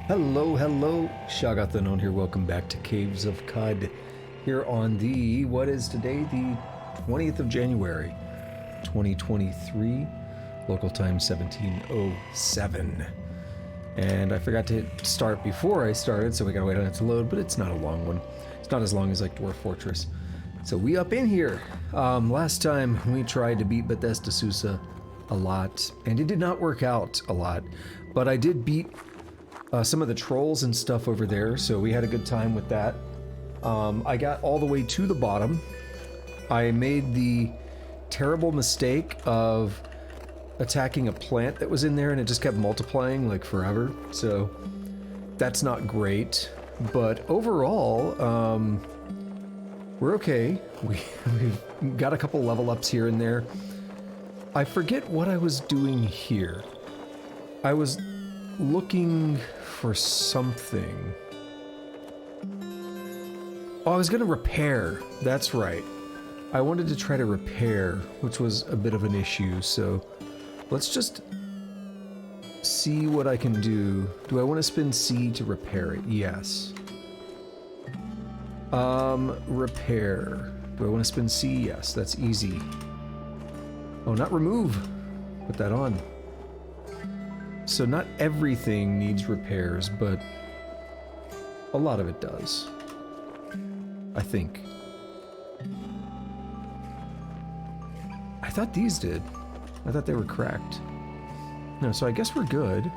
Hello, hello. Shagat the Known here. Welcome back to Caves of Cud. Here on the, what is today? The 20th of January, 2023. Local time 17:07. And I forgot to hit start before I started, so we gotta wait on it to load, but it's not a long one. It's not as long as like Dwarf Fortress. So we up in here. Last time we tried to beat Bethesda Susa a lot, and it did not work out a lot. But I did beat some of the trolls and stuff over there, so we had a good time with that. I got all the way to the bottom. I made the terrible mistake of attacking a plant that was in there, and it just kept multiplying like forever, so that's not great. But overall, we're okay. We've got a couple level ups here and there. I forget what I was doing here. I was looking for something. Oh, I was gonna repair. That's right. I wanted to try to repair, which was a bit of an issue, so let's just see what I can do. Do I want to spend C to repair it? Yes. Repair. Do I want to spend C? Yes, that's easy. Oh, not remove. Put that on. So not everything needs repairs, but a lot of it does. I think. I thought these did. I thought they were cracked. No, so I guess we're good.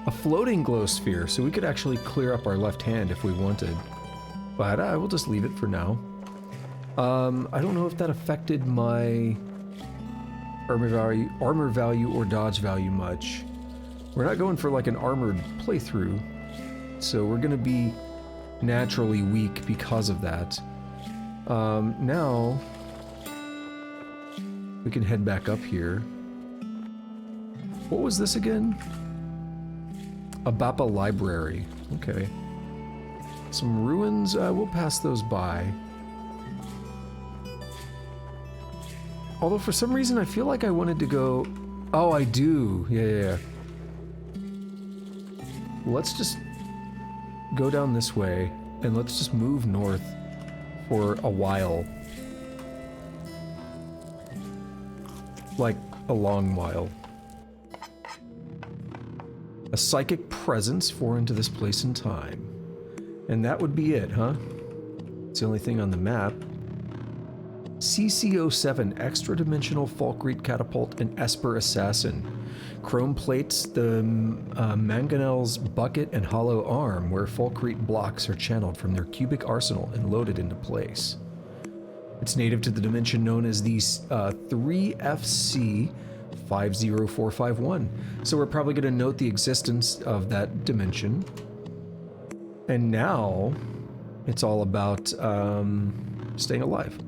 A floating glow sphere, so we could actually clear up our left hand if we wanted. But I will just leave it for now. I don't know if that affected my armor value or dodge value much. We're not going for like an armored playthrough, so we're gonna be naturally weak because of that. Now we can head back up here. What was this again? Abapa Library. Okay. Some ruins, we'll pass those by. Although for some reason I feel like I wanted to go... Oh, I do. Yeah. Let's just go down this way, and let's just move north for a while. Like, a long while. A psychic presence foreign to this place and time. And that would be it, huh? It's the only thing on the map. CC07, extra-dimensional Falkreet catapult and Esper assassin. Chrome plates, the mangonel's bucket and hollow arm, where Falkreet blocks are channeled from their cubic arsenal and loaded into place. It's native to the dimension known as the 3FC 50451. So we're probably going to note the existence of that dimension. And now it's all about staying alive.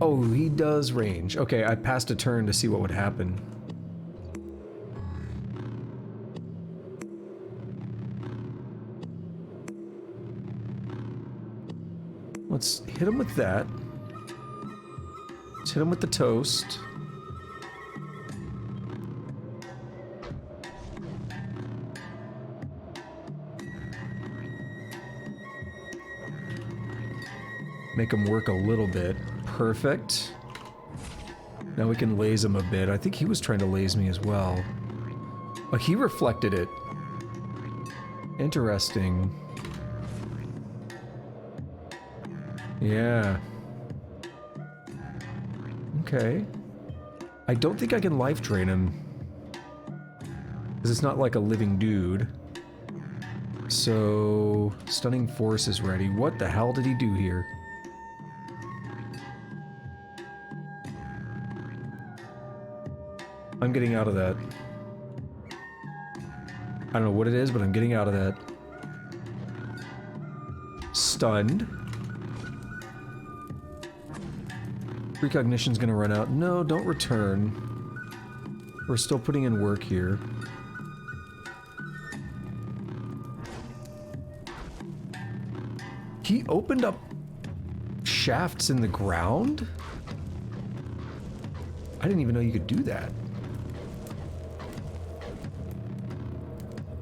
Oh, he does range. Okay, I passed a turn to see what would happen. Let's hit him with that. Let's hit him with the toast. Make him work a little bit. Perfect. Now we can laze him a bit. I think he was trying to laze me as well. Oh, he reflected it. Interesting. Yeah. Okay. I don't think I can life drain him, because it's not like a living dude. So, stunning force is ready. What the hell did he do here? I'm getting out of that. I don't know what it is, but I'm getting out of that. Stunned. Precognition's gonna run out. No, don't return. We're still putting in work here. He opened up shafts in the ground? I didn't even know you could do that.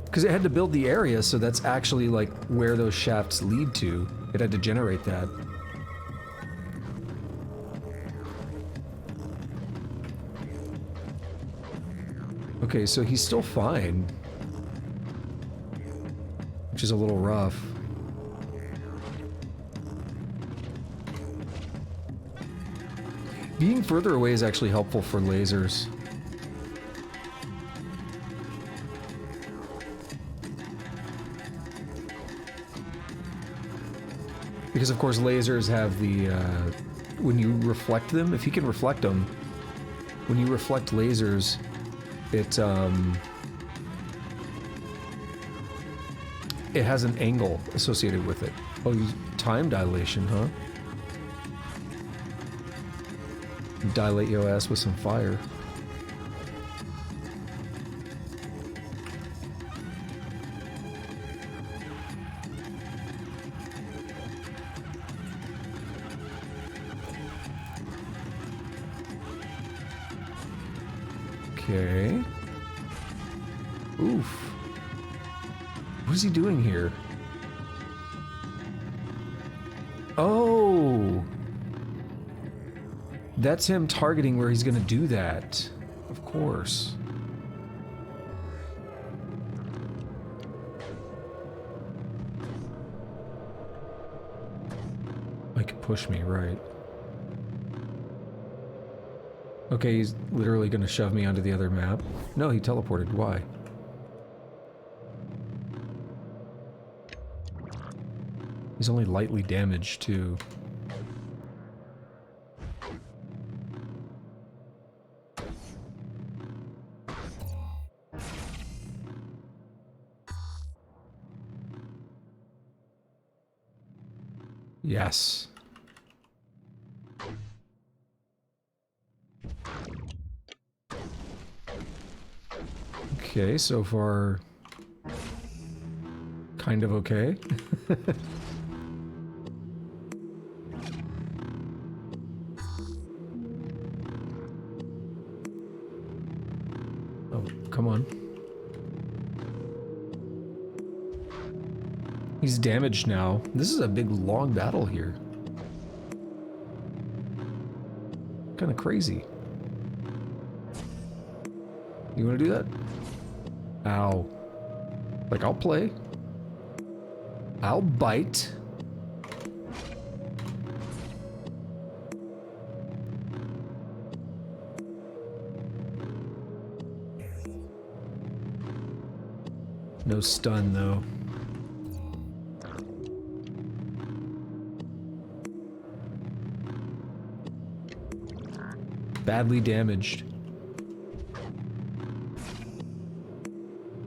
Because it had to build the area, so that's actually like where those shafts lead to. It had to generate that. Okay, so he's still fine. Which is a little rough. Being further away is actually helpful for lasers. Because of course lasers have the, when you reflect them, if you can reflect them, when you reflect lasers, it has an angle associated with it. Oh, time dilation, huh? Dilate your ass with some fire. Okay. Oof. What is he doing here? Oh! That's him targeting where he's gonna do that. Of course. I could push me, right. Okay, he's literally gonna shove me onto the other map. No, he teleported. Why? He's only lightly damaged, too. Yes. Okay, so far... kind of okay. Oh, come on. He's damaged now. This is a big, long battle here. Kind of crazy. You want to do that? Ow. Like, I'll play. I'll bite. No stun, though. Badly damaged.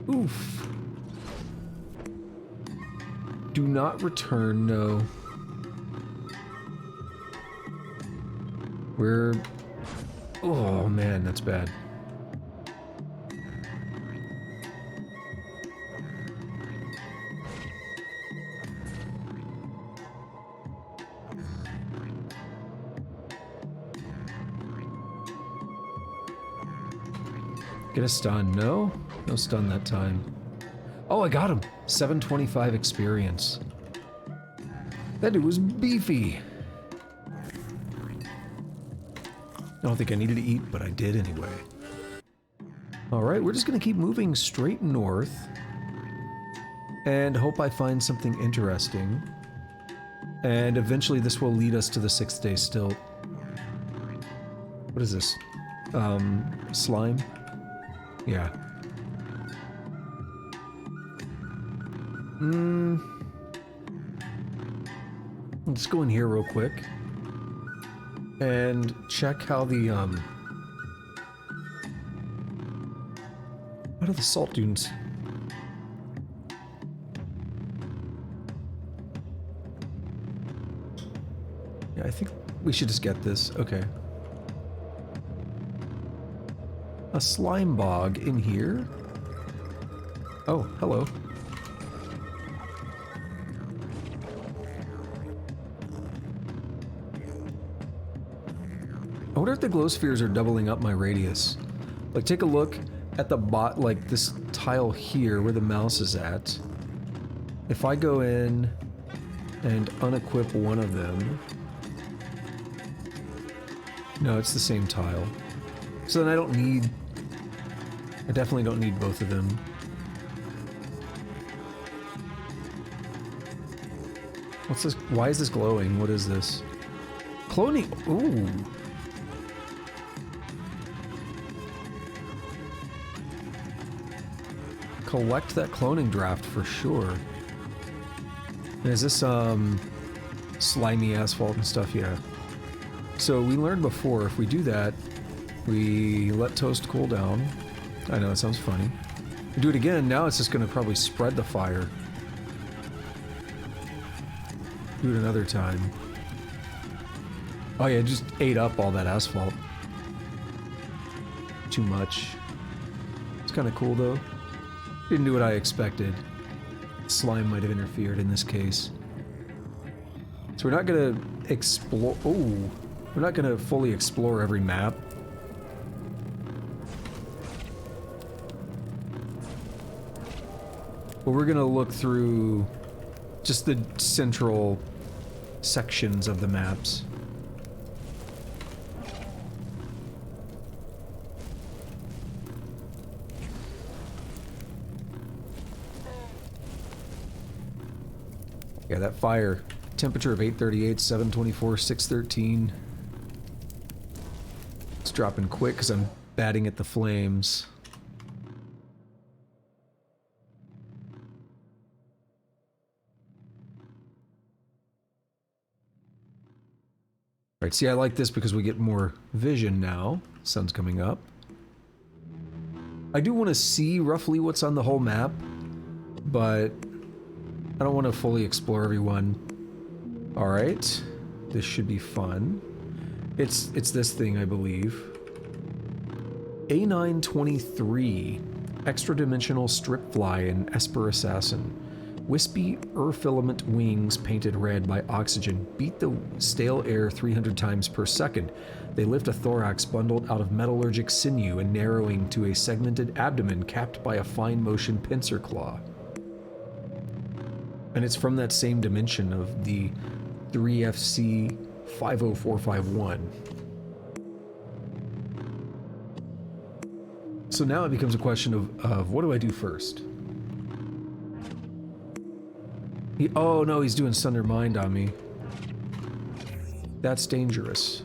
Oof. Do not return, no. We're... oh man, that's bad. Get a stun. No? No stun that time. Oh, I got him! 725 experience. That dude was beefy. I don't think I needed to eat, but I did anyway. Alright, we're just gonna keep moving straight north. And hope I find something interesting. And eventually this will lead us to the 6th day still. What is this? Slime? Yeah. Let's go in here real quick. And check how the, what are the salt dunes? Yeah, I think we should just get this. Okay. A slime bog in here? Oh, hello. I wonder if the glow spheres are doubling up my radius. Like, take a look at the like this tile here where the mouse is at, if I go in and unequip one of them, no, it's the same tile. So then I definitely don't need both of them. What's this? Why is this glowing? What is this? Cloning. Ooh. Collect that cloning draft for sure. And is this slimy asphalt and stuff? Yeah. So we learned before, if we do that, we let toast cool down. I know, it sounds funny. We do it again, now it's just gonna probably spread the fire. Do it another time. Oh yeah, it just ate up all that asphalt. Too much. It's kind of cool though. Didn't do what I expected. Slime might have interfered in this case. So we're not gonna explore. Oh, we're not gonna fully explore every map. But we're gonna look through just the central sections of the maps. Yeah, that fire. Temperature of 838, 724, 613. It's dropping quick because I'm batting at the flames. Alright, see, I like this because we get more vision now. Sun's coming up. I do want to see roughly what's on the whole map, but I don't want to fully explore everyone. Alright, this should be fun. It's this thing, I believe. A923, extra-dimensional strip fly and Esper assassin. Wispy filament wings painted red by oxygen beat the stale air 300 times per second. They lift a thorax bundled out of metallurgic sinew and narrowing to a segmented abdomen capped by a fine motion pincer claw. And it's from that same dimension of the 3FC 50451. So now it becomes a question of what do I do first? Oh no, he's doing Sunder Mind on me. That's dangerous.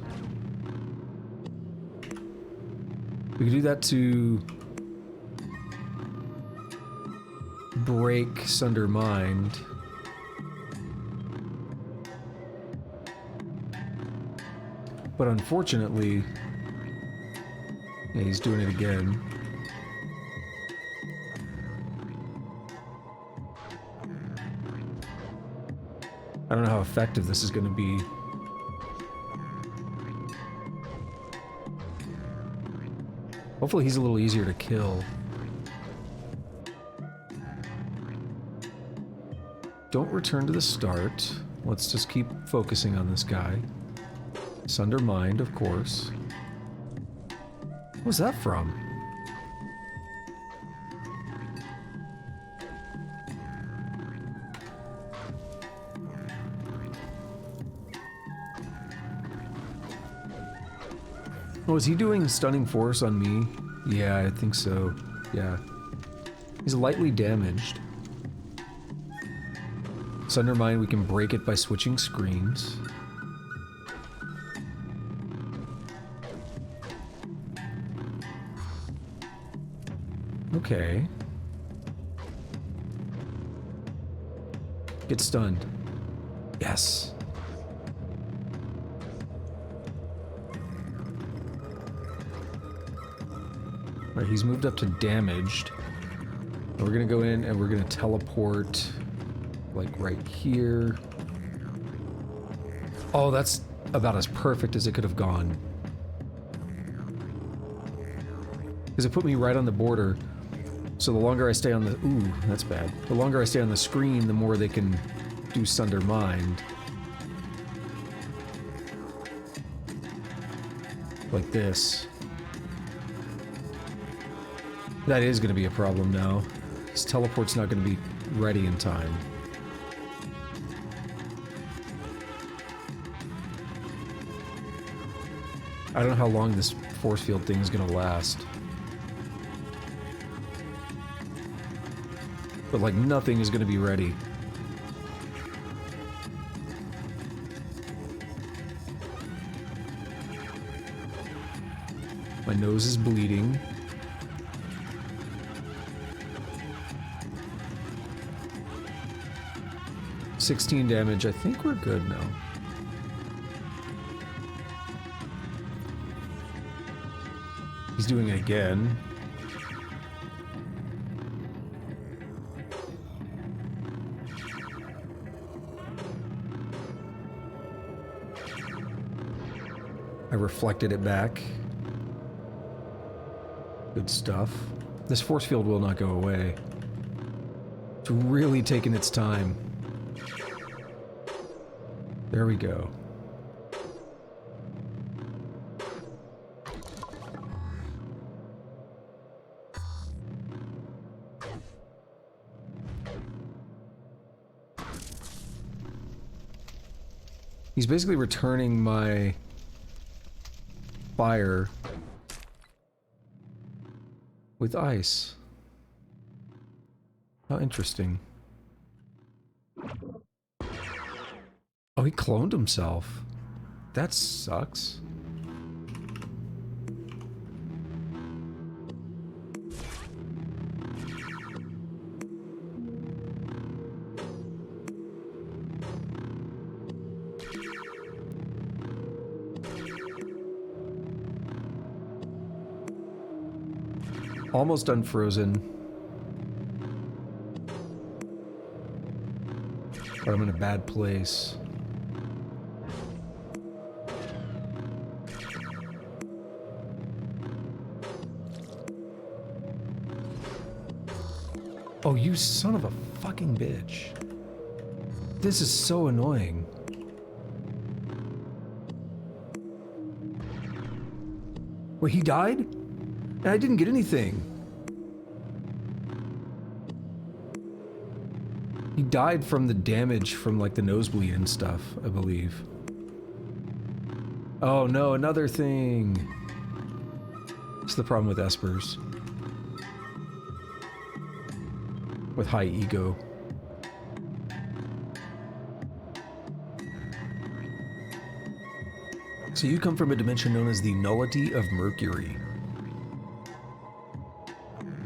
We could do that to break Sunder Mind. But unfortunately, yeah, he's doing it again. I don't know how effective this is going to be. Hopefully he's a little easier to kill. Don't return to the start. Let's just keep focusing on this guy. Sunder Mind, of course. What was that from? Oh, is he doing Stunning Force on me? Yeah, I think so. Yeah. He's lightly damaged. Sunder Mind, we can break it by switching screens. Okay. Get stunned. Yes. Alright, he's moved up to damaged. And we're gonna go in and we're gonna teleport, like, right here. Oh, that's about as perfect as it could have gone. Because it put me right on the border. So the longer I stay on the... Ooh, that's bad. The longer I stay on the screen, the more they can do Sunder Mind. Like this. That is going to be a problem now. His teleport's not going to be ready in time. I don't know how long this force field thing is going to last. But like nothing is going to be ready. My nose is bleeding. $16 damage. I think we're good now. He's doing it again. I reflected it back. Good stuff. This force field will not go away. It's really taking its time. There we go. He's basically returning my fire with ice. How interesting. Oh, he cloned himself. That sucks. Almost unfrozen. But I'm in a bad place. Oh, you son of a fucking bitch. This is so annoying. Wait, he died? And I didn't get anything. He died from the damage from like the nosebleed and stuff, I believe. Oh no, another thing. It's the problem with Espers. With high ego. So you come from a dimension known as the Nullity of Mercury.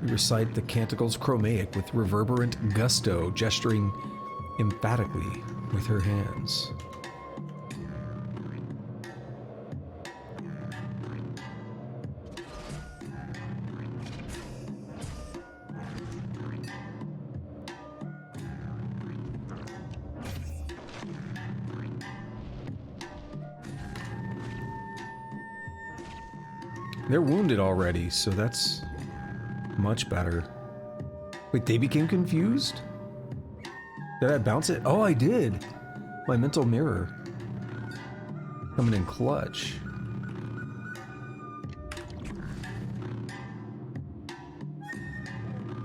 You recite the canticles chromatic with reverberant gusto, gesturing emphatically with her hands. They're wounded already, so that's much better. Wait, they became confused? Did I bounce it? Oh, I did! My mental mirror. Coming in clutch.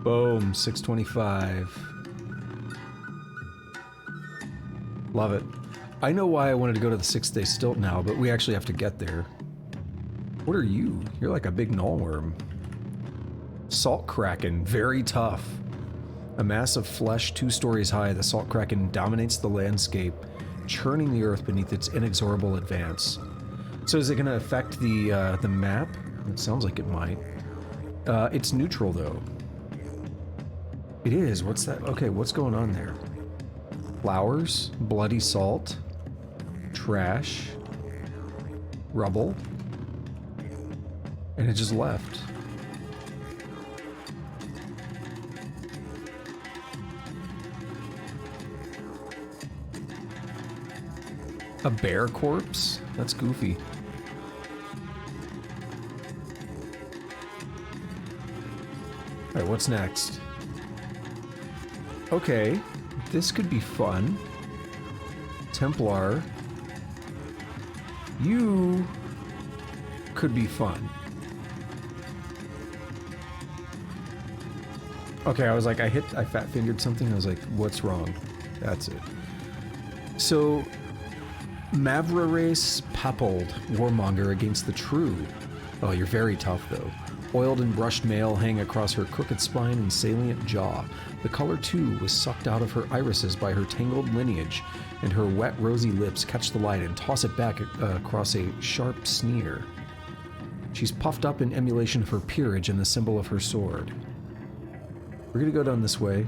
Boom, 625. Love it. I know why I wanted to go to the 6th-day stilt now, but we actually have to get there. What are you? You're like a big nullworm. Salt Kraken, very tough. A mass of flesh 2 stories high, the Salt Kraken dominates the landscape, churning the earth beneath its inexorable advance. So is it going to affect the map? It sounds like it might. It's neutral though. It is. What's that? Okay, what's going on there? Flowers, bloody salt, trash, rubble, and it just left. A bear corpse? That's goofy. Alright, what's next? Okay, this could be fun. Templar. You could be fun. Okay, I was like, I fat fingered something. I was like, what's wrong? That's it. So, Mavrares Pappold, warmonger against the true. Oh, you're very tough though. Oiled and brushed mail hang across her crooked spine and salient jaw. The color too was sucked out of her irises by her tangled lineage, and her wet rosy lips catch the light and toss it back across a sharp sneer. She's puffed up in emulation of her peerage and the symbol of her sword. We're gonna go down this way.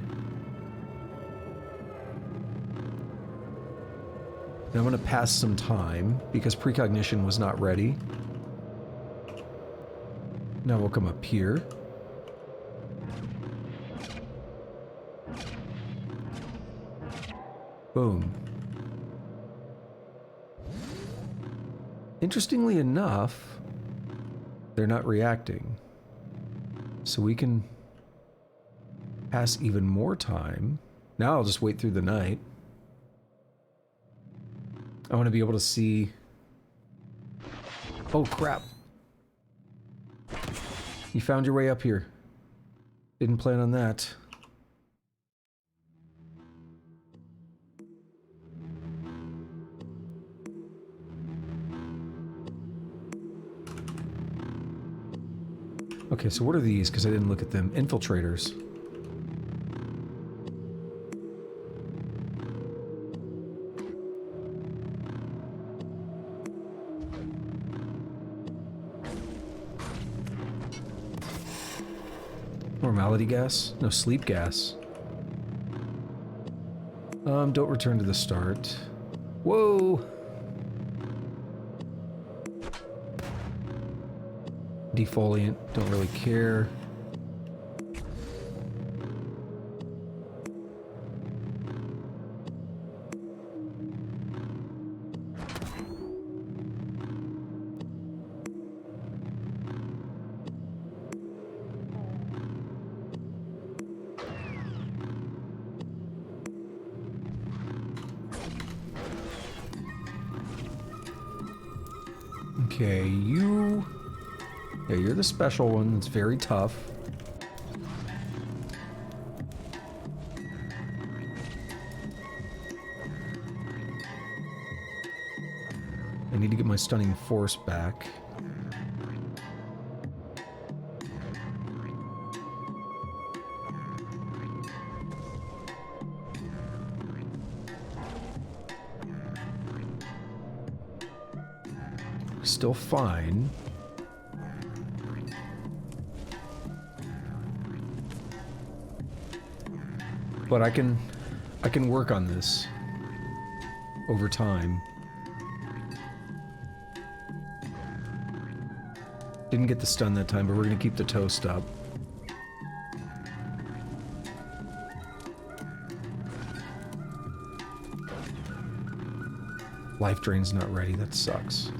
And I'm gonna pass some time because precognition was not ready. Now we'll come up here. Boom. Interestingly enough, they're not reacting. So we can pass even more time. Now I'll just wait through the night. I want to be able to see... Oh, crap. You found your way up here. Didn't plan on that. Okay, so what are these? Because I didn't look at them. Infiltrators. Normality gas? No, sleep gas. Don't return to the start. Whoa! Defoliant, don't really care. Okay, you... Yeah, you're the special one that's very tough. I need to get my stunning force back. Still fine. But I can work on this over time. Didn't get the stun that time, but we're gonna keep the toast up. Life drain's not ready, that sucks.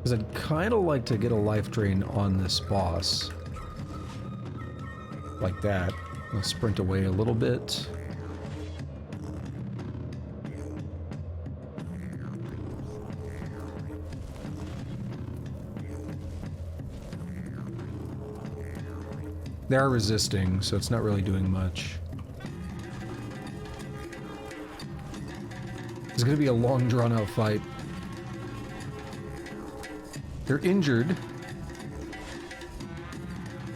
Because I'd kind of like to get a life drain on this boss. Like that. I'll sprint away a little bit. They are resisting, so it's not really doing much. It's going to be a long, drawn-out fight. They're injured.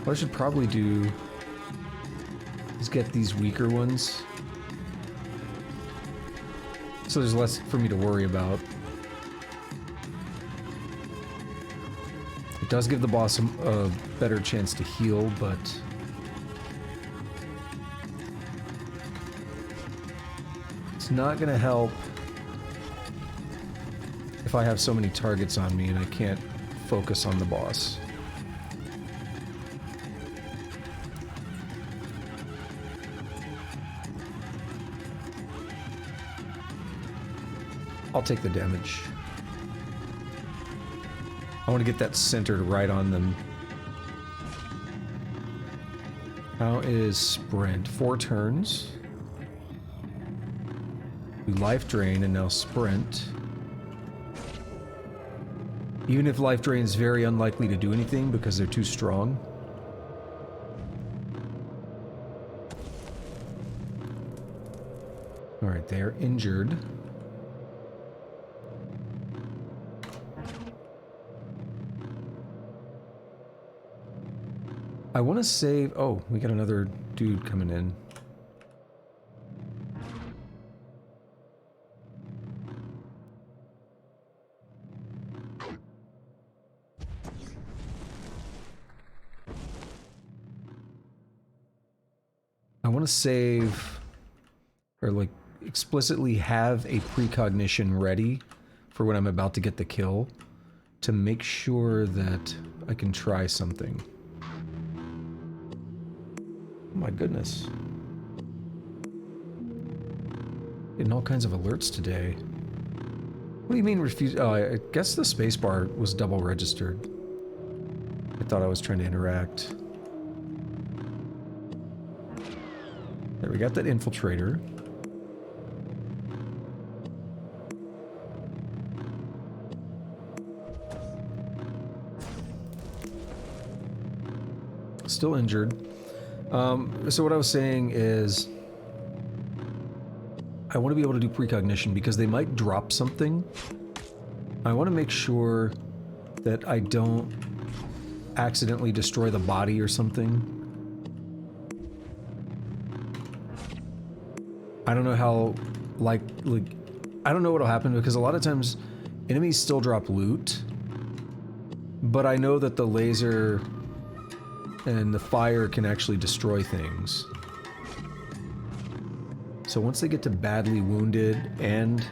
What I should probably do is get these weaker ones, so there's less for me to worry about. It does give the boss a better chance to heal, but it's not gonna help if I have so many targets on me and I can't focus on the boss. I'll take the damage. I want to get that centered right on them. How is sprint? 4 turns. Do life drain and now sprint. Even if life drain is very unlikely to do anything because they're too strong. Alright, they are injured. I want to save... Oh, we got another dude coming in. I want to save... Or, like, explicitly have a precognition ready for when I'm about to get the kill to make sure that I can try something. Oh my goodness. Getting all kinds of alerts today. What do you mean refuse? Oh, I guess the spacebar was double registered. I thought I was trying to interact. There, we got that infiltrator. Still injured. So what I was saying is I want to be able to do precognition because they might drop something. I want to make sure that I don't accidentally destroy the body or something. I don't know how, like I don't know what'll happen because a lot of times enemies still drop loot, but I know that the laser and the fire can actually destroy things. So once they get to badly wounded, and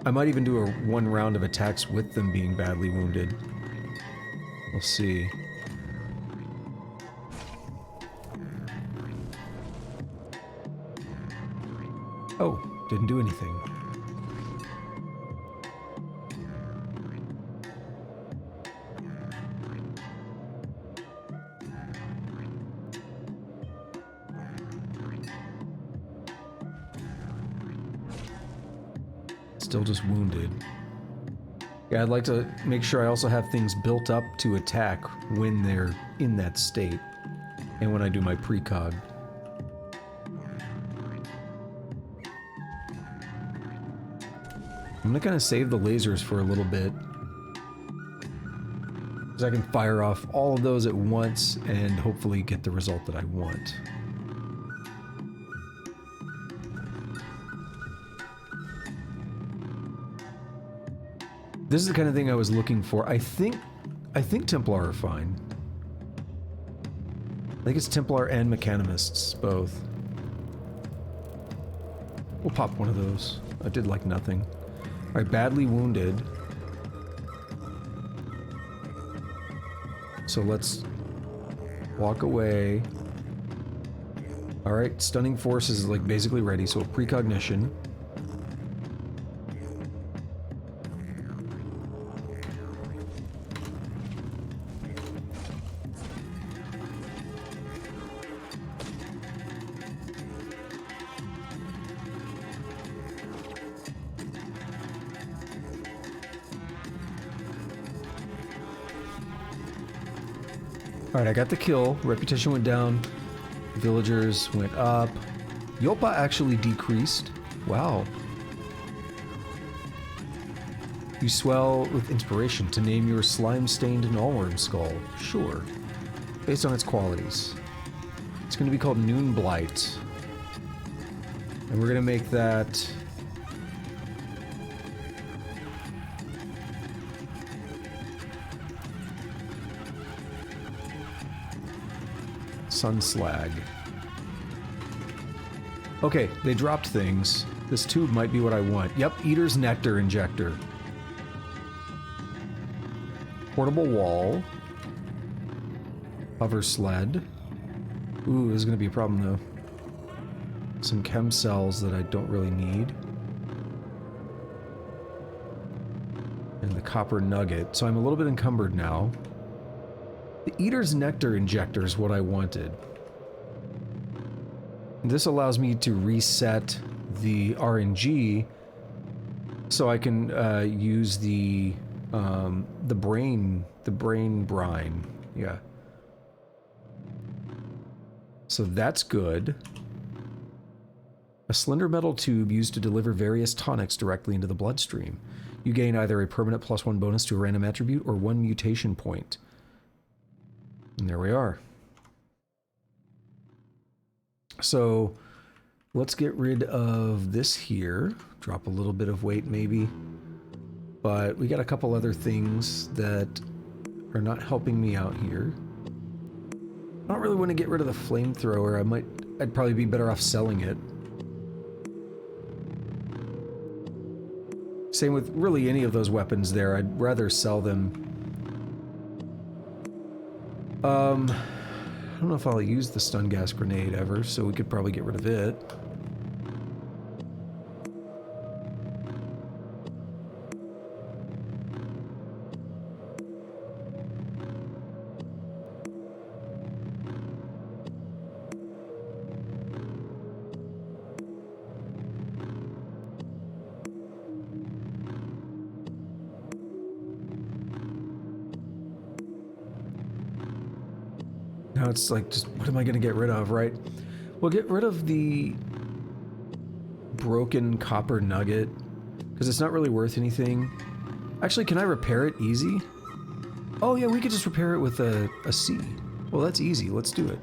I might even do a 1 round of attacks with them being badly wounded. We'll see. Oh, didn't do anything. Still just wounded. Yeah, I'd like to make sure I also have things built up to attack when they're in that state. And when I do my precog. I'm gonna kind of save the lasers for a little bit. Because I can fire off all of those at once and hopefully get the result that I want. This is the kind of thing I was looking for. I think Templar are fine. I think it's Templar and Mechanimists, both. We'll pop one of those. I did like nothing. Alright, badly wounded. So let's walk away. Alright, Stunning Force is like basically ready, so precognition. Alright, I got the kill. Reputation went down. Villagers went up. Yopa actually decreased. Wow. You swell with inspiration to name your slime-stained Nullworm skull. Sure. Based on its qualities. It's going to be called Noon Blight. And we're going to make that... Sun Slag. Okay, they dropped things. This tube might be what I want. Yep, Eater's Nectar Injector. Portable wall. Hover sled. Ooh, this is going to be a problem though. Some chem cells that I don't really need. And the copper nugget. So I'm a little bit encumbered now. The Eater's Nectar injector is what I wanted. This allows me to reset the RNG so I can use the brain brine. Yeah. So that's good. A slender metal tube used to deliver various tonics directly into the bloodstream. You gain either a permanent +1 bonus to a random attribute or 1 mutation point. And there we are. So let's get rid of this here. Drop a little bit of weight maybe. But we got a couple other things that are not helping me out here. I don't really want to get rid of the flamethrower. I'd probably be better off selling it. Same with really any of those weapons there. I'd rather sell them. I don't know if I'll use the stun gas grenade ever, so we could probably get rid of it. Now it's like, just what am I going to get rid of, right? We'll get rid of the broken copper nugget, because it's not really worth anything. Actually, can I repair it easy? Oh yeah, we could just repair it with a C. Well, that's easy. Let's do it.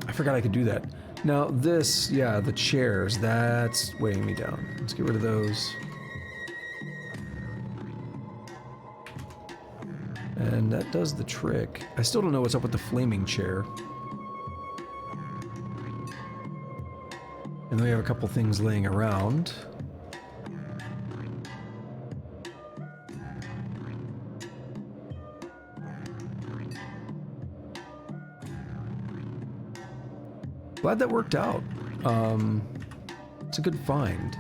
I forgot I could do that. Now this, yeah, the chairs, that's weighing me down. Let's get rid of those. And that does the trick. I still don't know what's up with the flaming chair. And then we have a couple things laying around. Glad that worked out. It's a good find.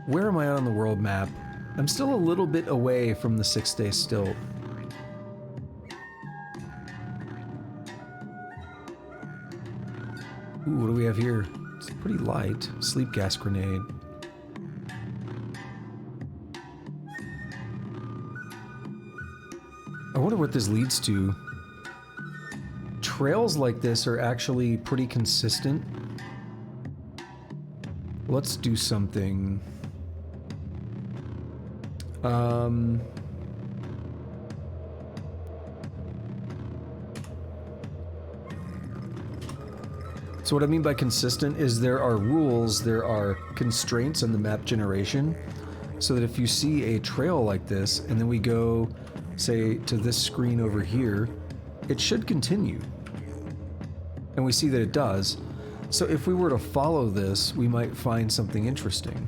Where am I on the world map? I'm still a little bit away from the 6-day stilt. Ooh, what do we have here? It's pretty light. Sleep gas grenade. I wonder what this leads to. Trails like this are actually pretty consistent. Let's do something. So what I mean by consistent is there are rules, there are constraints on the map generation, so that if you see a trail like this, and then we go, say, to this screen over here, it should continue. And we see that it does. So if we were to follow this, we might find something interesting.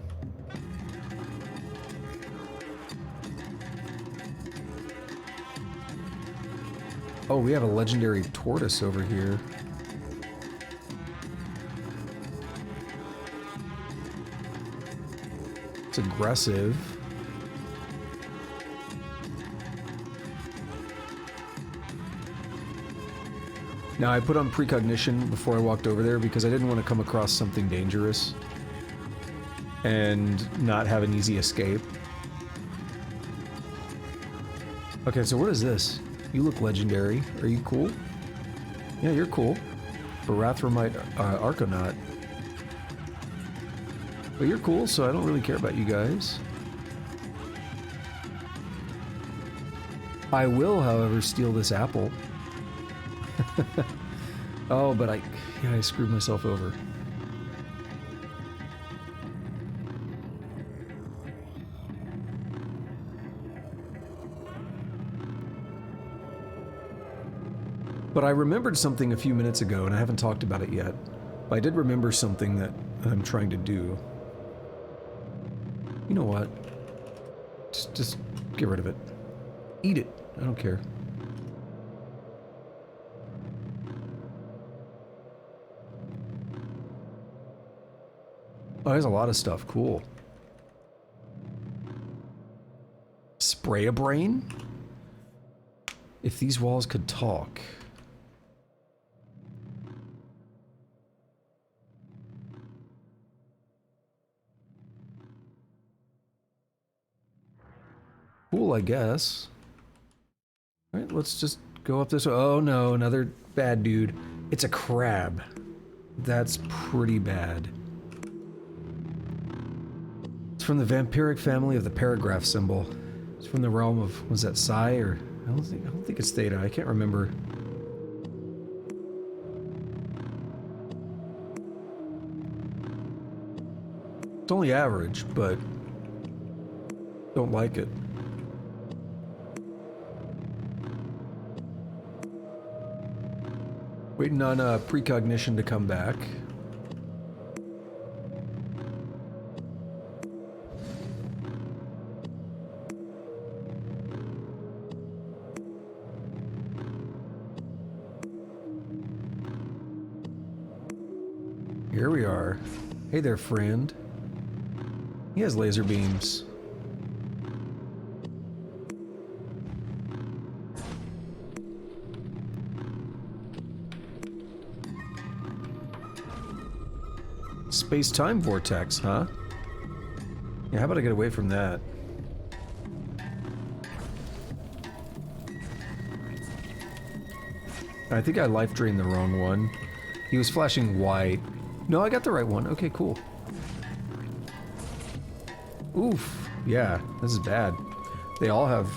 Oh, we have a legendary tortoise over here. It's aggressive. Now, I put on precognition before I walked over there because I didn't want to come across something dangerous and not have an easy escape. Okay, so what is this? You look legendary. Are you cool? Yeah, you're cool. Barathramite Arconaut. But you're cool, so I don't really care about you guys. I will, however, steal this apple. Oh, but I screwed myself over. But I remembered something a few minutes ago, and I haven't talked about it yet. But I did remember something that I'm trying to do. You know what? Just get rid of it. Eat it. I don't care. Oh, there's a lot of stuff. Cool. spray a brain? If these walls could talk. Cool, I guess. Alright, let's just go up this way. Oh no, another bad dude. It's a crab. That's pretty bad. It's from the vampiric family of the paragraph symbol. It's from the realm of, was that Psi or... I don't think it's Theta, I can't remember. It's only average, but... don't like it. Waiting on precognition to come back. Here we are. Hey there, friend. He has laser beams. Space-time vortex, huh? Yeah, how about I get away from that? I think I life drained the wrong one. He was flashing white. No, I got the right one. Okay, cool. Oof. Yeah, this is bad. They all have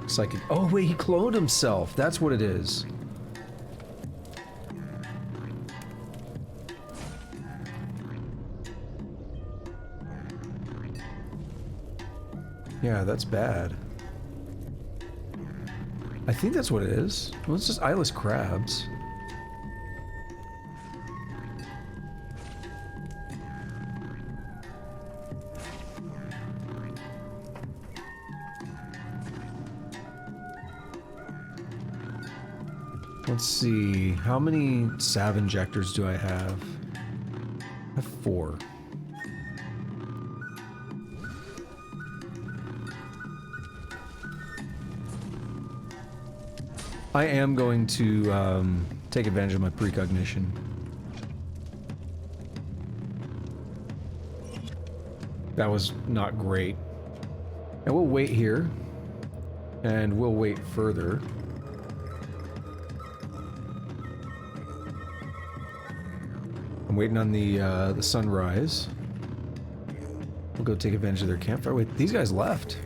psychic... Oh, wait, he cloned himself. That's what it is. Yeah, that's bad. I think that's what it is. Well, it's just eyeless crabs. Let's see, how many salve injectors do I have? I have 4. I am going to take advantage of my precognition. That was not great. And we'll wait here. And we'll wait further. I'm waiting on the sunrise. We'll go take advantage of their campfire. Wait, these guys left.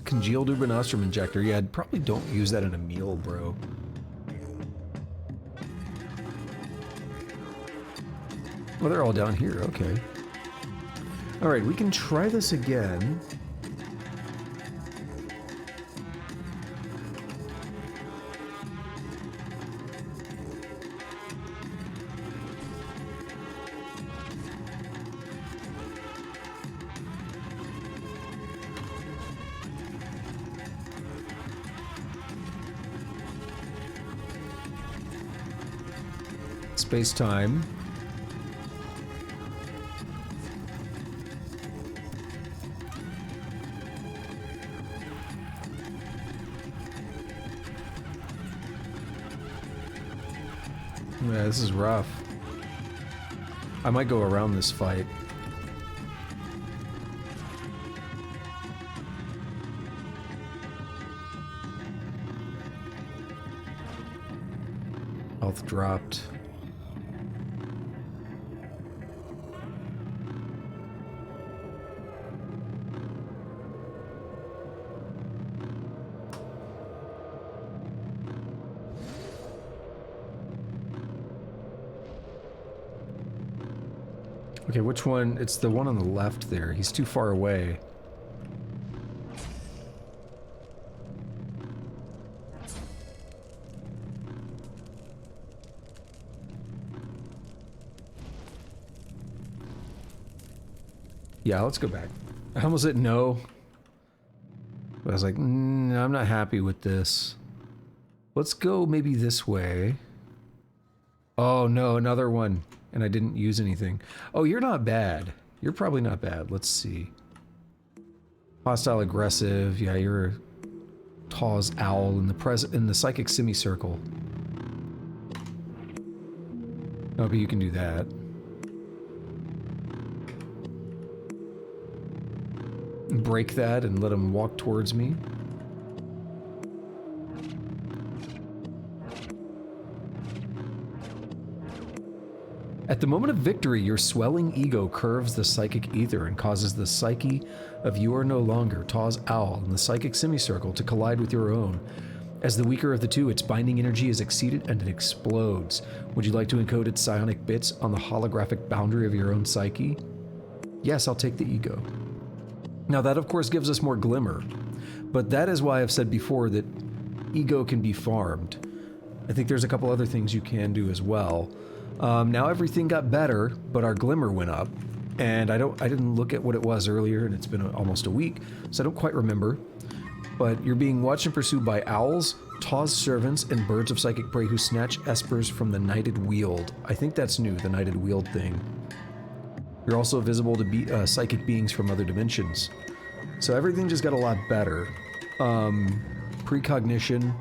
Congealed urbanostrum injector. Yeah, probably don't use that in a meal, bro. Well, they're all down here. Okay. Alright, we can try this again. Space-time. Yeah, this is rough. I might go around this fight. Health dropped. Okay, which one? It's the one on the left there. He's too far away. Yeah, let's go back. I almost said no. But I was like, I'm not happy with this. Let's go maybe this way. Oh no, another one. And I didn't use anything. Oh, you're not bad. You're probably not bad. Let's see. Hostile, aggressive. Yeah, you're a Taw's owl in the psychic semicircle. Oh, but you can do that. Break that and let him walk towards me. At the moment of victory, your swelling ego curves the psychic ether and causes the psyche of you are no longer Taw's owl in the psychic semicircle to collide with your own. As the weaker of the two, its binding energy is exceeded and it explodes. Would you like to encode its psionic bits on the holographic boundary of your own psyche? Yes, I'll take the ego. Now that of course gives us more glimmer, but that is why I've said before that ego can be farmed. I think there's a couple other things you can do as well. Now everything got better, but our glimmer went up, and I didn't look at what it was earlier, and it's been almost a week, so I don't quite remember. But you're being watched and pursued by owls, Taw's servants, and birds of psychic prey who snatch espers from the Knighted Weald. I think that's new, the Knighted Weald thing. You're also visible to psychic beings from other dimensions. So everything just got a lot better. Precognition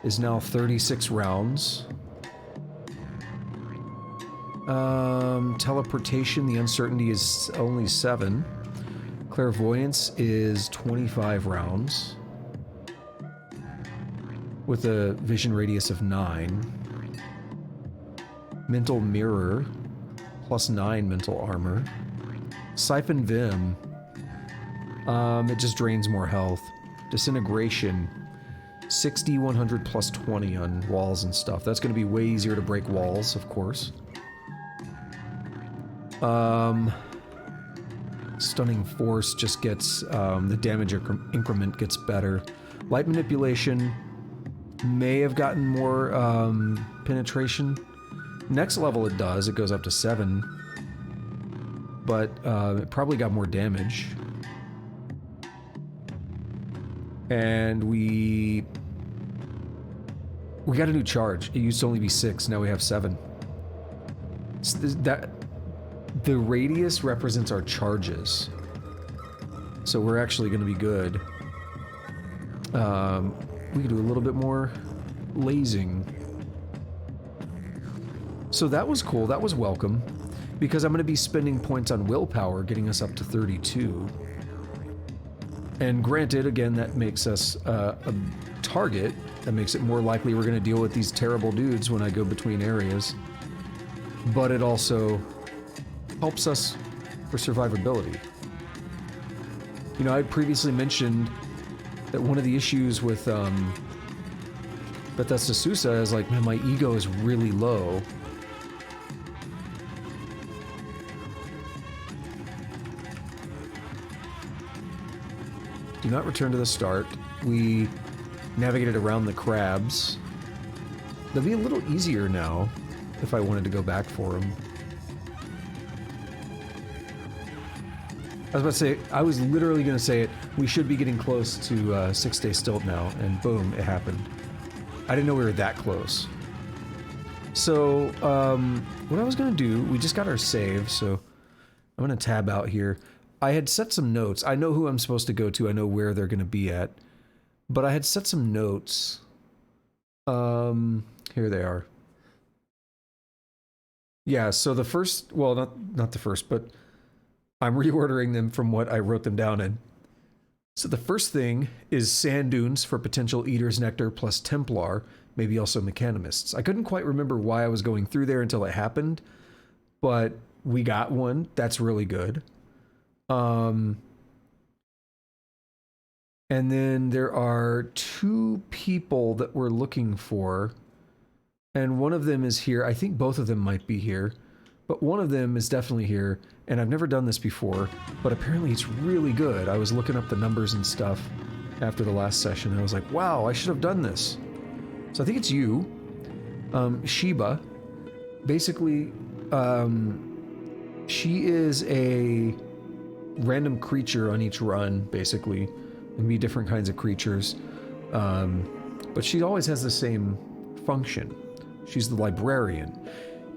is now 36 rounds. Teleportation, the uncertainty is only 7. Clairvoyance is 25 rounds. With a vision radius of 9. Mental mirror, plus 9 mental armor. Siphon Vim, it just drains more health. Disintegration, 60, 100 plus 20 on walls and stuff. That's going to be way easier to break walls, of course. Stunning Force just gets, the damage increment gets better. Light Manipulation may have gotten more, penetration. Next level it does, it goes up to 7. But, it probably got more damage. And we got a new charge. It used to only be 6, now we have 7. So the radius represents our charges. So we're actually going to be good. We can do a little bit more lasing. So that was cool, that was welcome. Because I'm going to be spending points on willpower, getting us up to 32. And granted, again, that makes us a target. That makes it more likely we're going to deal with these terrible dudes when I go between areas. But it also helps us for survivability. You know, I previously mentioned that one of the issues with Bethesda Susa is like, man, my ego is really low. Do not return to the start. We navigated around the crabs. They'll be a little easier now if I wanted to go back for them. I was about to say, I was literally going to say it, we should be getting close to 6 Day Stilt now, and boom, it happened. I didn't know we were that close. So, what I was going to do, we just got our save, so I'm going to tab out here. I had set some notes. I know who I'm supposed to go to, I know where they're going to be at, but I had set some notes. Here they are. Yeah, so the first, well, not the first, but I'm reordering them from what I wrote them down in. So the first thing is sand dunes for potential Eater's Nectar plus Templar, maybe also Mechanimists. I couldn't quite remember why I was going through there until it happened, but we got one. That's really good. And then there are 2 people that we're looking for, and one of them is here. I think both of them might be here, but one of them is definitely here. And I've never done this before, but apparently it's really good. I was looking up the numbers and stuff after the last session, and I was like, wow, I should have done this. So I think it's you. Sheba. Basically, she is a random creature on each run, basically. It can be different kinds of creatures. But she always has the same function. She's the librarian.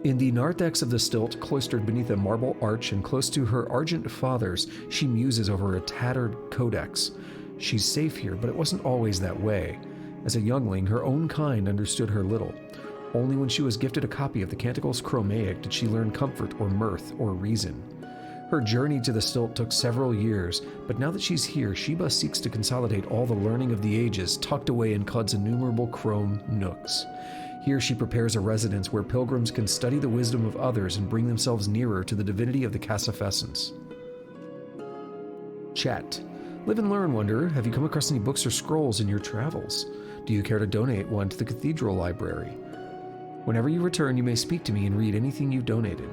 In the narthex of the stilt, cloistered beneath a marble arch and close to her argent fathers, she muses over a tattered codex. She's safe here, but it wasn't always that way. As a youngling, her own kind understood her little. Only when she was gifted a copy of the Canticles Chromaic did she learn comfort or mirth or reason. Her journey to the stilt took several years, but now that she's here, Sheba seeks to consolidate all the learning of the ages tucked away in Cud's innumerable chrome nooks. Here she prepares a residence where pilgrims can study the wisdom of others and bring themselves nearer to the divinity of the Cassafessence. Chat. Live and learn, Wanderer. Have you come across any books or scrolls in your travels? Do you care to donate one to the Cathedral Library? Whenever you return, you may speak to me and read anything you've donated.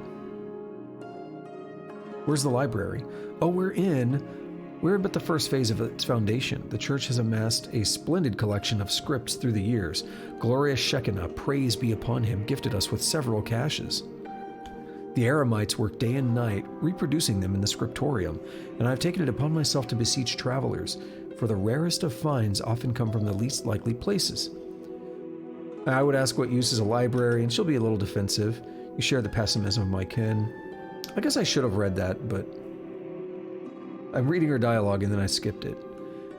Where's the library? Oh, we're in but the first phase of its foundation. The church has amassed a splendid collection of scripts through the years. Glorious Shekinah, praise be upon him, gifted us with several caches. The Aramites work day and night, reproducing them in the scriptorium, and I've taken it upon myself to beseech travelers, for the rarest of finds often come from the least likely places. I would ask what use is a library, and she'll be a little defensive. You share the pessimism of my kin. I guess I should have read that, but I'm reading her dialogue and then I skipped it.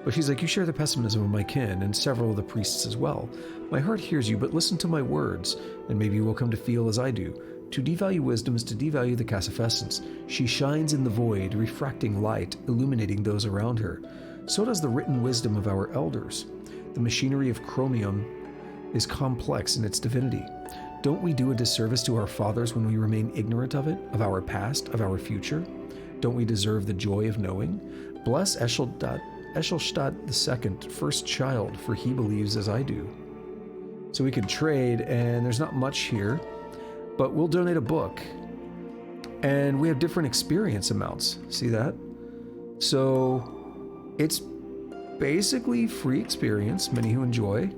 But she's like, you share the pessimism of my kin and several of the priests as well. My heart hears you, but listen to my words, and maybe you will come to feel as I do. To devalue wisdom is to devalue the Cassafessence. She shines in the void, refracting light, illuminating those around her. So does the written wisdom of our elders. The machinery of chromium is complex in its divinity. Don't we do a disservice to our fathers when we remain ignorant of it, of our past, of our future? Don't we deserve the joy of knowing? Bless Eshelstadt II, first child, for he believes as I do. So we could trade, and there's not much here, but we'll donate a book. And we have different experience amounts. See that? So it's basically free experience, many who enjoy.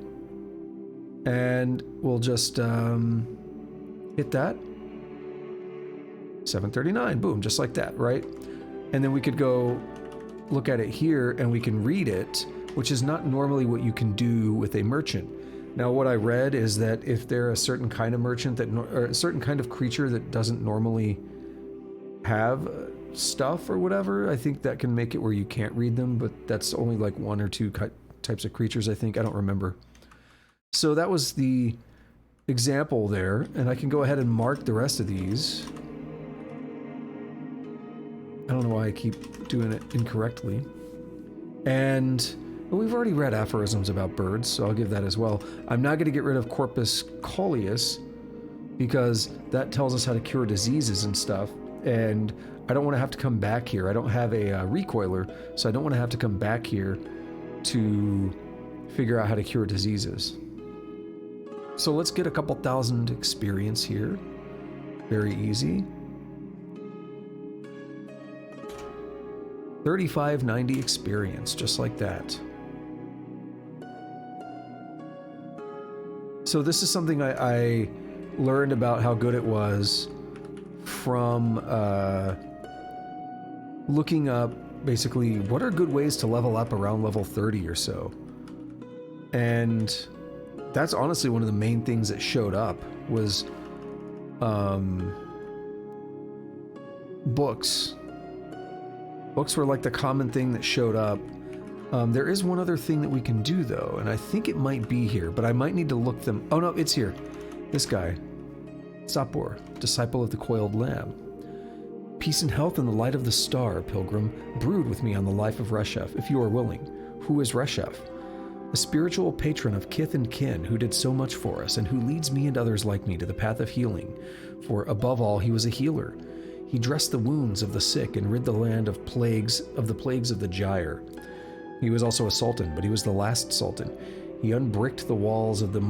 And we'll just hit that. 739, boom, just like that, right? And then we could go look at it here and we can read it, which is not normally what you can do with a merchant. Now, what I read is that if they're a certain kind of merchant or a certain kind of creature that doesn't normally have stuff or whatever, I think that can make it where you can't read them, but that's only like one or two types of creatures, I think. I don't remember. So that was the example there, and I can go ahead and mark the rest of these. I don't know why I keep doing it incorrectly. And we've already read aphorisms about birds, so I'll give that as well. I'm not going to get rid of Corpus Coleus because that tells us how to cure diseases and stuff. And I don't want to have to come back here. I don't have a recoiler, so I don't want to have to come back here to figure out how to cure diseases. So let's get a couple thousand experience here. Very easy. 3590 experience, just like that. So this is something I learned about how good it was from looking up basically what are good ways to level up around level 30 or so. And that's honestly one of the main things that showed up was books. Books were like the common thing that showed up. There is one other thing that we can do though, and I think it might be here, but I might need to look them. Oh no, it's here. This guy. Sapor, disciple of the coiled lamb. Peace and health in the light of the star, pilgrim. Brood with me on the life of Reshef, if you are willing. Who is Reshef? A spiritual patron of kith and kin who did so much for us and who leads me and others like me to the path of healing. For above all, he was a healer. He dressed the wounds of the sick and rid the land of the plagues of the gyre. He was also a sultan, but he was the last sultan. He unbricked the walls of the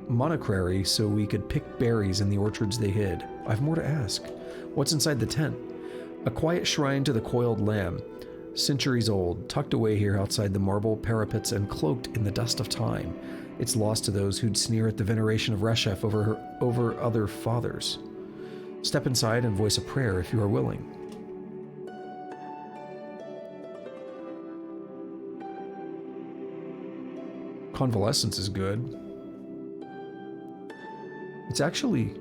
monocrary so we could pick berries in the orchards they hid. I have more to ask. What's inside the tent? A quiet shrine to the coiled lamb. Centuries old, tucked away here outside the marble parapets and cloaked in the dust of time. It's lost to those who'd sneer at the veneration of Reshef over other fathers. Step inside and voice a prayer if you are willing. Convalescence is good. It's actually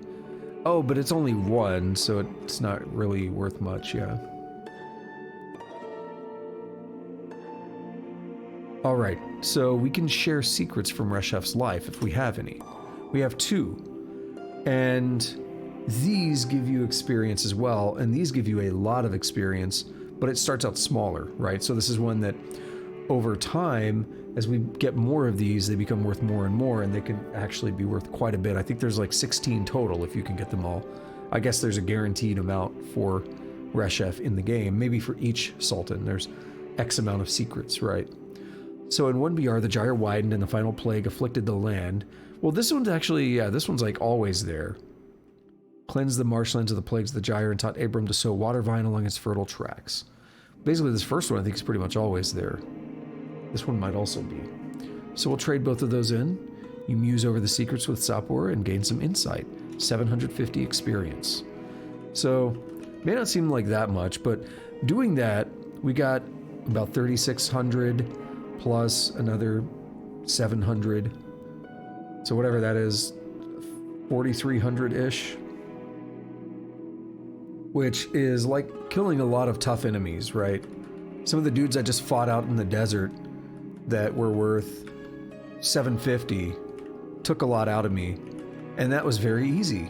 Oh, but it's only one, so it's not really worth much, yeah. Alright, so we can share secrets from Reshef's life if we have any. We have 2. And these give you experience as well, and these give you a lot of experience, but it starts out smaller, right? So this is one that over time, as we get more of these, they become worth more and more, and they can actually be worth quite a bit. I think there's like 16 total if you can get them all. I guess there's a guaranteed amount for Reshef in the game. Maybe for each Sultan, there's X amount of secrets, right? So in 1BR, the gyre widened and the final plague afflicted the land. Well, this one's actually, yeah, this one's like always there. Cleansed the marshlands of the plagues of the gyre and taught Abram to sow water vine along its fertile tracks. Basically, this first one I think is pretty much always there. This one might also be. So we'll trade both of those in. You muse over the secrets with Sapor and gain some insight. 750 experience. So, may not seem like that much, but doing that, we got about 3,600 plus another 700. So whatever that is, 4,300-ish. Which is like killing a lot of tough enemies, right? Some of the dudes I just fought out in the desert that were worth 750 took a lot out of me, and that was very easy.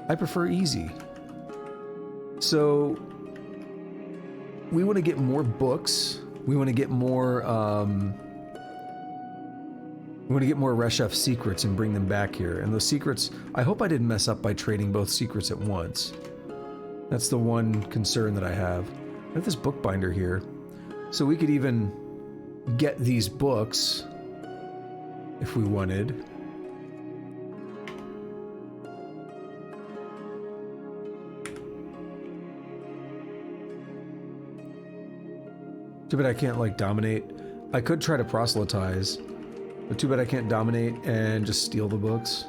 I prefer easy. So we want to get more books. We want to get more Reshef secrets and bring them back here. And those secrets, I hope I didn't mess up by trading both secrets at once. That's the one concern that I have. I have this bookbinder here. So we could even get these books if we wanted. Too bad I can't, like, dominate. I could try to proselytize, but too bad I can't dominate and just steal the books.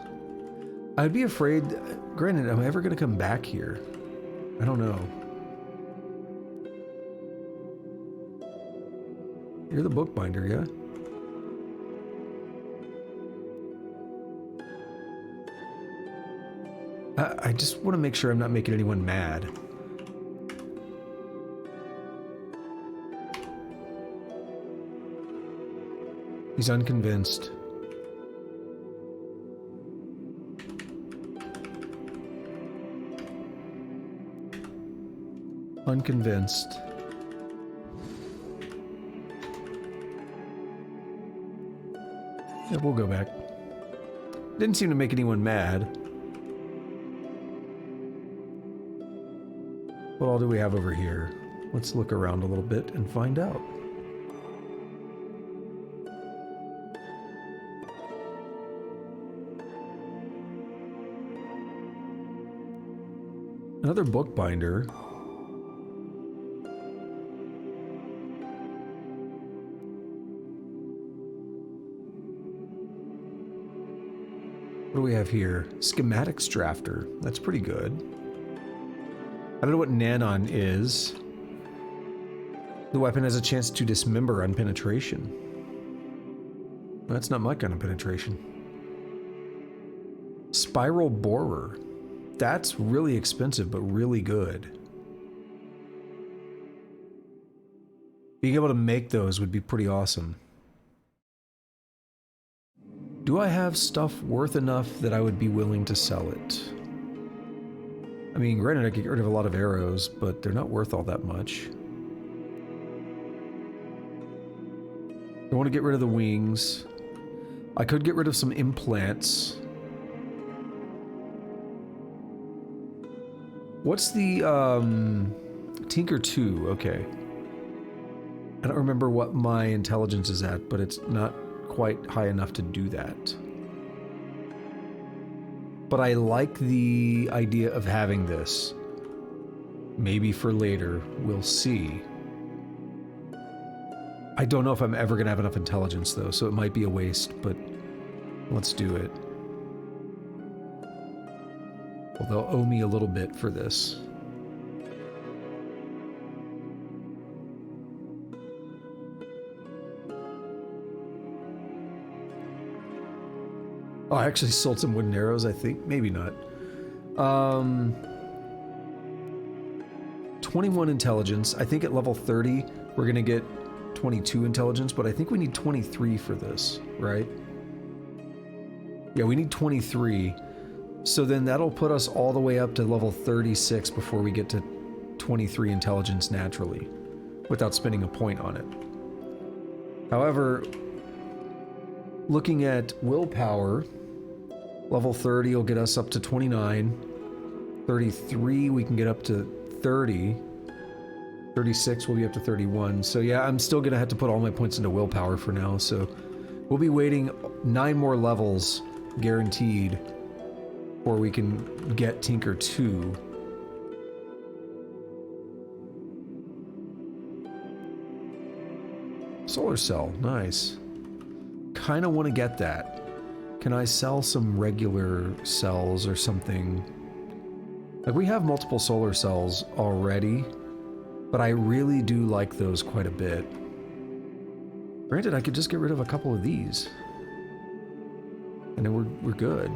I'd be afraid... Granted, am I ever going to come back here? I don't know. You're the bookbinder, yeah? I just want to make sure I'm not making anyone mad. He's unconvinced. Unconvinced. Yeah, we'll go back. Didn't seem to make anyone mad. What all do we have over here? Let's look around a little bit and find out. Another bookbinder. What do we have here? Schematics drafter. That's pretty good. I don't know what Nanon is. The weapon has a chance to dismember on penetration. That's not my kind of penetration. Spiral borer. That's really expensive, but really good. Being able to make those would be pretty awesome. Do I have stuff worth enough that I would be willing to sell it? I mean, granted, I could get rid of a lot of arrows, but they're not worth all that much. I want to get rid of the wings. I could get rid of some implants. What's the, Tinker 2, okay. I don't remember what my intelligence is at, but it's not quite high enough to do that. But I like the idea of having this. Maybe for later, we'll see. I don't know if I'm ever gonna have enough intelligence though, so it might be a waste, but let's do it. Well, they'll owe me a little bit for this. Oh, I actually sold some wooden arrows, I think. Maybe not. Um, 21 intelligence. I think at level 30, we're going to get 22 intelligence, but I think we need 23 for this, right? Yeah, we need 23. So then that'll put us all the way up to level 36 before we get to 23 intelligence naturally, without spending a point on it. However, looking at willpower, level 30 will get us up to 29. 33, we can get up to 30. 36 will be up to 31. So yeah, I'm still gonna have to put all my points into willpower for now. So we'll be waiting 9 more levels guaranteed before we can get Tinker 2. Solar cell, nice. Kind of want to get that. Can I sell some regular cells or something? Like, we have multiple solar cells already, but I really do like those quite a bit. Granted, I could just get rid of a couple of these, and then we're good.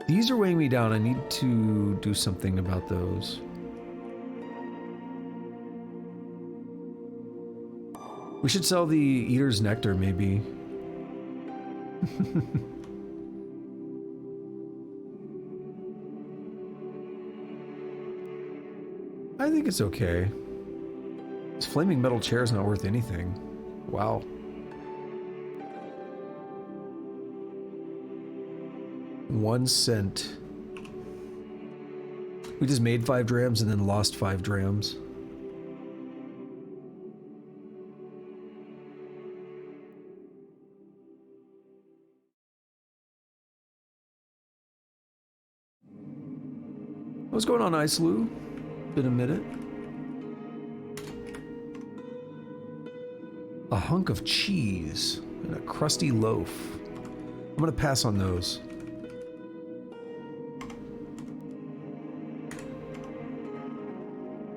These are weighing me down. I need to do something about those. We should sell the Eater's Nectar, maybe. I think it's okay. This flaming metal chair is not worth anything. Wow. $0.01. We just made 5 drams and then lost 5 drams. What's going on, Ice Lou? Been a minute. A hunk of cheese and a crusty loaf. I'm gonna pass on those.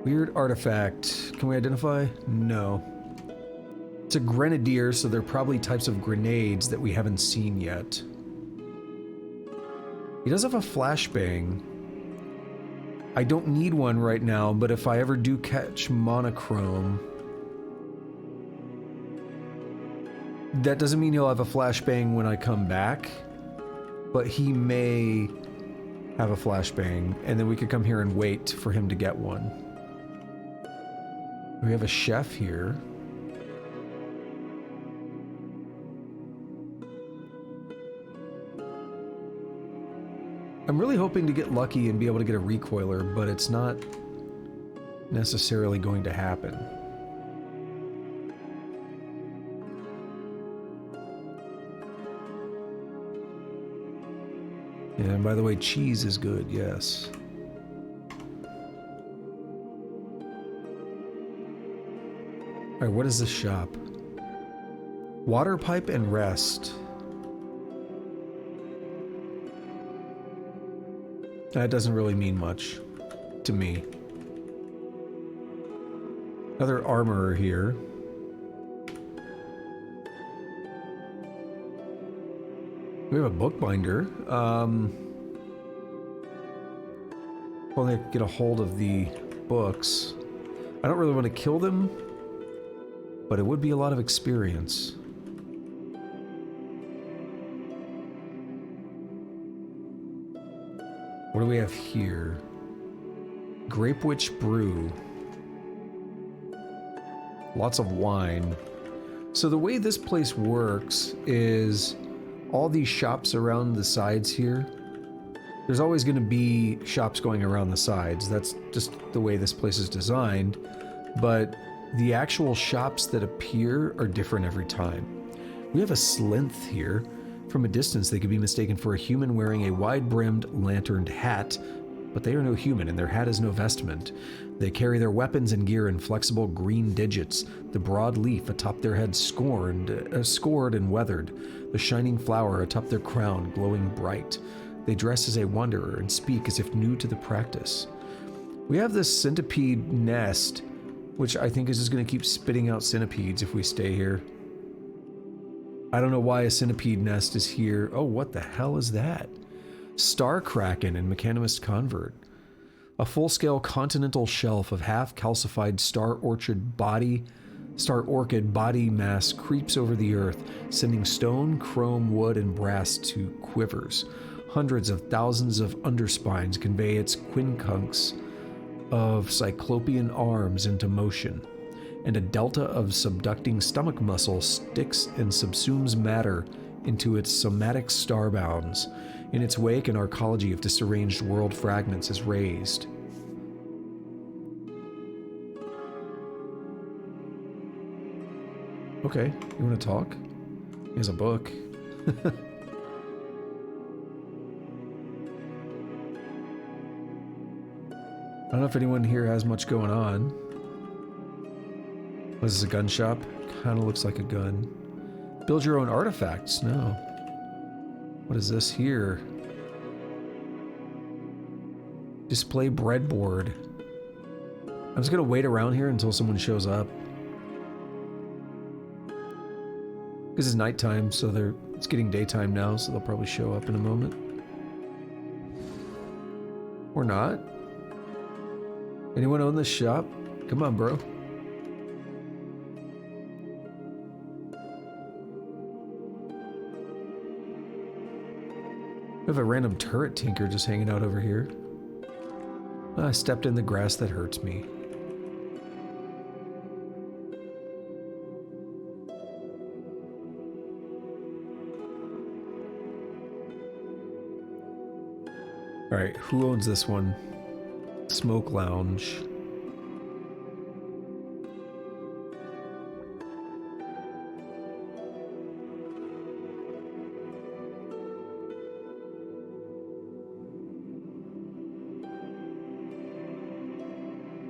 Weird artifact. Can we identify? No. It's a grenadier, so they're probably types of grenades that we haven't seen yet. He does have a flashbang. I don't need one right now, but if I ever do catch monochrome, that doesn't mean he'll have a flashbang when I come back, but he may have a flashbang, and then we could come here and wait for him to get one. We have a chef here. I'm really hoping to get lucky and be able to get a recoiler, but it's not necessarily going to happen. Yeah, and by the way, cheese is good, yes. Alright, what is this shop? Water pipe and rest. That doesn't really mean much to me. Another armorer here. We have a bookbinder. If only I could get a hold of the books. I don't really want to kill them, but it would be a lot of experience. What do we have here? Grape Witch Brew. Lots of wine. So the way this place works is all these shops around the sides here, there's always going to be shops going around the sides. That's just the way this place is designed. But the actual shops that appear are different every time. We have a Slinth here. From a distance, they could be mistaken for a human wearing a wide-brimmed, lanterned hat, but they are no human, and their hat is no vestment. They carry their weapons and gear in flexible green digits, the broad leaf atop their head scored and weathered, the shining flower atop their crown glowing bright. They dress as a wanderer and speak as if new to the practice. We have this centipede nest, which I think is just going to keep spitting out centipedes if we stay here. I don't know why a centipede nest is here. Oh, what the hell is that? Star Kraken and Mechanimist Convert. A full-scale continental shelf of half-calcified star orchid body mass creeps over the Earth, sending stone, chrome, wood, and brass to quivers. Hundreds of thousands of underspines convey its quincunx of cyclopean arms into motion, and a delta of subducting stomach muscle sticks and subsumes matter into its somatic starbounds. In its wake, an arcology of disarranged world fragments is raised. Okay, you want to talk? Here's a book. I don't know if anyone here has much going on. Was this a gun shop? Kind of looks like a gun. Build your own artifacts? No. What is this here? Display breadboard. I'm just gonna wait around here until someone shows up. Because it's nighttime, so it's getting daytime now, so they'll probably show up in a moment. Or not. Anyone own this shop? Come on, bro. We have a random turret tinker just hanging out over here. I stepped in the grass that hurts me. Alright, who owns this one? Smoke Lounge.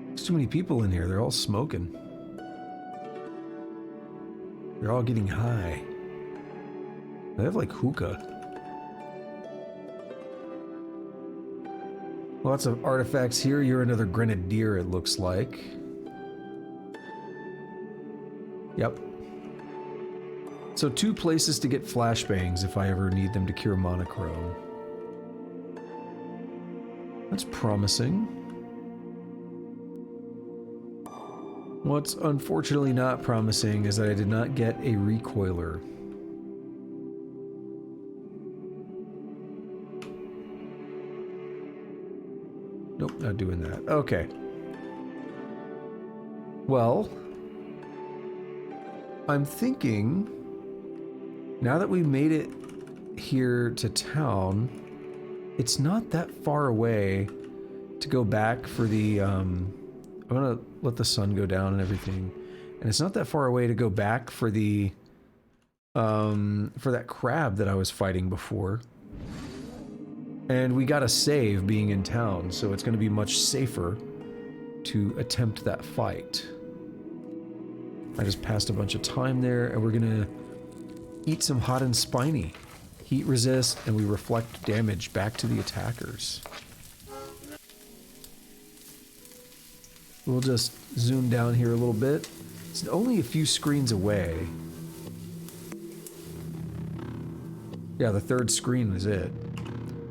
There's too many people in here. They're all smoking. They're all getting high. They have like hookah. Lots of artifacts here. You're another grenadier, it looks like. Yep. So 2 places to get flashbangs if I ever need them to cure monochrome. That's promising. What's unfortunately not promising is that I did not get a recoiler. Nope, not doing that. Okay. Well, I'm thinking, now that we made it here to town, it's not that far away to go back for the, I'm gonna let the sun go down and everything. And it's not that far away to go back for the, for that crab that I was fighting before. And we got a save being in town, so it's going to be much safer to attempt that fight. I just passed a bunch of time there, and we're going to eat some hot and spiny. Heat resist, and we reflect damage back to the attackers. We'll just zoom down here a little bit. It's only a few screens away. Yeah, the 3rd screen is it.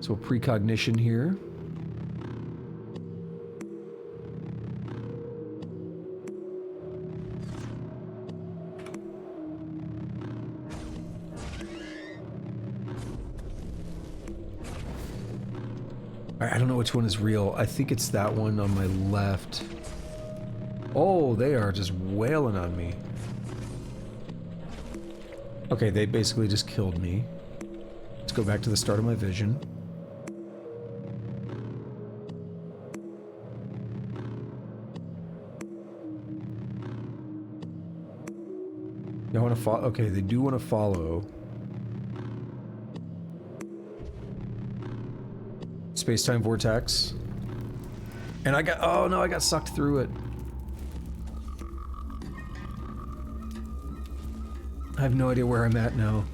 So precognition here. I don't know which one is real. I think it's that one on my left. Oh, they are just wailing on me. Okay, they basically just killed me. Let's go back to the start of my vision. They want to follow. Okay, they do want to follow. Space-time vortex. And I got, oh no, I got sucked through it. I have no idea where I'm at now.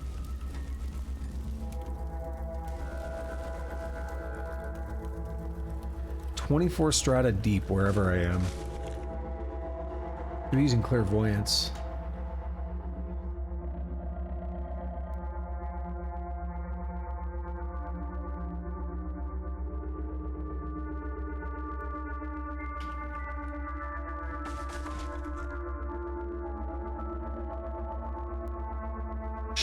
"24 strata deep wherever I am." I'm using clairvoyance.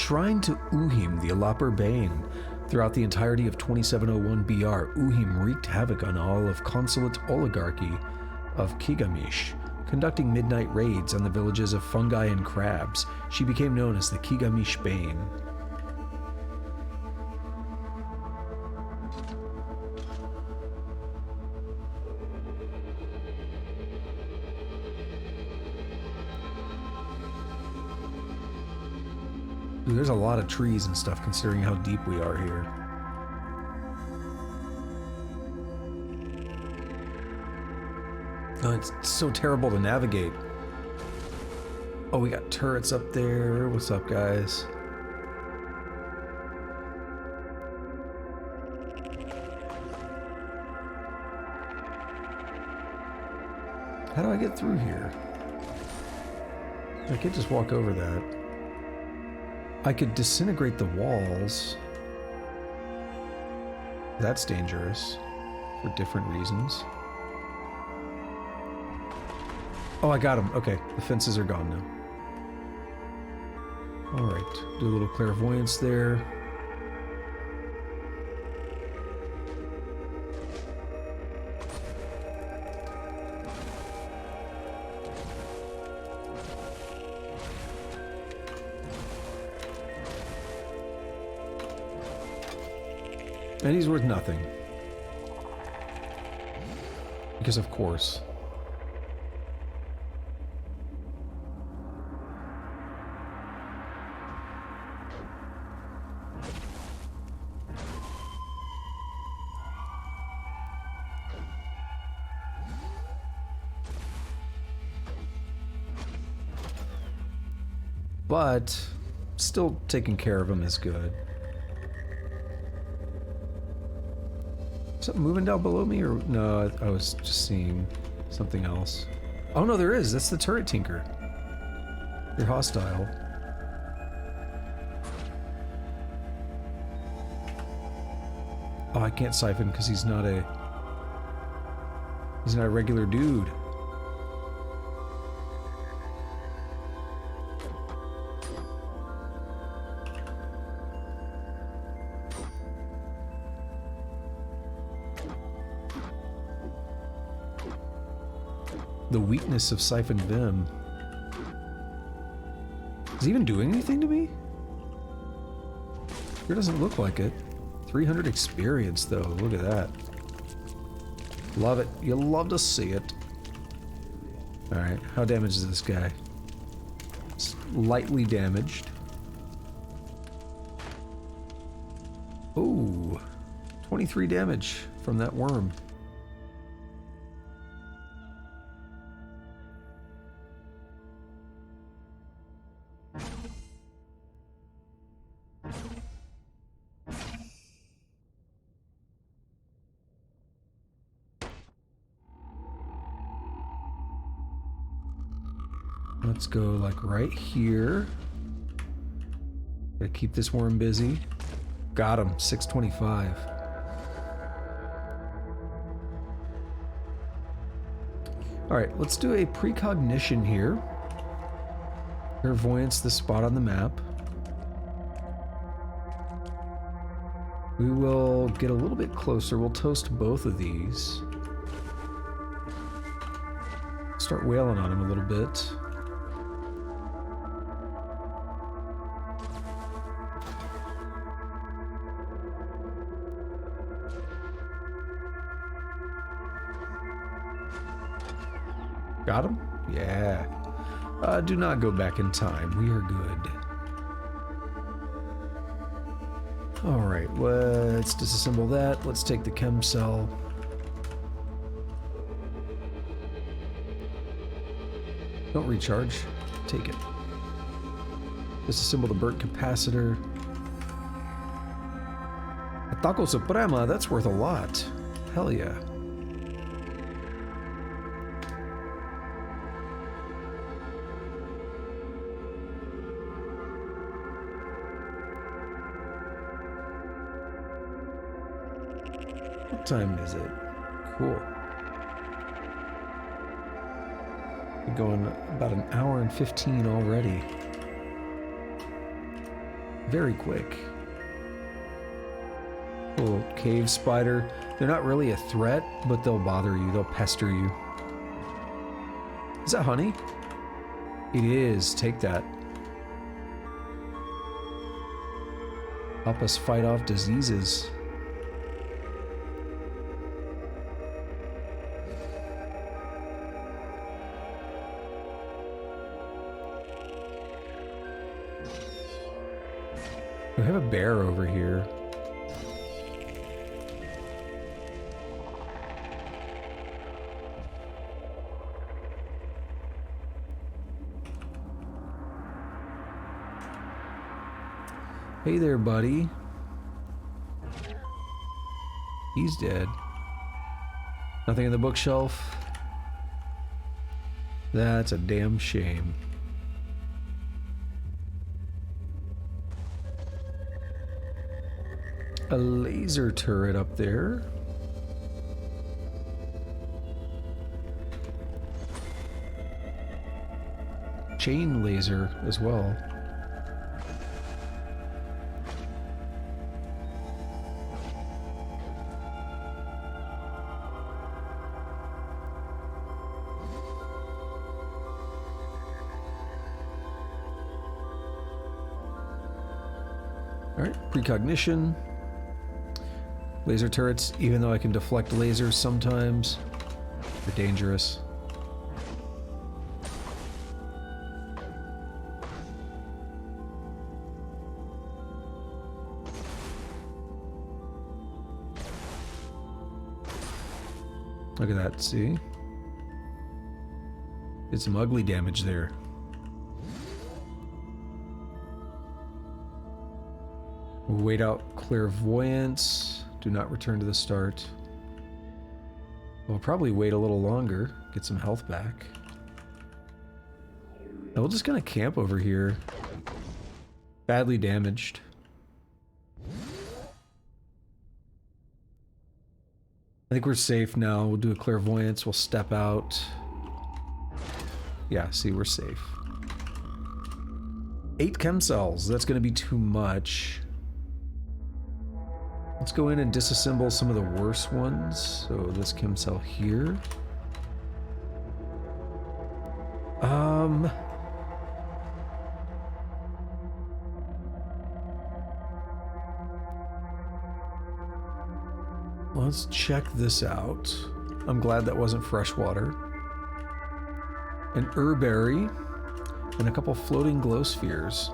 Shrine to Uhim, the Alapur Bane. Throughout the entirety of 2701 BR, Uhim wreaked havoc on all of consulate oligarchy of Kigamish, conducting midnight raids on the villages of fungi and crabs. She became known as the Kigamish Bane. Dude, there's a lot of trees and stuff considering how deep we are here. Oh, it's so terrible to navigate. Oh, we got turrets up there. What's up, guys? How do I get through here? I can't just walk over that. I could disintegrate the walls. That's dangerous for different reasons. Oh, I got him. Okay, the fences are gone now. Alright, do a little clairvoyance there. And he's worth nothing. Because of course. But still taking care of him is good. Something moving down below me, or no? I was just seeing something else. Oh no, there is. That's the turret tinker. They're hostile. Oh, I can't siphon because he's not a regular dude. The weakness of Siphon Vim. Is he even doing anything to me? It doesn't look like it. 300 experience though, look at that. Love it. You'll love to see it. Alright, how damaged is this guy? It's lightly damaged. Ooh, 23 damage from that worm. Let's go like right here. Gotta keep this worm busy. Got him, 625. Alright, let's do a precognition here. Clairvoyance the spot on the map. We will get a little bit closer. We'll toast both of these. Start wailing on him a little bit. Got him? Yeah. Do not go back in time. We are good. Alright, let's disassemble that. Let's take the chem cell. Don't recharge. Take it. Disassemble the burnt capacitor. A Taco Suprema, that's worth a lot. Hell yeah. What time is it? Cool. We're going about an hour and 15 already. very quick. Little cave spider. They're not really a threat, but they'll bother you. They'll pester you. Is that honey? It is. Take that. Help us fight off diseases. We have a bear over here. Hey there, buddy. He's dead. Nothing in the bookshelf. That's a damn shame. A laser turret up there. Chain laser as well. Alright, precognition. Laser turrets, even though I can deflect lasers sometimes, they're dangerous. Look at that, see? Did some ugly damage there. Wait out clairvoyance. Do not return to the start. We'll probably wait a little longer, get some health back. Now we're just gonna camp over here. Badly damaged. I think we're safe now. We'll do a clairvoyance, we'll step out. Yeah, see, we're safe. 8 chem cells, that's gonna be too much. Let's go in and disassemble some of the worst ones. So this chem cell here. Let's check this out. I'm glad that wasn't fresh water. An herberry and a couple floating glow spheres.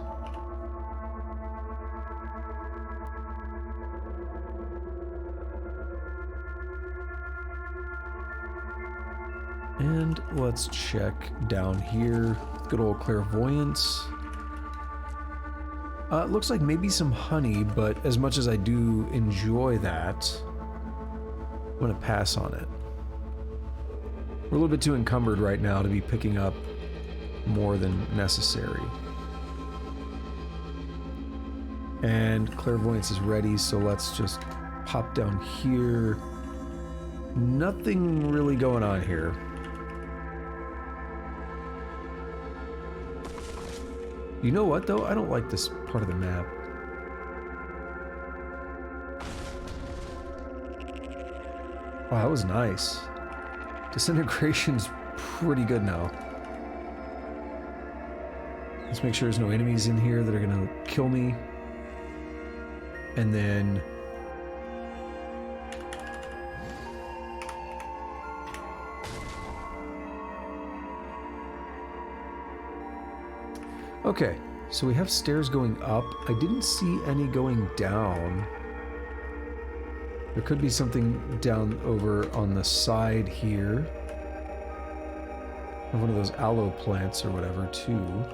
And let's check down here. Good old clairvoyance. It looks like maybe some honey, but as much as I do enjoy that, I'm gonna pass on it. We're a little bit too encumbered right now to be picking up more than necessary. And clairvoyance is ready, so let's just pop down here. Nothing really going on here. You know what, though? I don't like this part of the map. Wow, that was nice. Disintegration's pretty good now. Let's make sure there's no enemies in here that are gonna kill me. And then... Okay, so we have stairs going up. I didn't see any going down. There could be something down over on the side here. Or one of those aloe plants or whatever, too.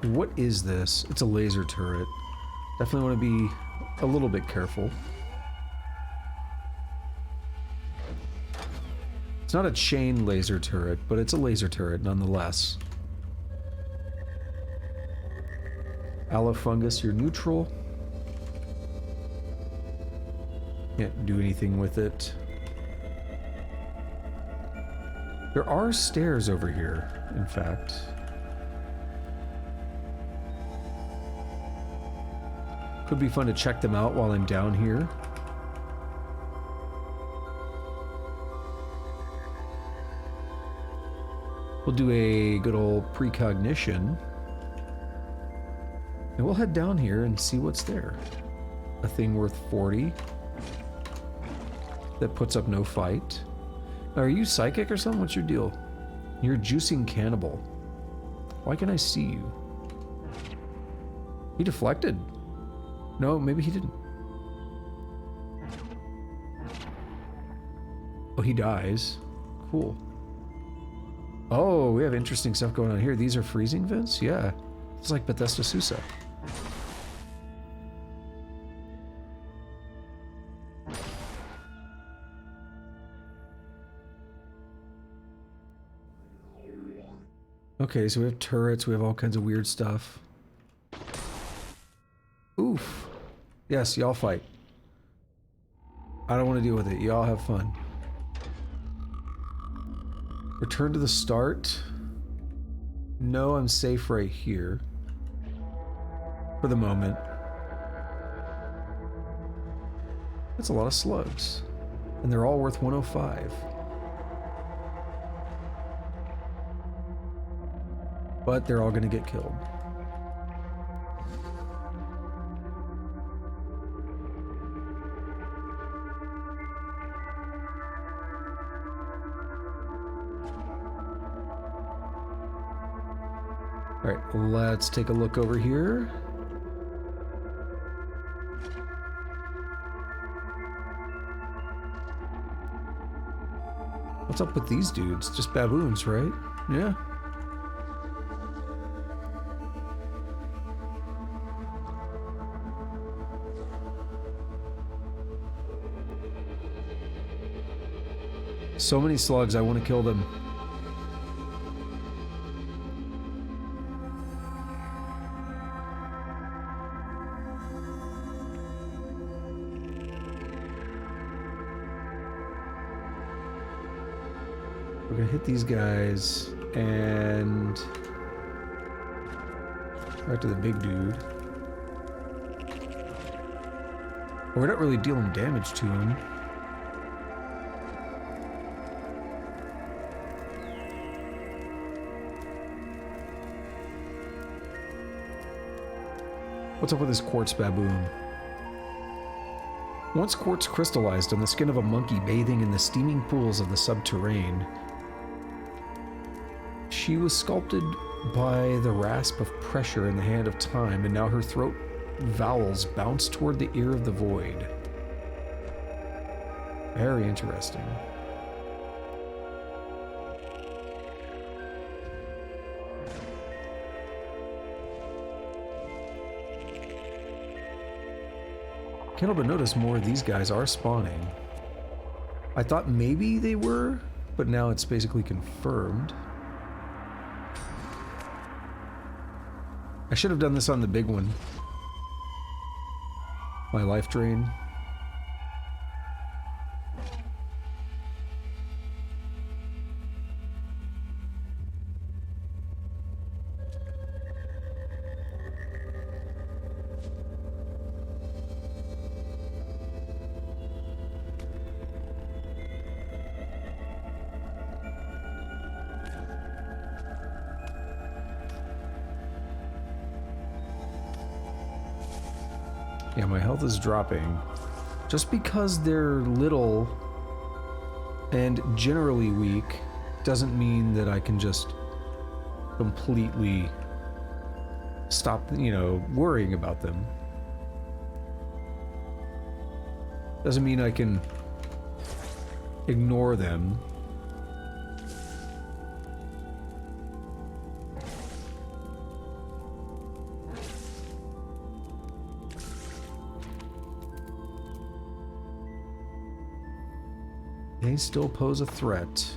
What is this? It's a laser turret. Definitely want to be a little bit careful. It's not a chain laser turret, but it's a laser turret nonetheless. Aloe fungus, you're neutral. Can't do anything with it. There are stairs over here, in fact. Could be fun to check them out while I'm down here. We'll do a good old precognition. And we'll head down here and see what's there. A thing worth 40. That puts up no fight. Now, are you psychic or something? What's your deal? You're a juicing cannibal. Why can I see you? He deflected. No, maybe he didn't. Oh, he dies. Cool. Oh, we have interesting stuff going on here. These are freezing vents? Yeah. It's like Bethesda Susa. Okay, so we have turrets, we have all kinds of weird stuff. Oof. Yes, y'all fight. I don't want to deal with it. Y'all have fun. Return to the start. No, I'm safe right here. For the moment. That's a lot of slugs. And they're all worth 105. But they're all going to get killed. All right, let's take a look over here. What's up with these dudes? Just baboons, right? Yeah. So many slugs, I want to kill them. We're gonna hit these guys and right to the big dude. We're not really dealing damage to him. What's up with this quartz baboon? Once quartz crystallized on the skin of a monkey bathing in the steaming pools of the subterrane, she was sculpted by the rasp of pressure in the hand of time, and now her throat vowels bounce toward the ear of the void. Very interesting. Can't help but notice more of these guys are spawning. I thought maybe they were, but now it's basically confirmed. I should have done this on the big one. My life drain. Yeah, my health is dropping. Just because they're little and generally weak doesn't mean that I can just completely stop, worrying about them. Doesn't mean I can ignore them. They still pose a threat.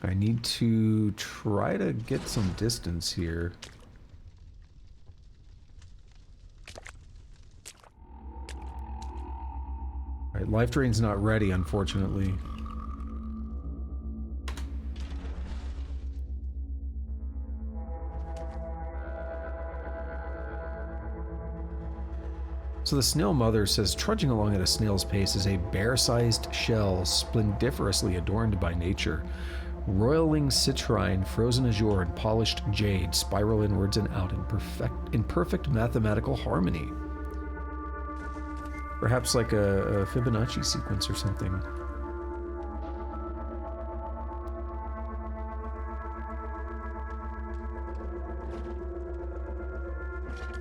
I need to try to get some distance here. Alright, life drain's not ready, unfortunately. So the snail mother says, trudging along at a snail's pace is a bear-sized shell splendiferously adorned by nature. Roiling citrine, frozen azure, and polished jade spiral inwards and out in perfect mathematical harmony. Perhaps like a Fibonacci sequence or something.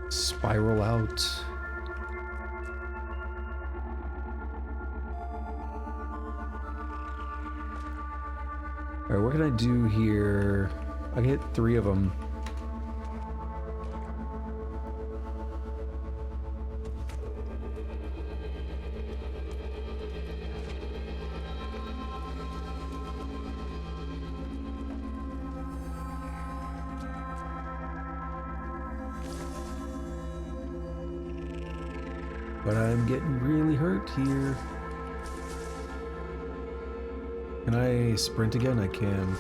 Spiral out. Alright, what can I do here? I can hit 3 of them. But I'm getting really hurt here. Can I sprint again? I can.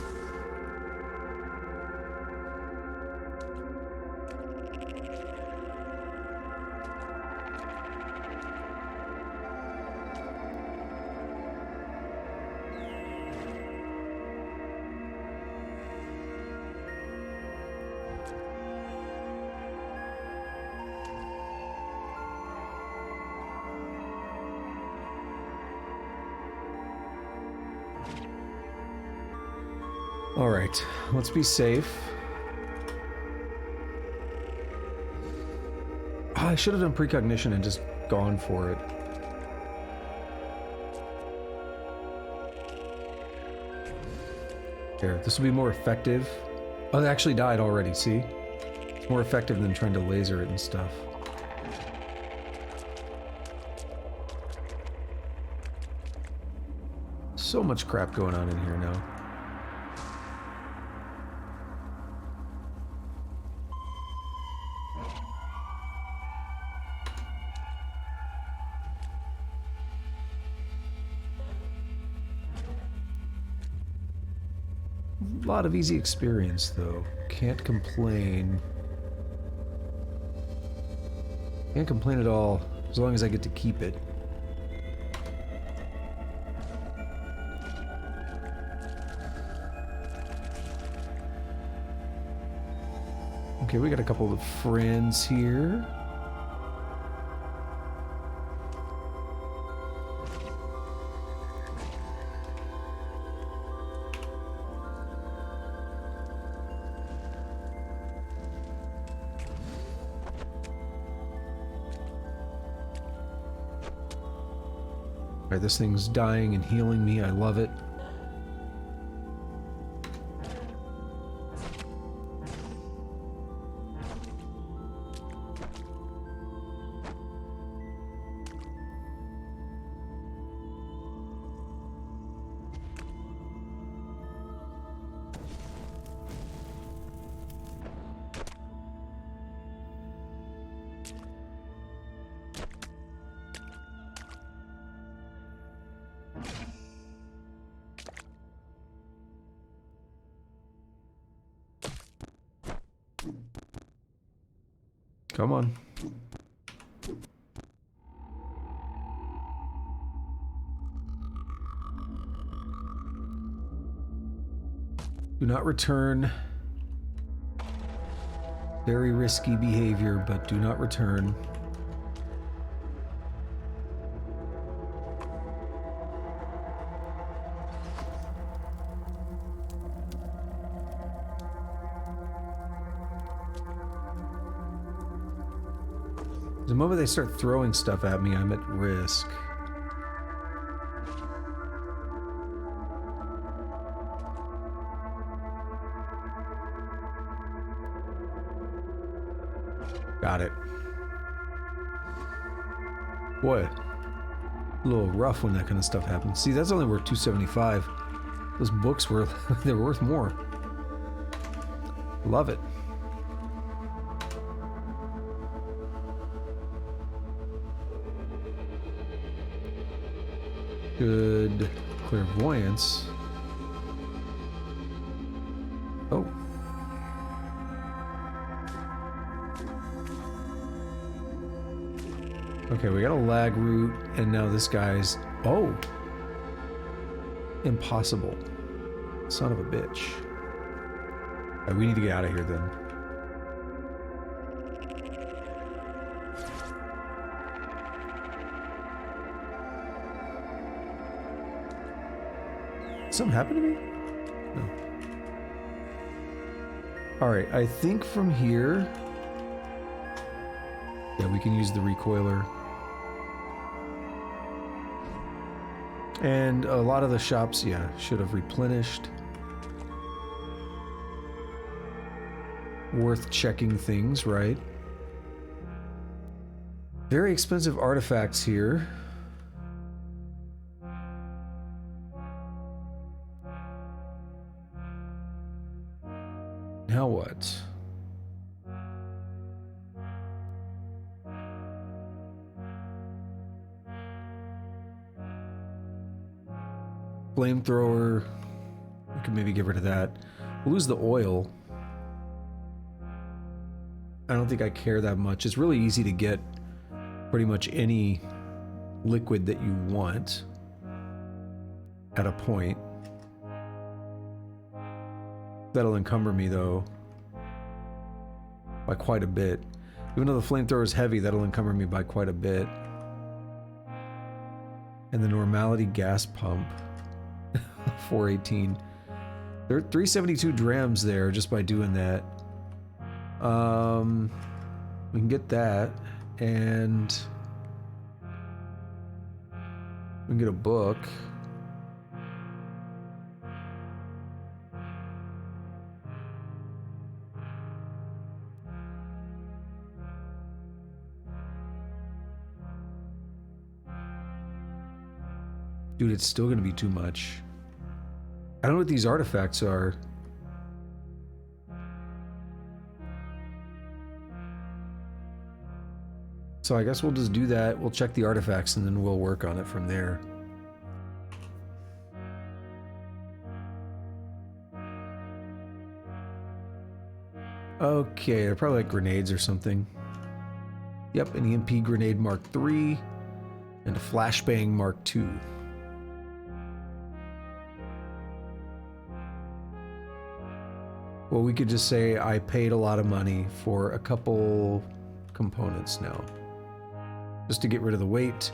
Alright, let's be safe. Oh, I should have done precognition and just gone for it. There, this will be more effective. Oh, it actually died already, see? It's more effective than trying to laser it and stuff. So much crap going on in here now. A lot of easy experience, though. Can't complain. Can't complain at all, as long as I get to keep it. Okay, we got a couple of friends here. Alright, this thing's dying and healing me. I love it. Come on. Do not return. Very risky behavior, but do not return. The moment they start throwing stuff at me, I'm at risk. Got it. Boy, a little rough when that kind of stuff happens. See, that's only worth 275. Those books were they're worth more. Love it. Good clairvoyance. Oh. Okay, we got a lag route, and now this guy's... Oh! Impossible. Son of a bitch. Alright, we need to get out of here then. Something happened to me? No. Alright, I think from here... Yeah, we can use the recoiler. And a lot of the shops, yeah, should have replenished. Worth checking things, right? Very expensive artifacts here. Now what? Flamethrower. We could maybe get rid of that. We'll lose the oil. I don't think I care that much. It's really easy to get pretty much any liquid that you want at a point. That'll encumber me though by quite a bit. Even though the flamethrower is heavy, that'll encumber me by quite a bit. And the normality gas pump. 418. There are 372 drams there just by doing that. We can get that, and we can get a book. Dude, it's still gonna be too much. I don't know what these artifacts are. So I guess we'll just do that. We'll check the artifacts and then we'll work on it from there. Okay, they're probably like grenades or something. Yep, an EMP grenade Mark III and a flashbang Mark II. Well, we could just say I paid a lot of money for a couple components now. Just to get rid of the weight.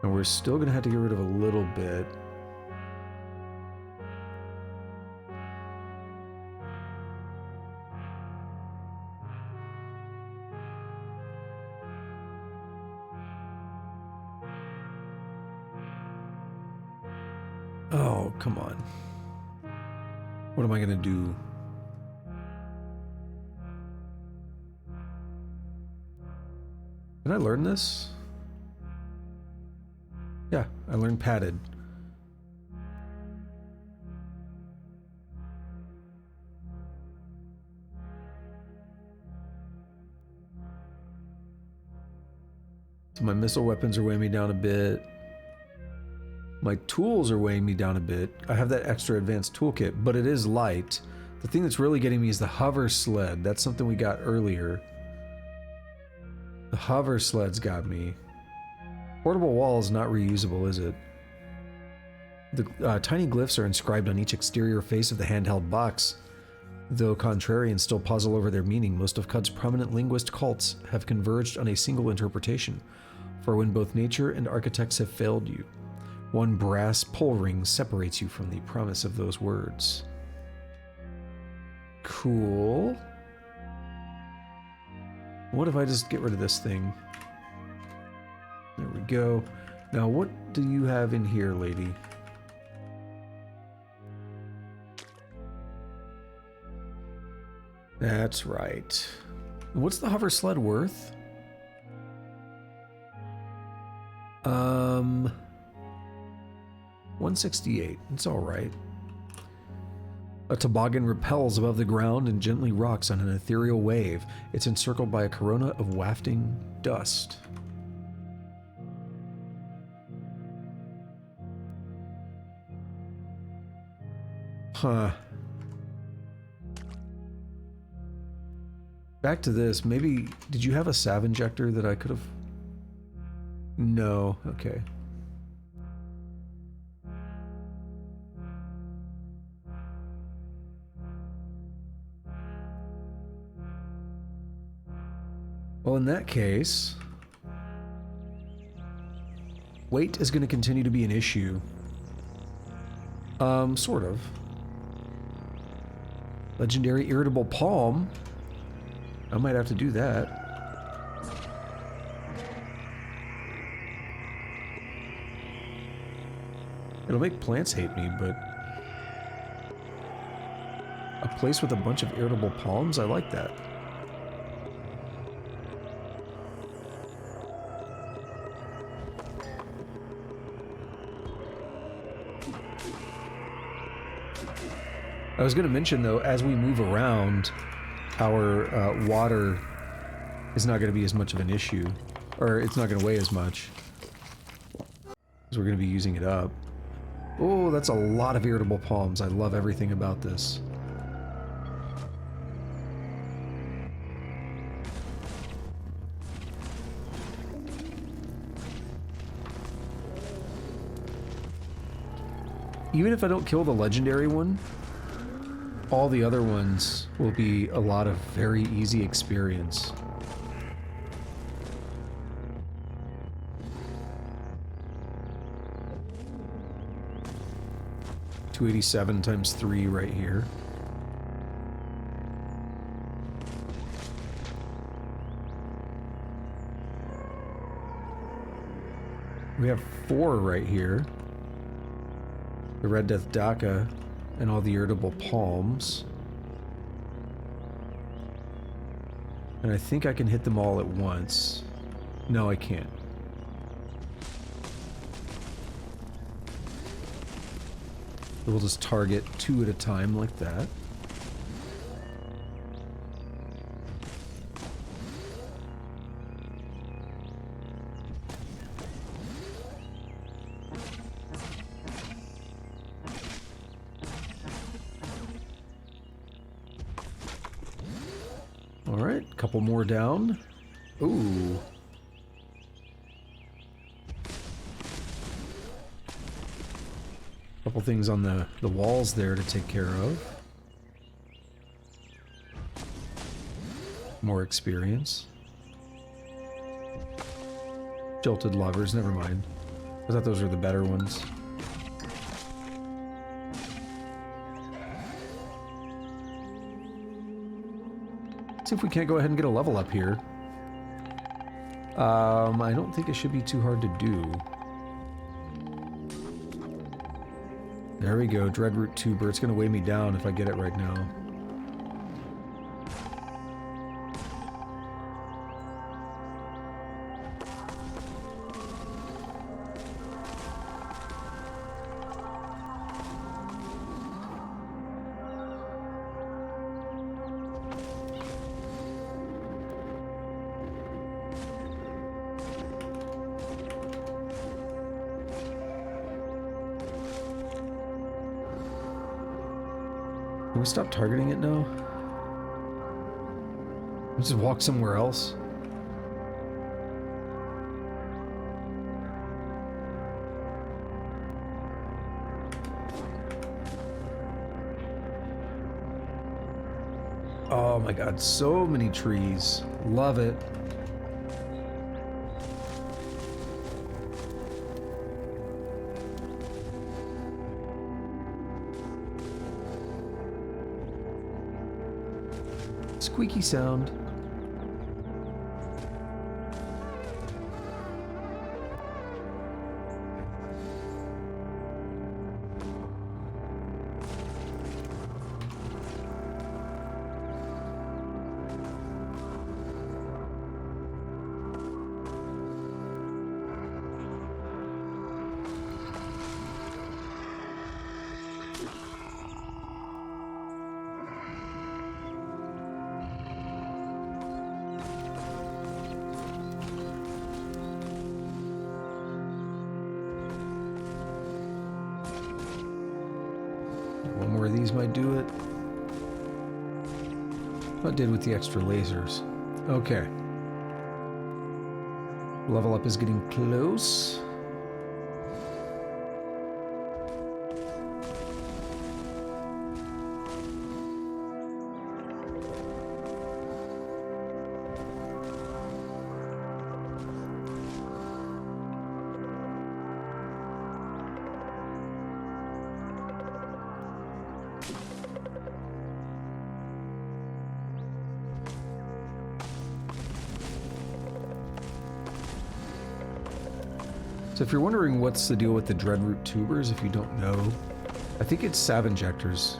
And we're still gonna have to get rid of a little bit. Oh, come on. What am I gonna do? Did I learn this? Yeah, I learned padded. So my missile weapons are weighing me down a bit. My tools are weighing me down a bit. I have that extra advanced toolkit, but it is light. The thing that's really getting me is the hover sled. That's something we got earlier. The hover sled's got me. Portable wall is not reusable, is it? The tiny glyphs are inscribed on each exterior face of the handheld box. Though contrarians still puzzle over their meaning, most of CUD's prominent linguist cults have converged on a single interpretation. For when both nature and architects have failed you, one brass pull ring separates you from the promise of those words. Cool. What if I just get rid of this thing? There we go. Now, what do you have in here, lady? That's right. What's the hover sled worth? 168. It's all right. A toboggan repels above the ground and gently rocks on an ethereal wave. It's encircled by a corona of wafting dust. Huh. Back to this. Maybe, did you have a salve injector that I could have? No. Okay. Well, in that case, weight is going to continue to be an issue. Sort of. Legendary Irritable Palm. I might have to do that. It'll make plants hate me, but a place with a bunch of irritable palms, I like that. I was going to mention, though, as we move around, our water is not going to be as much of an issue. Or it's not going to weigh as much. Because we're going to be using it up. Oh, that's a lot of irritable palms. I love everything about this. Even if I don't kill the legendary one, all the other ones will be a lot of very easy experience. $287 times 3 right here. We have 4 right here. The Red Death Daca and all the irritable palms. And I think I can hit them all at once. No, I can't. We'll just target 2 at a time like that. Alright, couple more down. Ooh. Couple things on the walls there to take care of. More experience. Jilted lovers, never mind. I thought those were the better ones. See if we can't go ahead and get a level up here. I don't think it should be too hard to do. There we go, Dreadroot Tuber. It's going to weigh me down if I get it right now. Can we stop targeting it now? Let's just walk somewhere else. Oh my god, so many trees. Love it. Squeaky sound. these might do it. What did with the extra lasers? Okay. Level up is getting close. So if you're wondering what's the deal with the Dreadroot tubers, if you don't know, I think it's sav injectors.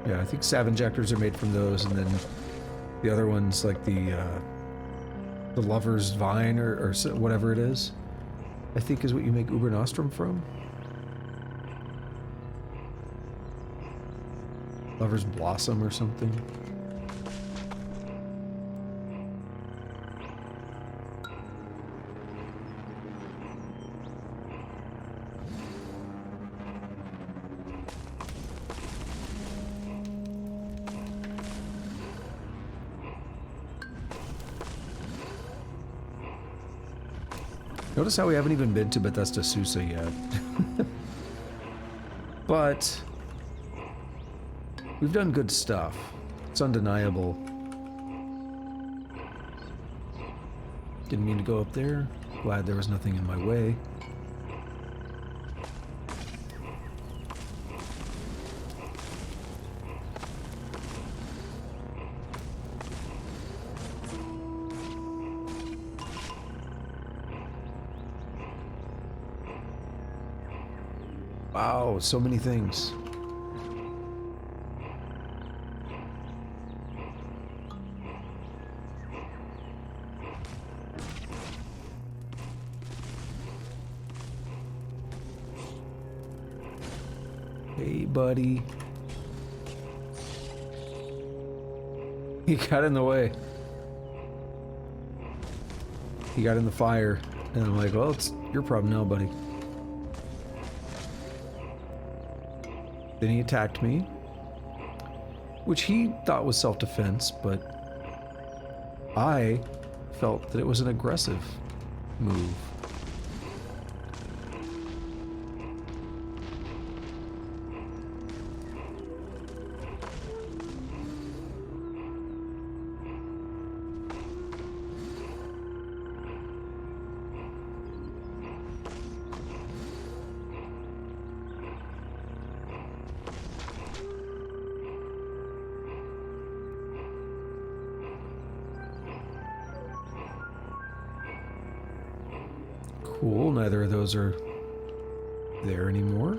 Yeah, I think sav injectors are made from those, and then the other ones, like the Lover's Vine or whatever it is, I think is what you make Uber Nostrum from. Lover's Blossom or something. Notice how we haven't even been to Bethesda Susa yet. But we've done good stuff. It's undeniable. Didn't mean to go up there. Glad there was nothing in my way. Wow, so many things. Hey, buddy. He got in the way. He got in the fire. And I'm like, well, it's your problem now, buddy. Then he attacked me, which he thought was self-defense, but I felt that it was an aggressive move. Cool, neither of those are there anymore.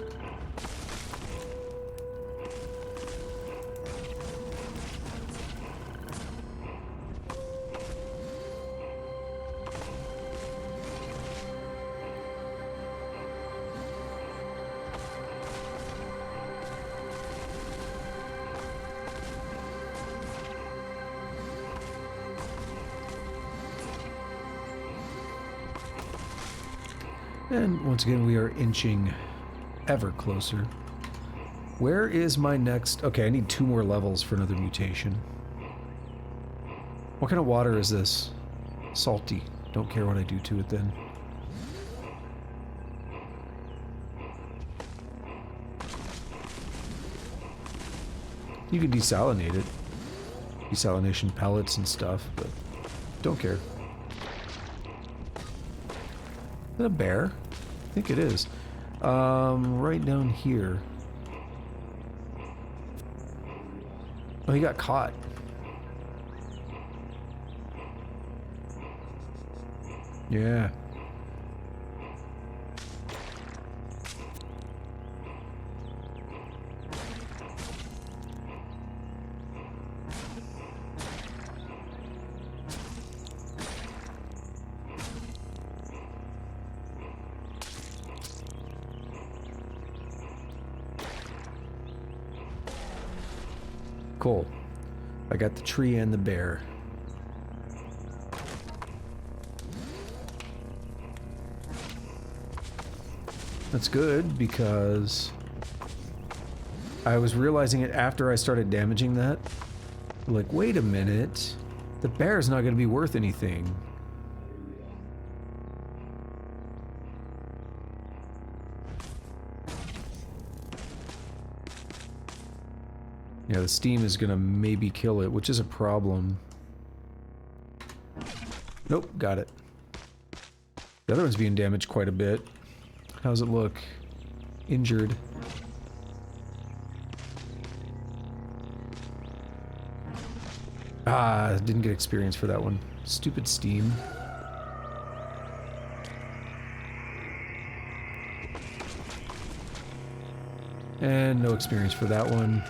And once again, we are inching ever closer. Where is my next... Okay, I need 2 more levels for another mutation. What kind of water is this? Salty. Don't care what I do to it then. You can desalinate it. Desalination pellets and stuff, but don't care. Is that a bear? I think it is. Right down here. Oh, he got caught. Yeah. Cool. I got the tree and the bear. That's good because I was realizing it after I started damaging that. Like, wait a minute. The bear's not going to be worth anything. Yeah, the steam is going to maybe kill it, which is a problem. Nope, got it. The other one's being damaged quite a bit. How's it look? Injured. Ah, didn't get experience for that one. Stupid steam. And no experience for that one.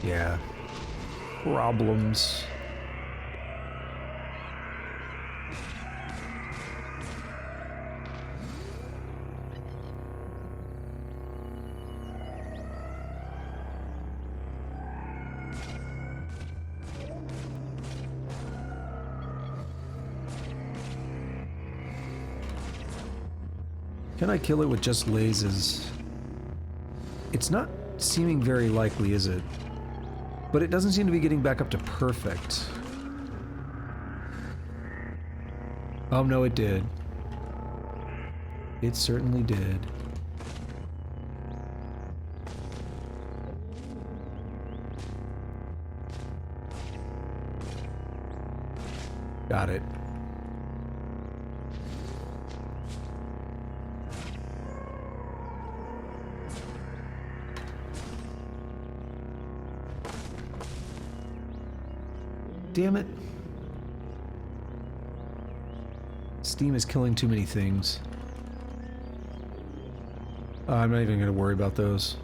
Yeah. Problems. Can I kill it with just lasers? It's not seeming very likely, is it? But it doesn't seem to be getting back up to perfect. Oh no, it did. It certainly did. Got it. Damn it. Steam is killing too many things. I'm not even going to worry about those.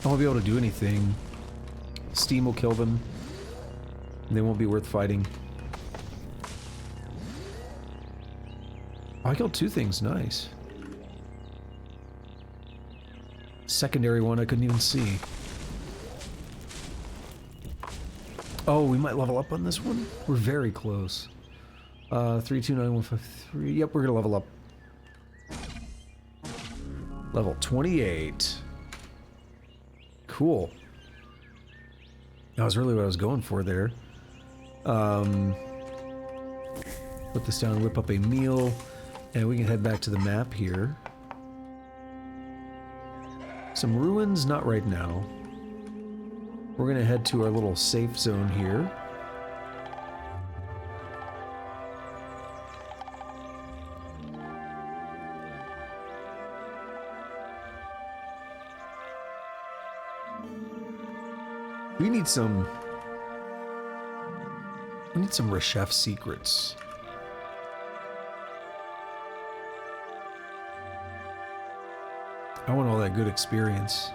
I won't be able to do anything. Steam will kill them. They won't be worth fighting. Oh, I killed two things. Nice. Secondary one I couldn't even see. Oh, we might level up on this one? We're very close. 329153. Yep, we're gonna level up. Level 28. Cool. That was really what I was going for there. Put this down, whip up a meal, and we can head back to the map here. Some ruins, not right now. We're gonna head to our little safe zone here. We need some Reshef secrets. I want all that good experience.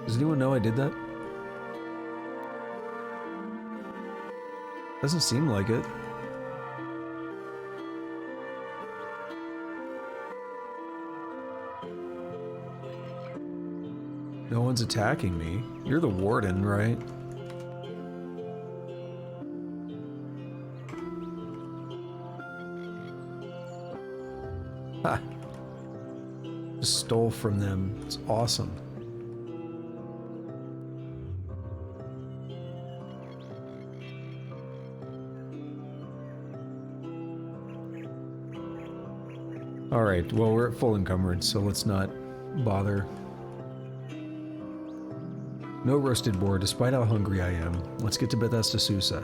Does anyone know I did that? Doesn't seem like it. No one's attacking me. You're the warden, right? Ha! Just stole from them. It's awesome. Alright, well, we're at full encumbrance, so let's not bother. No roasted boar, despite how hungry I am. Let's get to Bethesda Susa.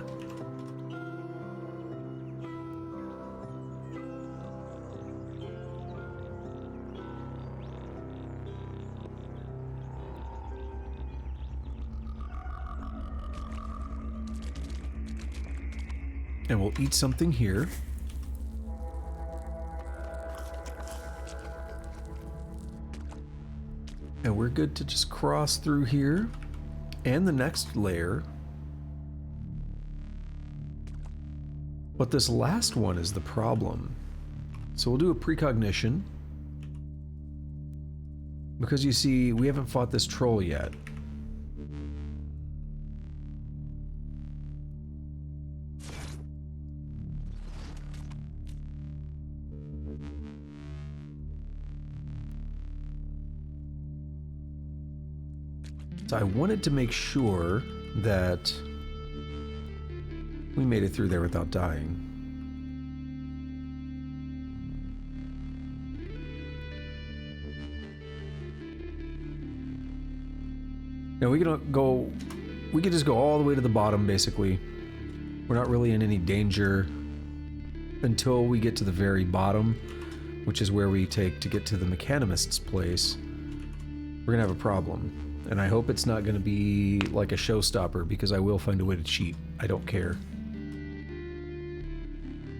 And we'll eat something here. And we're good to just cross through here. And the next layer. But this last one is the problem. So we'll do a precognition. Because you see, we haven't fought this troll yet. So I wanted to make sure that we made it through there without dying. Now we could just go all the way to the bottom, basically. We're not really in any danger until we get to the very bottom, which is where we take to get to the mechanimist's place. We're gonna have a problem. And I hope it's not gonna be like a showstopper, because I will find a way to cheat. I don't care.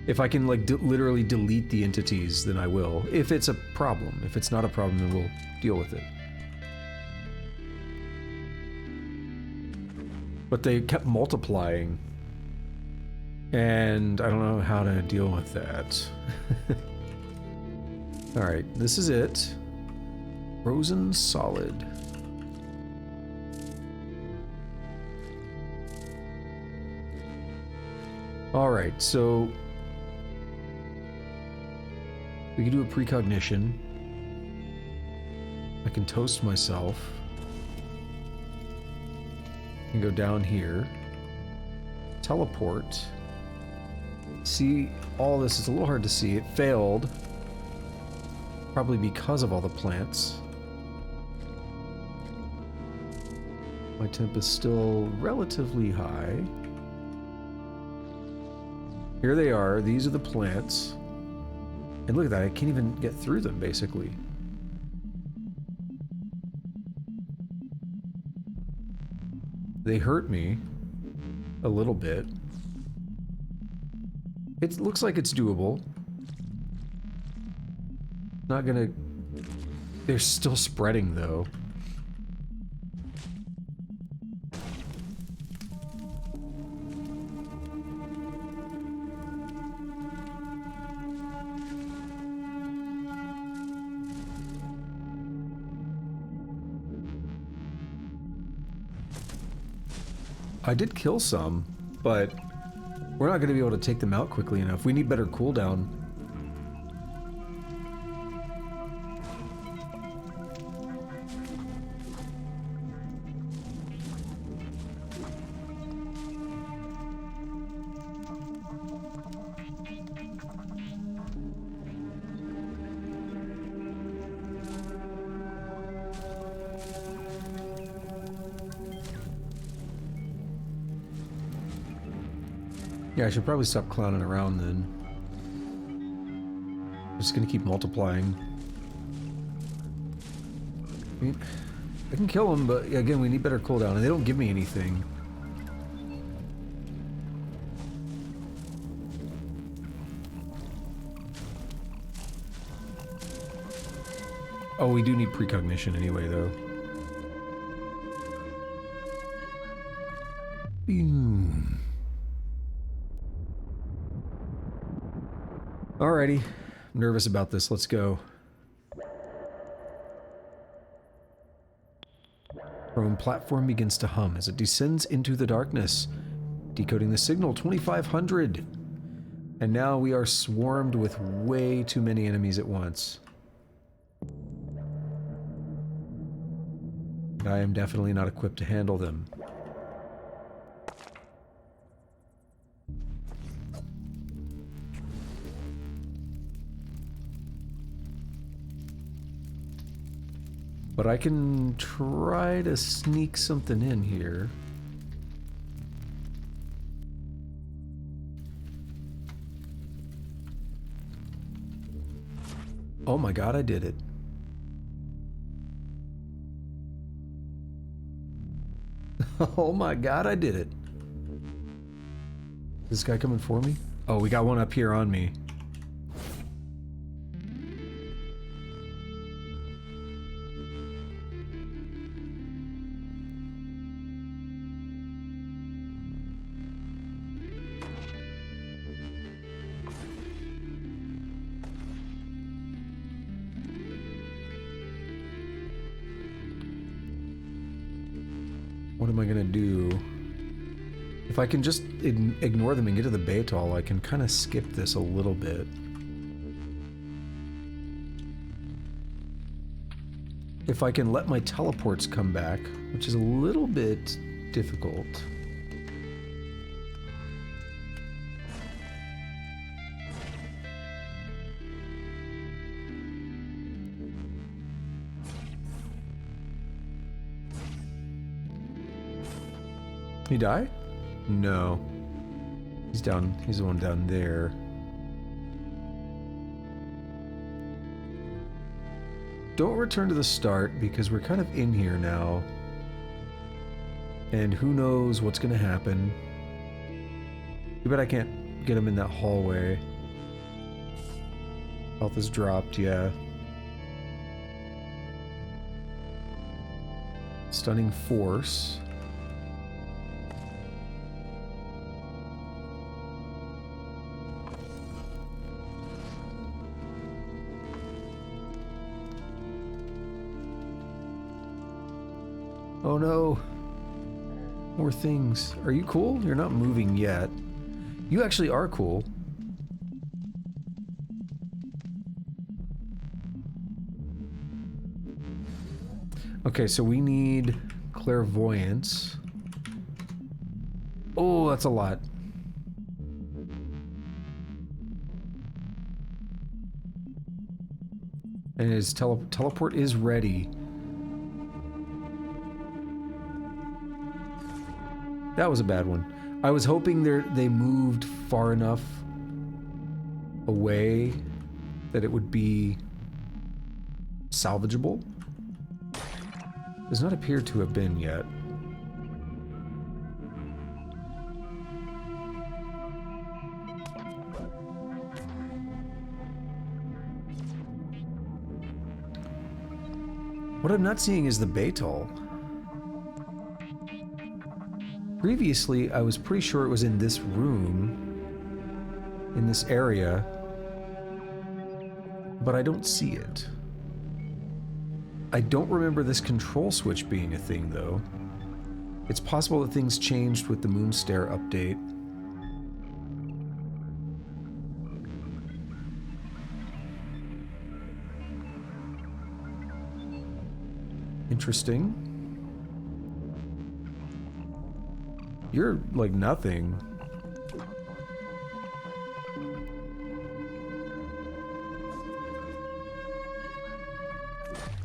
If I can like literally delete the entities, then I will. If it's a problem. If it's not a problem, then we'll deal with it. But they kept multiplying. And I don't know how to deal with that. Alright, this is it. Frozen solid. Alright, so we can do a precognition. I can toast myself. I can go down here. Teleport. See, all this is a little hard to see. It failed. Probably because of all the plants. My temp is still relatively high. Here they are. These are the plants. And look at that. I can't even get through them, basically. They hurt me a little bit. It looks like it's doable. Not gonna... They're still spreading, though. I did kill some, but we're not going to be able to take them out quickly enough. We need better cooldown. Yeah, I should probably stop clowning around then. I'm just gonna keep multiplying. I mean, I can kill them, but again, we need better cooldown, and they don't give me anything. Oh, we do need precognition anyway, though. Alrighty. I'm nervous about this. Let's go. Drone platform begins to hum as it descends into the darkness. Decoding the signal, 2500. And now we are swarmed with way too many enemies at once. And I am definitely not equipped to handle them. But I can try to sneak something in here. Oh my god, I did it. Oh my god, I did it. Is this guy coming for me? Oh, we got one up here on me. What am I gonna do? If I can just ignore them and get to the Betal, I can kind of skip this a little bit. If I can let my teleports come back, which is a little bit difficult. He die? No. He's down. He's the one down there. Don't return to the start because we're kind of in here now. And who knows what's going to happen. Too bad I can't get him in that hallway. Health is dropped, yeah. Stunning Force. Oh no. More things. Are you cool? You're not moving yet. You actually are cool. Okay, so we need clairvoyance. Oh, that's a lot. And his teleport is ready. That was a bad one. I was hoping they moved far enough away that it would be salvageable. Does not appear to have been yet. What I'm not seeing is the Betal. Previously, I was pretty sure it was in this room, in this area, but I don't see it. I don't remember this control switch being a thing, though. It's possible that things changed with the Moonstare update. Interesting. You're like nothing.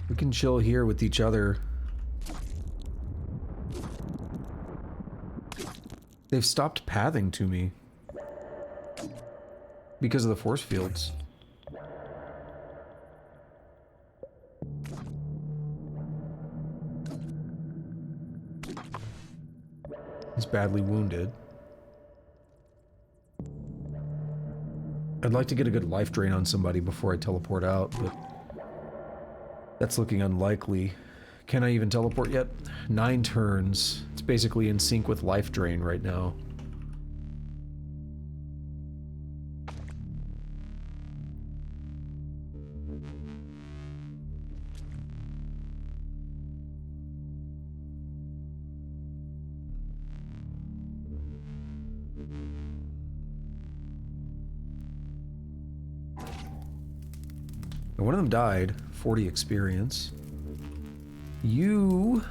We can chill here with each other. They've stopped pathing to me because of the force fields. He's badly wounded. I'd like to get a good life drain on somebody before I teleport out, but that's looking unlikely. Can I even teleport yet? 9 turns. It's basically in sync with life drain right now. One of them died, 40 experience. You...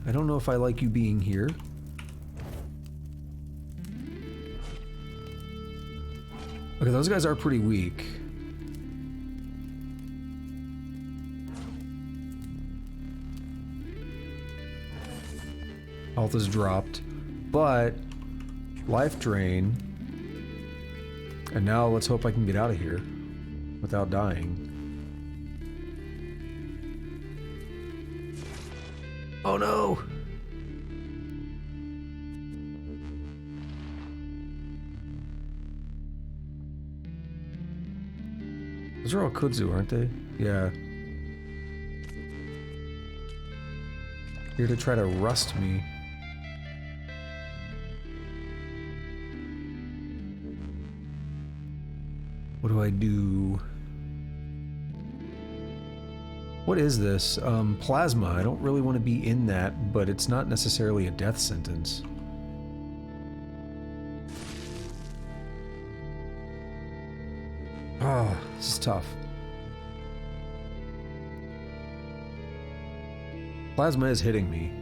I don't know if I like you being here. Okay, those guys are pretty weak. Health is dropped, but life drain. And now let's hope I can get out of here without dying. Oh no! Those are all kudzu, aren't they? Yeah. Here to try to rust me. What do I do? What is this? Plasma. I don't really want to be in that, but it's not necessarily a death sentence. Oh, this is tough. Plasma is hitting me.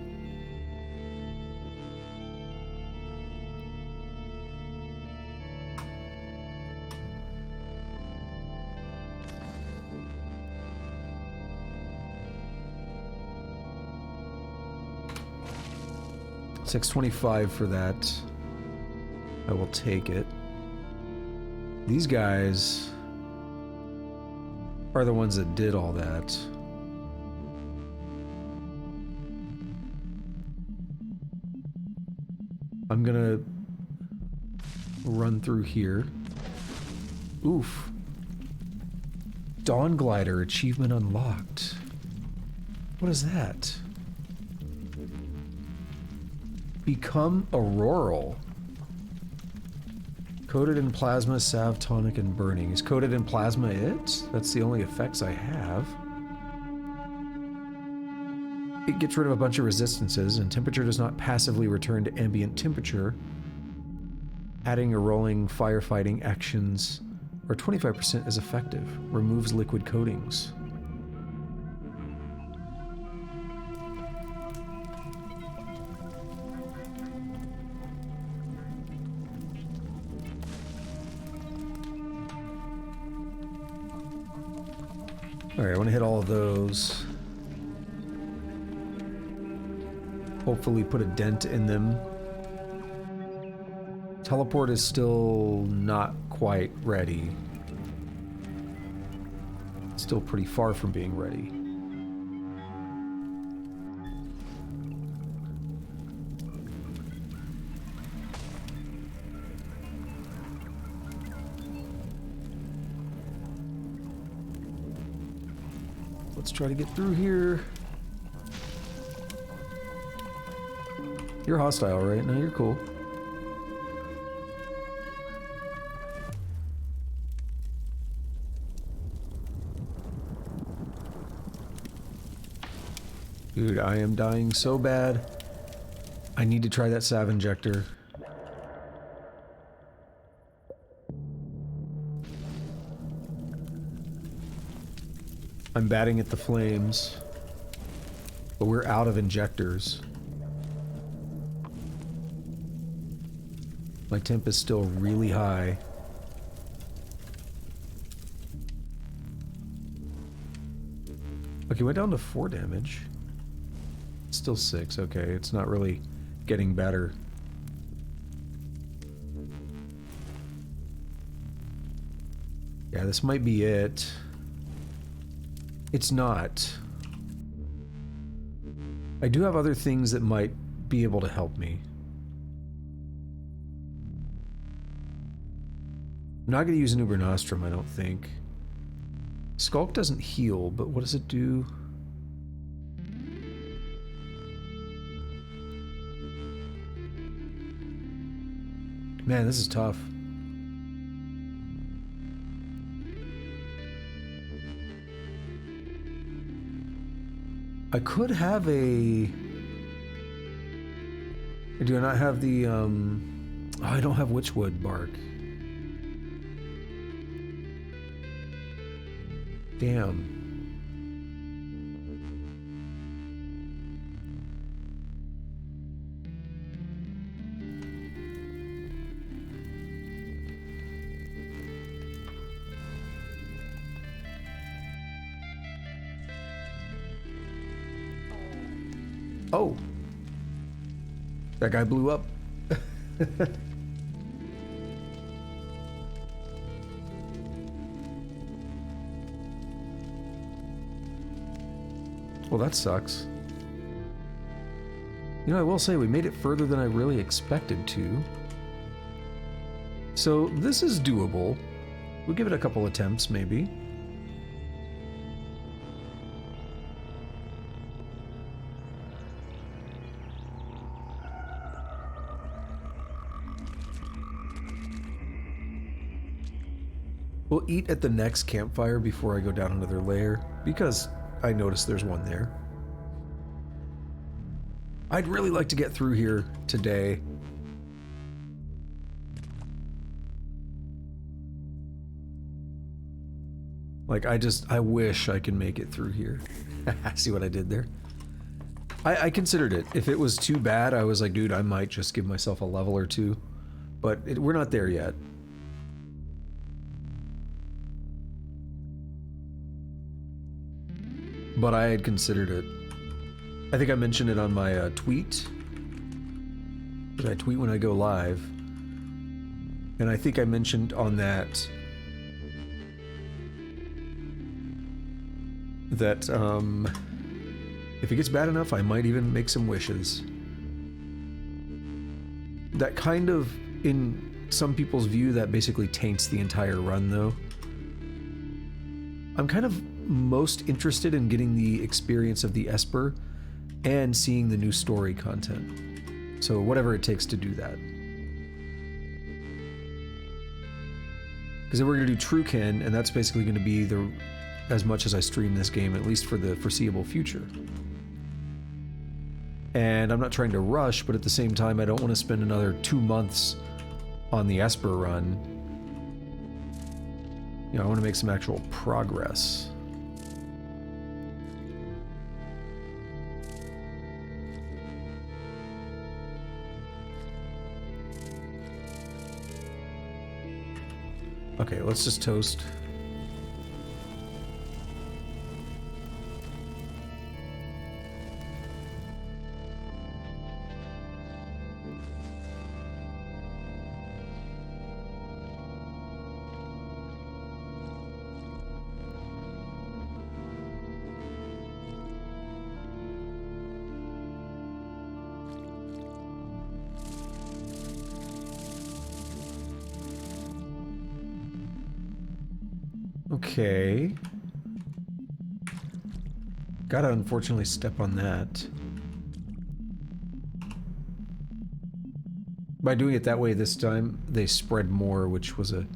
$625 for that. I will take it. These guys are the ones that did all that. I'm gonna run through here. Oof. Dawn Glider achievement unlocked. What is that? Become auroral. Coated in plasma, salve, tonic, and burning. Is coated in plasma it? That's the only effects I have. It gets rid of a bunch of resistances, and temperature does not passively return to ambient temperature. Adding or rolling firefighting actions, or 25% is effective. Removes liquid coatings. Alright, I want to hit all of those. Hopefully put a dent in them. Teleport is still not quite ready. Still pretty far from being ready. Let's try to get through here. You're hostile, right? No, you're cool. Dude, I am dying so bad. I need to try that salve injector. I'm batting at the flames, but we're out of injectors. My temp is still really high. Okay, went down to 4 damage. Still 6, okay, it's not really getting better. Yeah, this might be it. It's not. I do have other things that might be able to help me. I'm not going to use an Uber Nostrum, I don't think. Skulk doesn't heal, but what does it do? Man, this is tough. I could have a... Do I not have the, Oh, I don't have Witchwood bark. Damn. Oh. That guy blew up. Well, that sucks. You know, I will say we made it further than I really expected to. So this is doable. We'll give it a couple attempts, maybe. We'll eat at the next campfire before I go down another layer, because I noticed there's one there. I'd really like to get through here today. Like, I wish I could make it through here. See what I did there? I considered it. If it was too bad, I was like, dude, I might just give myself a level or two. But we're not there yet. But I had considered it. I think I mentioned it on my tweet. Did I tweet when I go live? And I think I mentioned on that if it gets bad enough, I might even make some wishes. That kind of, in some people's view, that basically taints the entire run, though. I'm kind of most interested in getting the experience of the Esper and seeing the new story content. So whatever it takes to do that. Because then we're going to do Truekin, and that's basically going to be as much as I stream this game, at least for the foreseeable future. And I'm not trying to rush, but at the same time, I don't want to spend another 2 months on the Esper run. You know, I want to make some actual progress. Okay, let's just toast. Okay. Gotta unfortunately step on that. By doing it that way this time, they spread more, which was a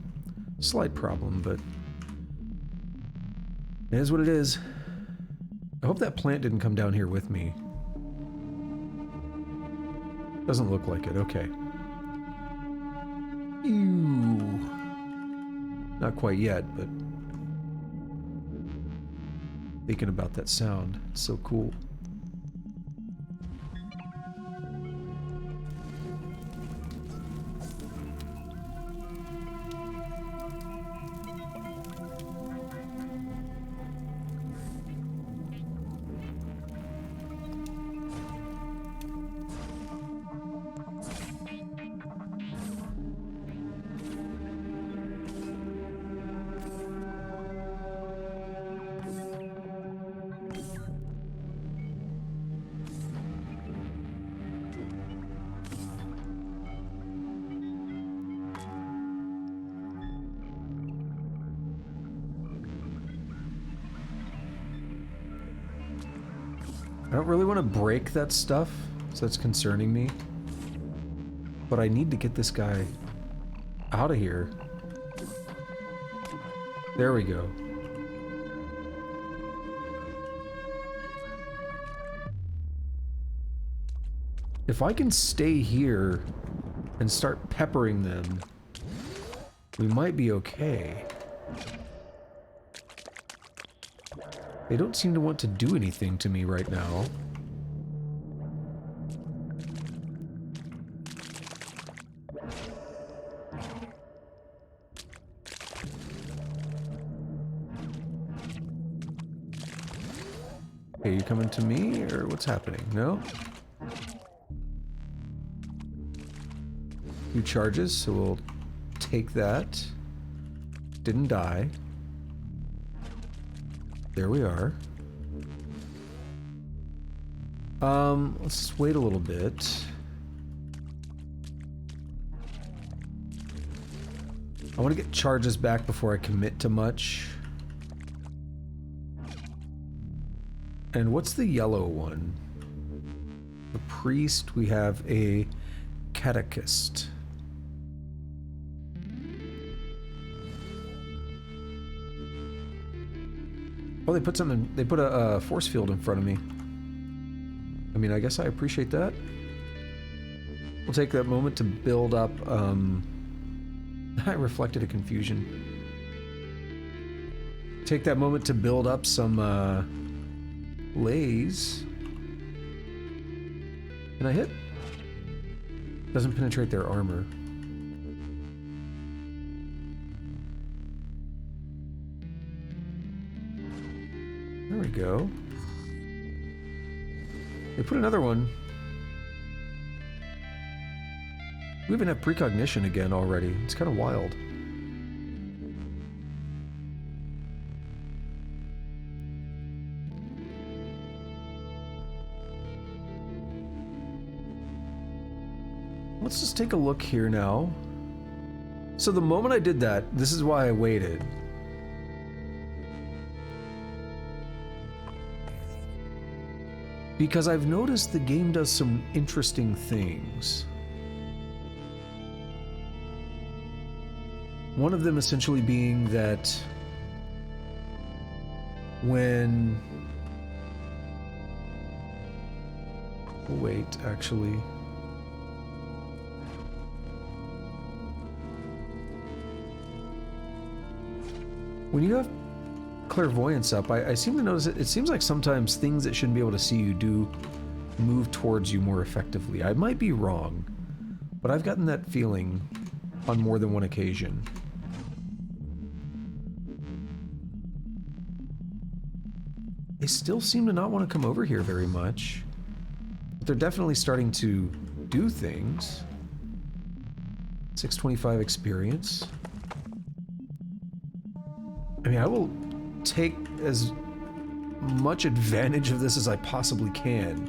slight problem, but it is what it is. I hope that plant didn't come down here with me. Doesn't look like it, okay. Ew. Not quite yet, but thinking about that sound, it's so cool. I don't really want to break that stuff, so that's concerning me. But I need to get this guy out of here. There we go. If I can stay here and start peppering them, we might be okay. They don't seem to want to do anything to me right now. Are you coming to me, or what's happening? No? Few charges, so we'll take that. Didn't die. There we are. Let's just wait a little bit. I want to get charges back before I commit to much. And what's the yellow one? The priest, we have a catechist. Oh, they put something. They put a force field in front of me. I mean, I guess I appreciate that. We'll take that moment to build up. I reflected a confusion. Take that moment to build up some lays. Can I hit? Doesn't penetrate their armor. There we go. They put another one. We even have precognition again already. It's kind of wild. Let's just take a look here now. So the moment I did that, this is why I waited. Because I've noticed the game does some interesting things. One of them essentially being that when... Oh, wait, actually... When you have clairvoyance up, I seem to notice it seems like sometimes things that shouldn't be able to see you do move towards you more effectively. I might be wrong, but I've gotten that feeling on more than one occasion. They still seem to not want to come over here very much, but they're definitely starting to do things. 625 experience. I mean, I will take as much advantage of this as I possibly can.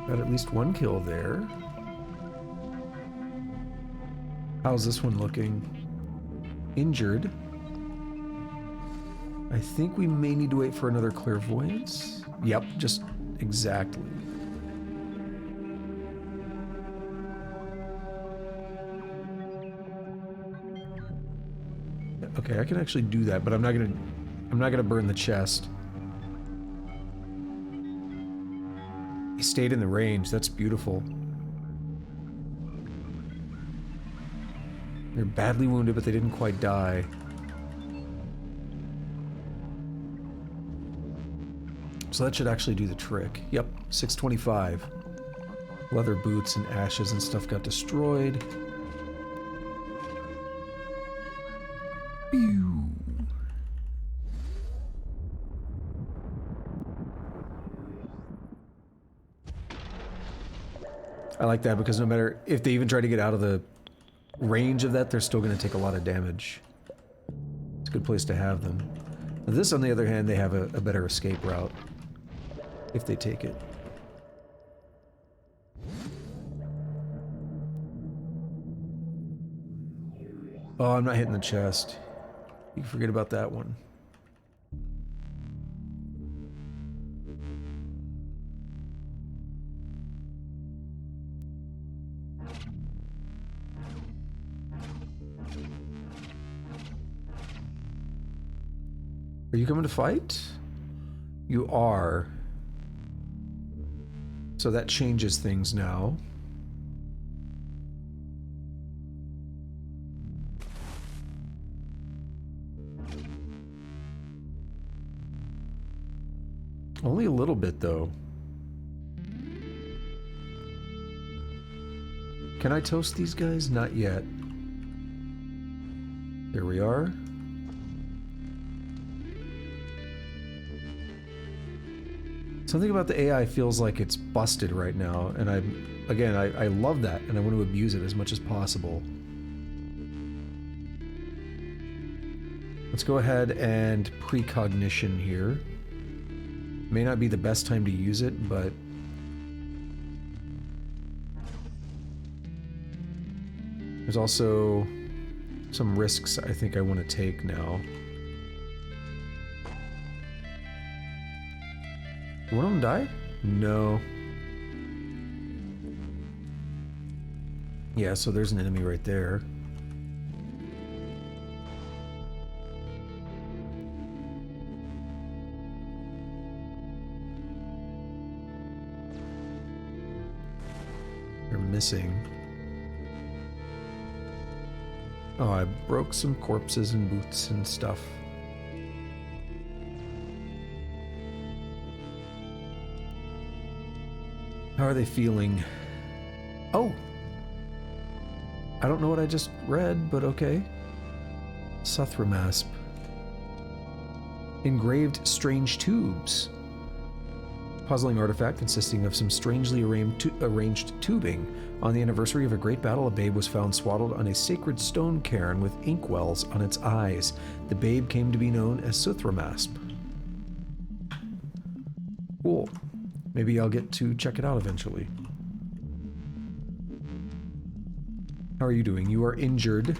Got at least one kill there. How's this one looking? Injured. I think we may need to wait for another clairvoyance. Yep, just exactly. Okay, I can actually do that, but I'm not gonna burn the chest. He stayed in the range. That's beautiful. They're badly wounded, but they didn't quite die. So that should actually do the trick. Yep, 625. Leather boots and ashes and stuff got destroyed. Pew. I like that because no matter if they even try to get out of the range of that, they're still going to take a lot of damage. It's a good place to have them. Now this, on the other hand, they have a better escape route. If they take it. Oh, I'm not hitting the chest. You can forget about that one. Are you coming to fight? You are. So that changes things now. Only a little bit, though. Can I toast these guys? Not yet. There we are. Something about the AI feels like it's busted right now, and I love that, and I want to abuse it as much as possible. Let's go ahead and precognition here. May not be the best time to use it, but there's also some risks I think I want to take now. One of them died? No. Yeah, so there's an enemy right there. They're missing. Oh, I broke some corpses and boots and stuff. How are they feeling? Oh! I don't know what I just read, but okay. Suthramasp. Engraved strange tubes. Puzzling artifact consisting of some strangely arranged tubing. On the anniversary of a great battle, a babe was found swaddled on a sacred stone cairn with inkwells on its eyes. The babe came to be known as Suthramasp. Cool. Maybe I'll get to check it out eventually. How are you doing? You are injured.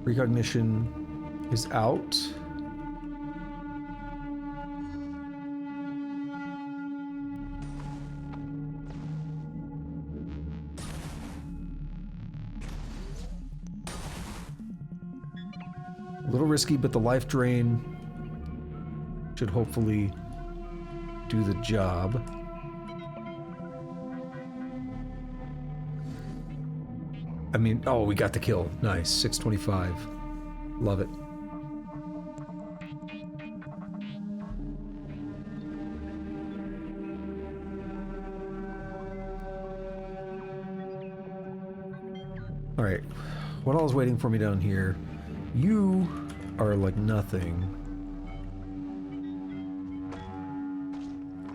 Recognition is out. A little risky, but the life drain should hopefully do the job. I mean, oh, we got the kill. Nice. 625. Love it. All right. What all is waiting for me down here? You are like nothing.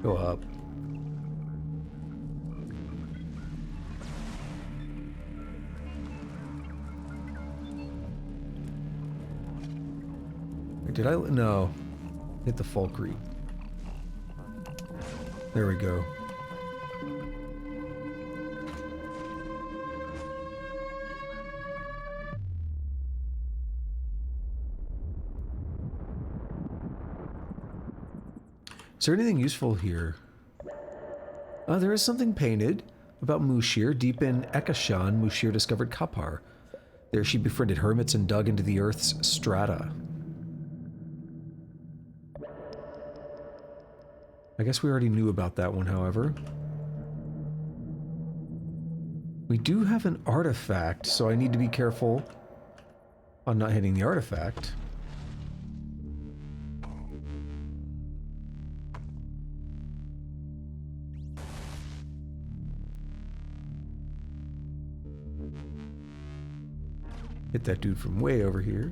Go up. Did I? No. Hit the Falkreed. There we go. Is there anything useful here? There is something painted about Mushir. Deep in Ekashan, Mushir discovered Kapar. There she befriended hermits and dug into the earth's strata. I guess we already knew about that one, however. We do have an artifact, so I need to be careful on not hitting the artifact. Hit that dude from way over here.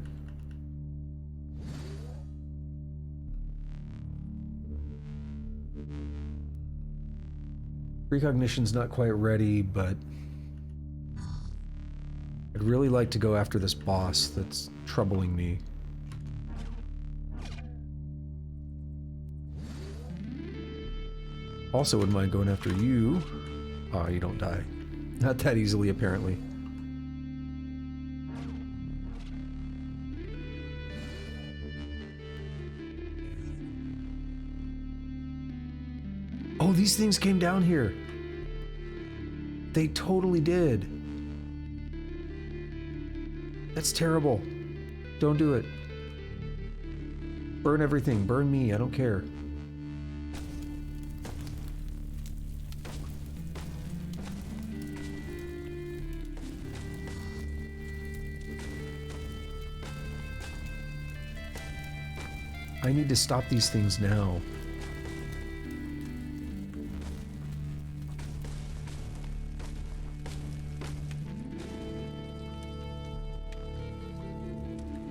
Precognition's not quite ready, but I'd really like to go after this boss that's troubling me. Also wouldn't mind going after you. Oh, you don't die. Not that easily, apparently. Oh, these things came down here. They totally did. That's terrible. Don't do it. Burn everything. Burn me. I don't care. I need to stop these things now.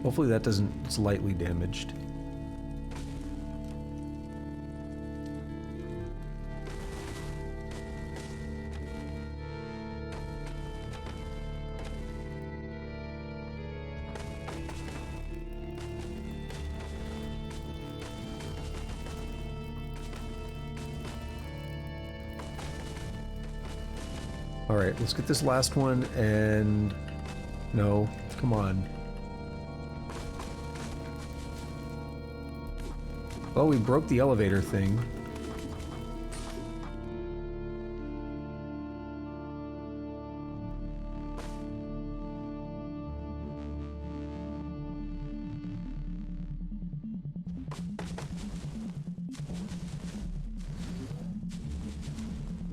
Hopefully that doesn't, it's lightly damaged. Alright, let's get this last one and... No, come on. Well, we broke the elevator thing.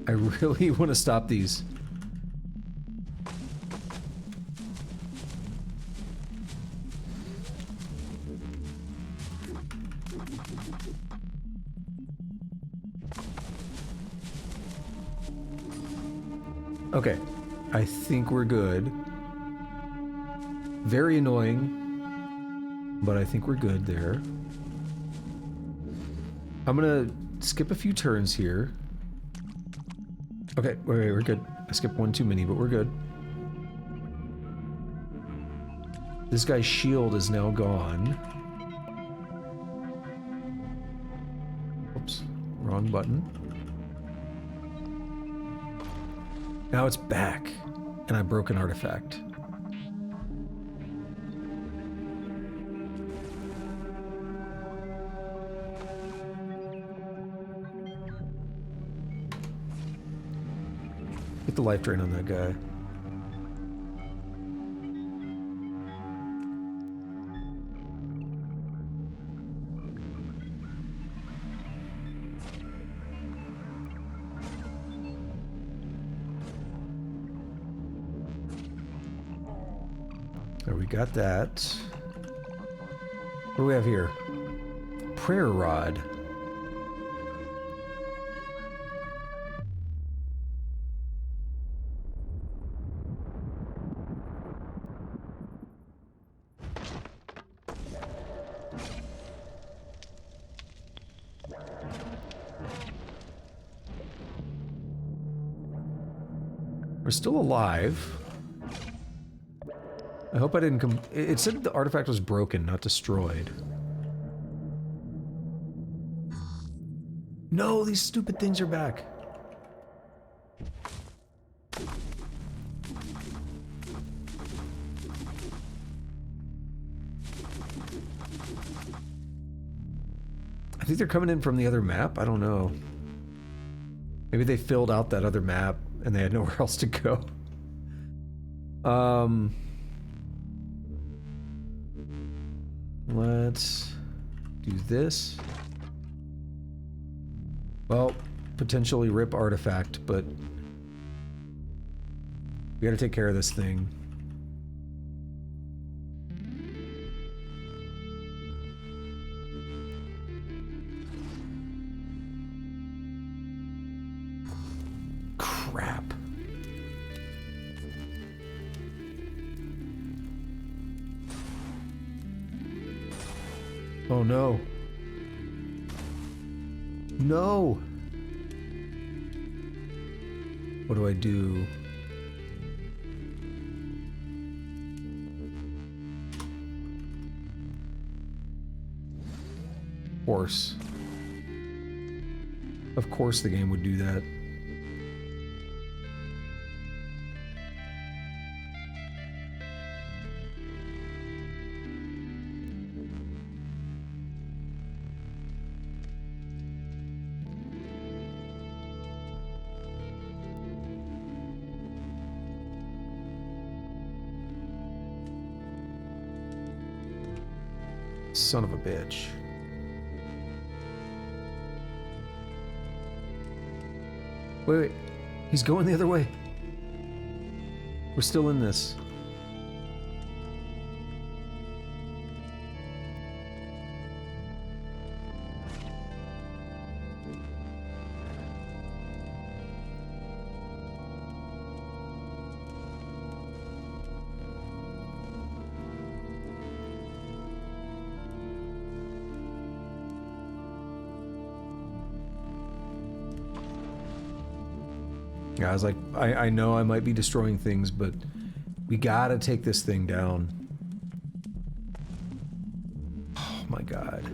I really want to stop these. Okay, I think we're good. Very annoying, but I think we're good there. I'm gonna skip a few turns here. Okay, wait, we're good. I skipped one too many, but we're good. This guy's shield is now gone. Oops, wrong button. Now it's back, and I broke an artifact. Get the life drain on that guy. There, we got that. What do we have here? Prayer rod. We're still alive. I hope I didn't come... It said the artifact was broken, not destroyed. No, these stupid things are back. I think they're coming in from the other map. I don't know. Maybe they filled out that other map and they had nowhere else to go. Let's do this. Well, potentially rip artifact, but we gotta take care of this thing. Crap. Oh no. No! What do I do? Of course. Of course the game would do that. Son of a bitch. Wait, he's going the other way. We're still in this. Yeah, I was like, I know I might be destroying things, but we gotta take this thing down. Oh my god.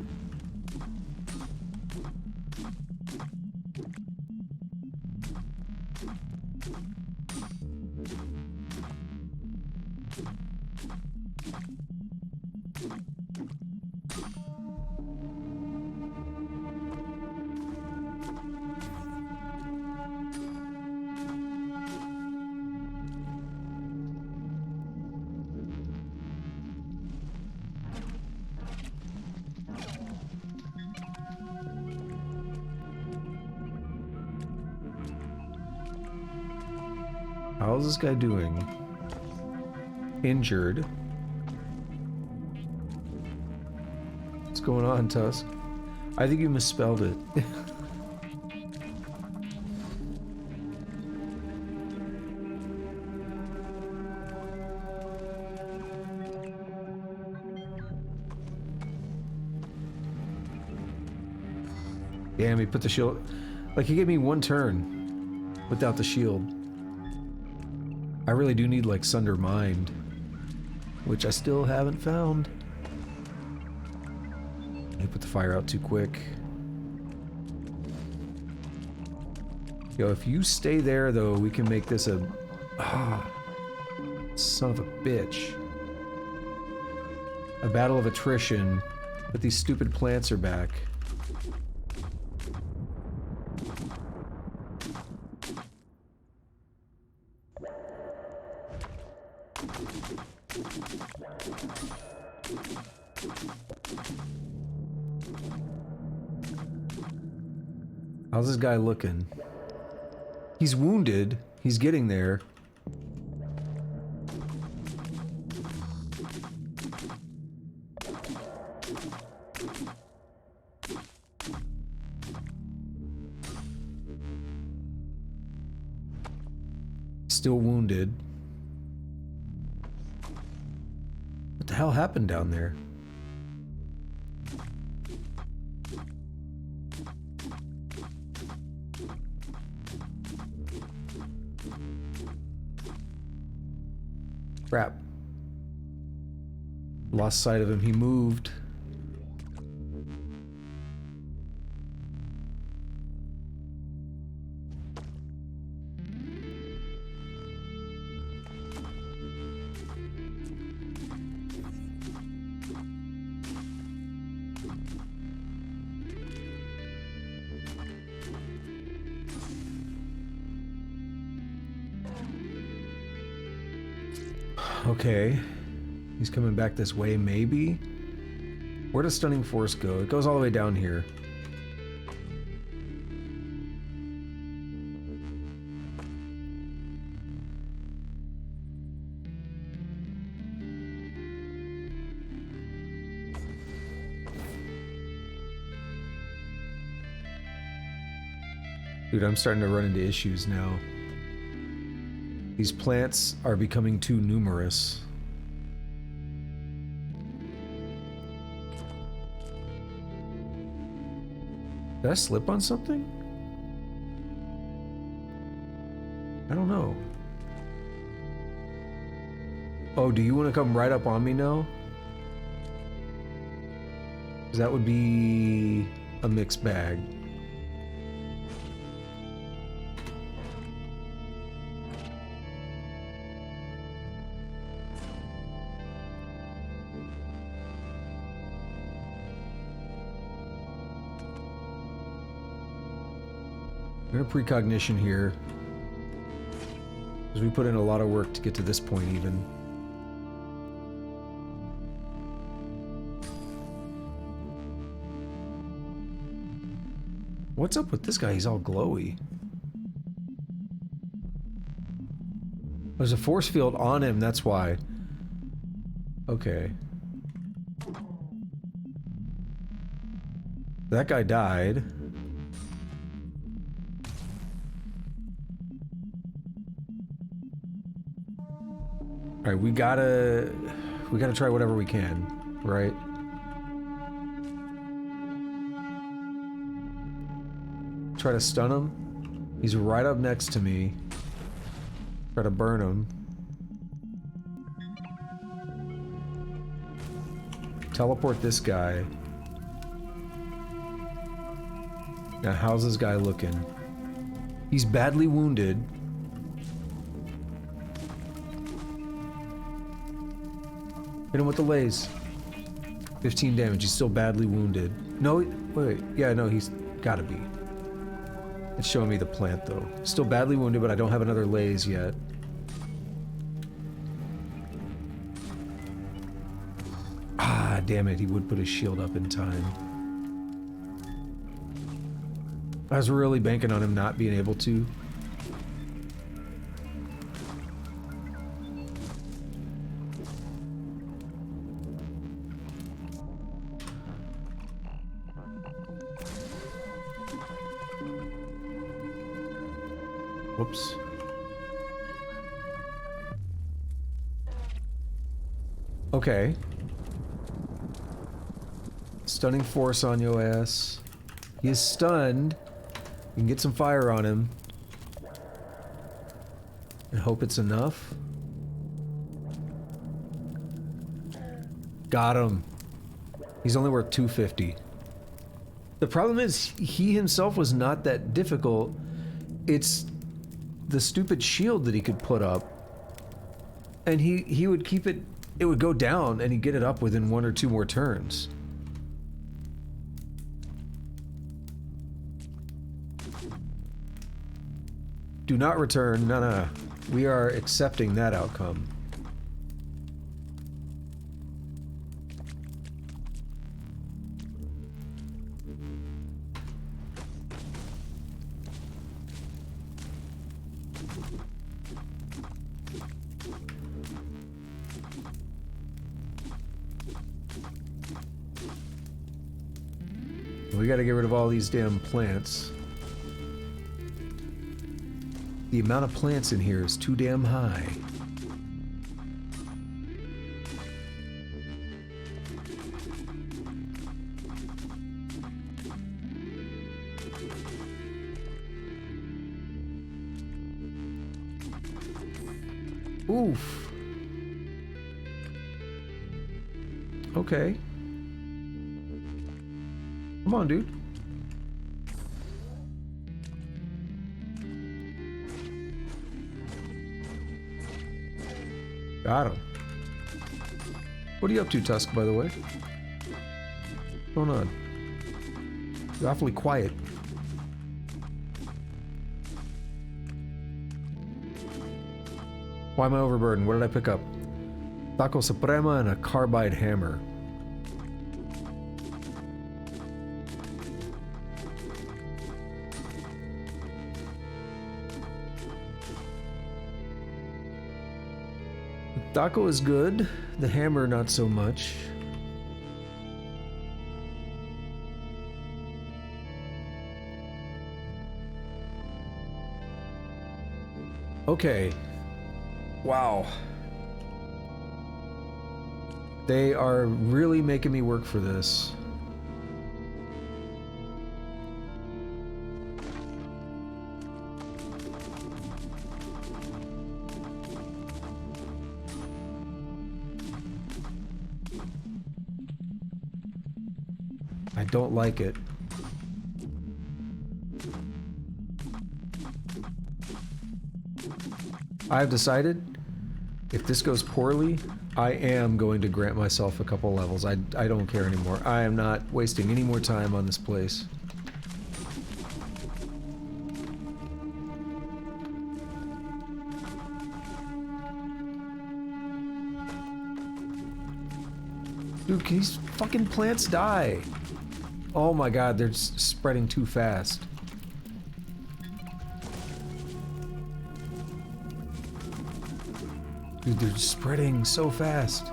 How's this guy doing? Injured. What's going on, Tusk? I think you misspelled it. Damn, he put the shield... Like, he gave me one turn without the shield. I really do need, like, Sunder Mind, which I still haven't found. He put the fire out too quick. Yo, if you stay there, though, we can make this a... Ah, son of a bitch. A battle of attrition, but these stupid plants are back. How's this guy looking? He's wounded. He's getting there. Still wounded. What the hell happened down there? Crap. Lost sight of him. He moved. Okay, he's coming back this way, maybe? Where does Stunning Force go? It goes all the way down here. Dude, I'm starting to run into issues now. These plants are becoming too numerous. Did I slip on something? I don't know. Oh, do you want to come right up on me now? 'Cause that would be a mixed bag. We're in precognition here, because we put in a lot of work to get to this point even. What's up with this guy? He's all glowy. There's a force field on him, that's why. Okay. That guy died. Alright, we gotta try whatever we can, right? Try to stun him. He's right up next to me. Try to burn him. Teleport this guy. Now, how's this guy looking? He's badly wounded. Hit him with the lays. 15 damage. He's still badly wounded. No, wait. Yeah, no, he's gotta be. It's showing me the plant, though. Still badly wounded, but I don't have another lays yet. Ah, damn it. He would put his shield up in time. I was really banking on him not being able to. Whoops. Okay. Stunning force on your ass. He is stunned. You can get some fire on him. And hope it's enough. Got him. He's only worth 250. The problem is, he himself was not that difficult. It's the stupid shield that he could put up. And he would keep it... It would go down, and he'd get it up within 1 or 2 more turns. Do not return. No, no. We are accepting that outcome. We gotta get rid of all these damn plants. The amount of plants in here is too damn high. Oof. Okay. Come on, dude. Got him. What are you up to, Tusk, by the way? What's going on? You're awfully quiet. Why am I overburdened? What did I pick up? Taco Suprema and a carbide hammer. Taco is good, the hammer not so much. Okay. Wow. They are really making me work for this. I don't like it. I've decided, if this goes poorly, I am going to grant myself a couple levels. I don't care anymore. I am not wasting any more time on this place. Dude, can these fucking plants die? Oh my god, they're spreading too fast. Dude, they're spreading so fast.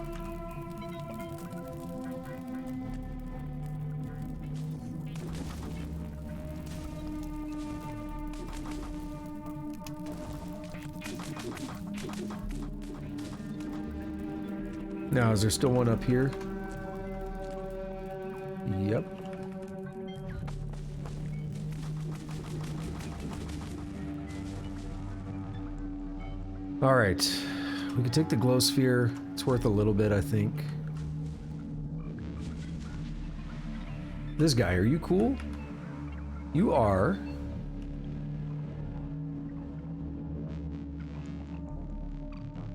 Now, is there still one up here? Yep. All right. We could take the glow sphere. It's worth a little bit, I think. This guy, are you cool? You are.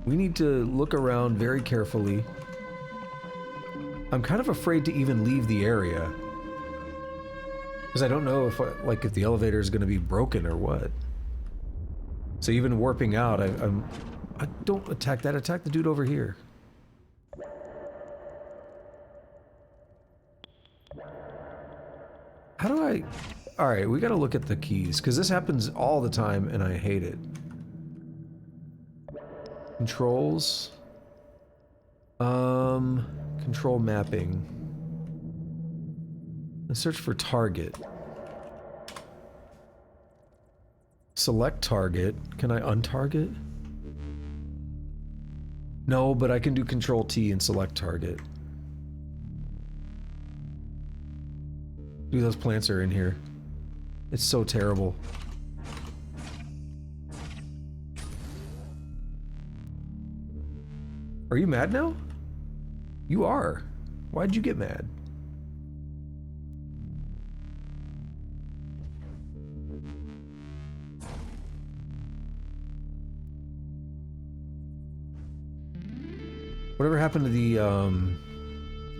We need to look around very carefully. I'm kind of afraid to even leave the area. Because I don't know if, like, if the elevator is going to be broken or what. So even warping out, I don't attack that. Attack the dude over here. How do I... Alright, we gotta look at the keys, because this happens all the time, and I hate it. Controls. Control mapping. Let's search for target. Select target. Can I untarget? No, but I can do Control T and select target. Dude, those plants are in here. It's so terrible. Are you mad now? You are. Why'd you get mad? Whatever happened to the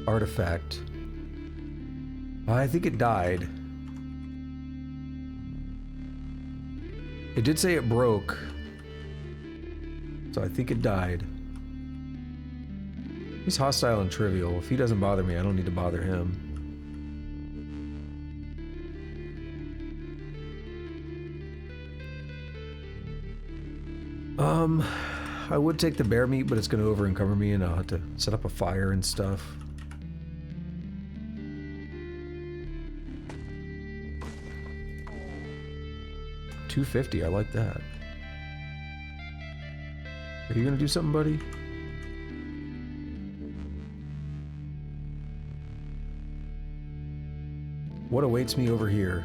artifact? I think it died. It did say it broke. So I think it died. He's hostile and trivial. If he doesn't bother me, I don't need to bother him. I would take the bear meat, but it's going to over encumber me and I'll have to set up a fire and stuff. $250, I like that. Are you going to do something, buddy? What awaits me over here?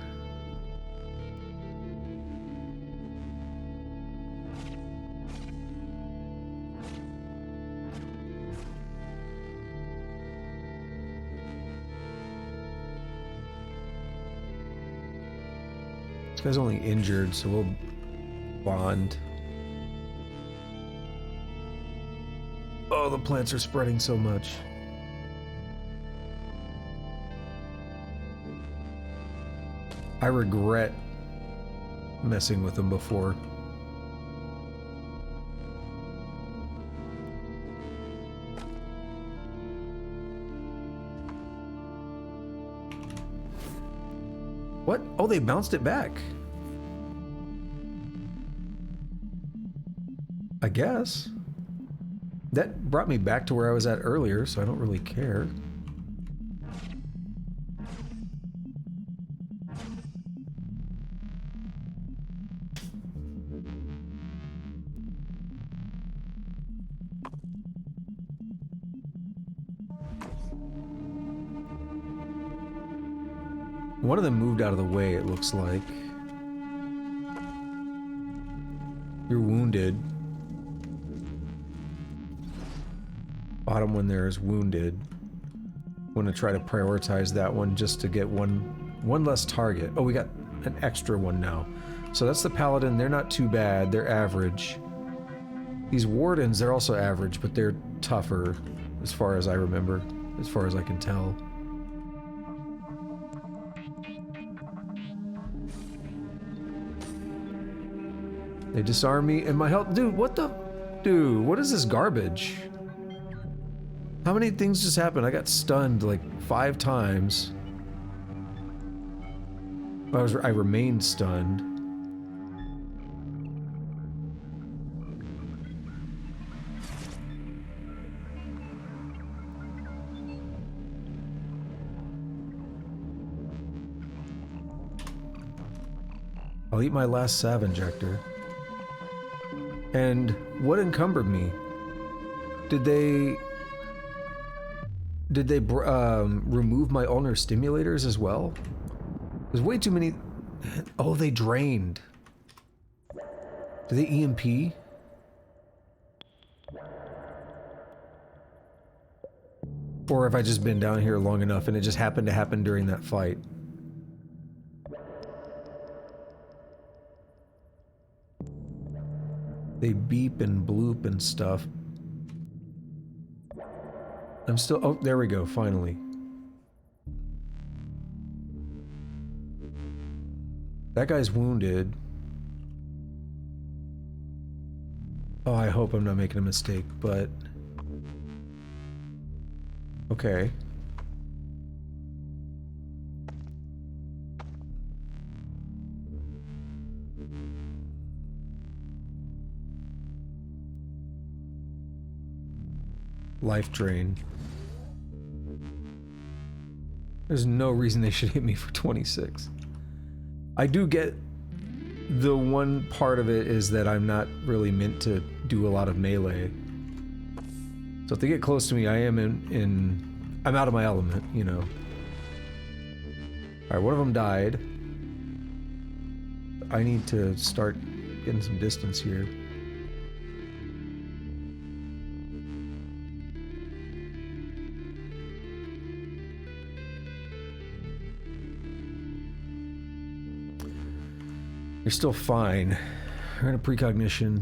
This guy's only injured, so we'll bond. Oh, the plants are spreading so much. I regret messing with them before. What? Oh, they bounced it back. I guess. That brought me back to where I was at earlier, so I don't really care. One of them moved out of the way, it looks like. You're wounded. Bottom one there is wounded. I'm gonna try to prioritize that one just to get one less target. Oh, we got an extra one now. So that's the paladin. They're not too bad. They're average. These wardens, they're also average, but they're tougher as far as I remember, as far as I can tell. They disarm me and my health. Dude, what the? Dude, what is this garbage? How many things just happened? I got stunned like 5 times. I remained stunned. I'll eat my last salve injector. And what encumbered me? Did they remove my ulnar stimulators as well? There's way too many. Oh, they drained. Do they EMP? Or have I just been down here long enough and it just happened to happen during that fight? They beep and bloop and stuff. I'm still... Oh, there we go, finally. That guy's wounded. Oh, I hope I'm not making a mistake, but... Okay. Life drain. There's no reason they should hit me for 26. I do get The one part of it is that I'm not really meant to do a lot of melee. So if they get close to me, I am I'm out of my element, you know. Alright, one of them died. I need to start getting some distance here. You're still fine. You're in a precognition.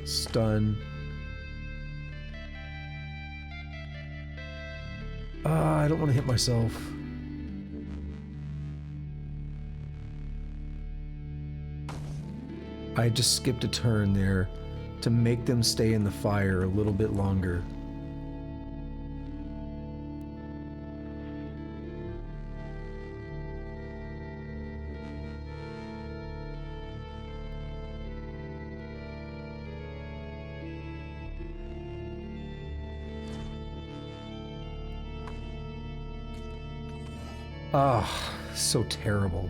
Stun. I don't want to hit myself. I just skipped a turn there to make them stay in the fire a little bit longer. Ah, so terrible.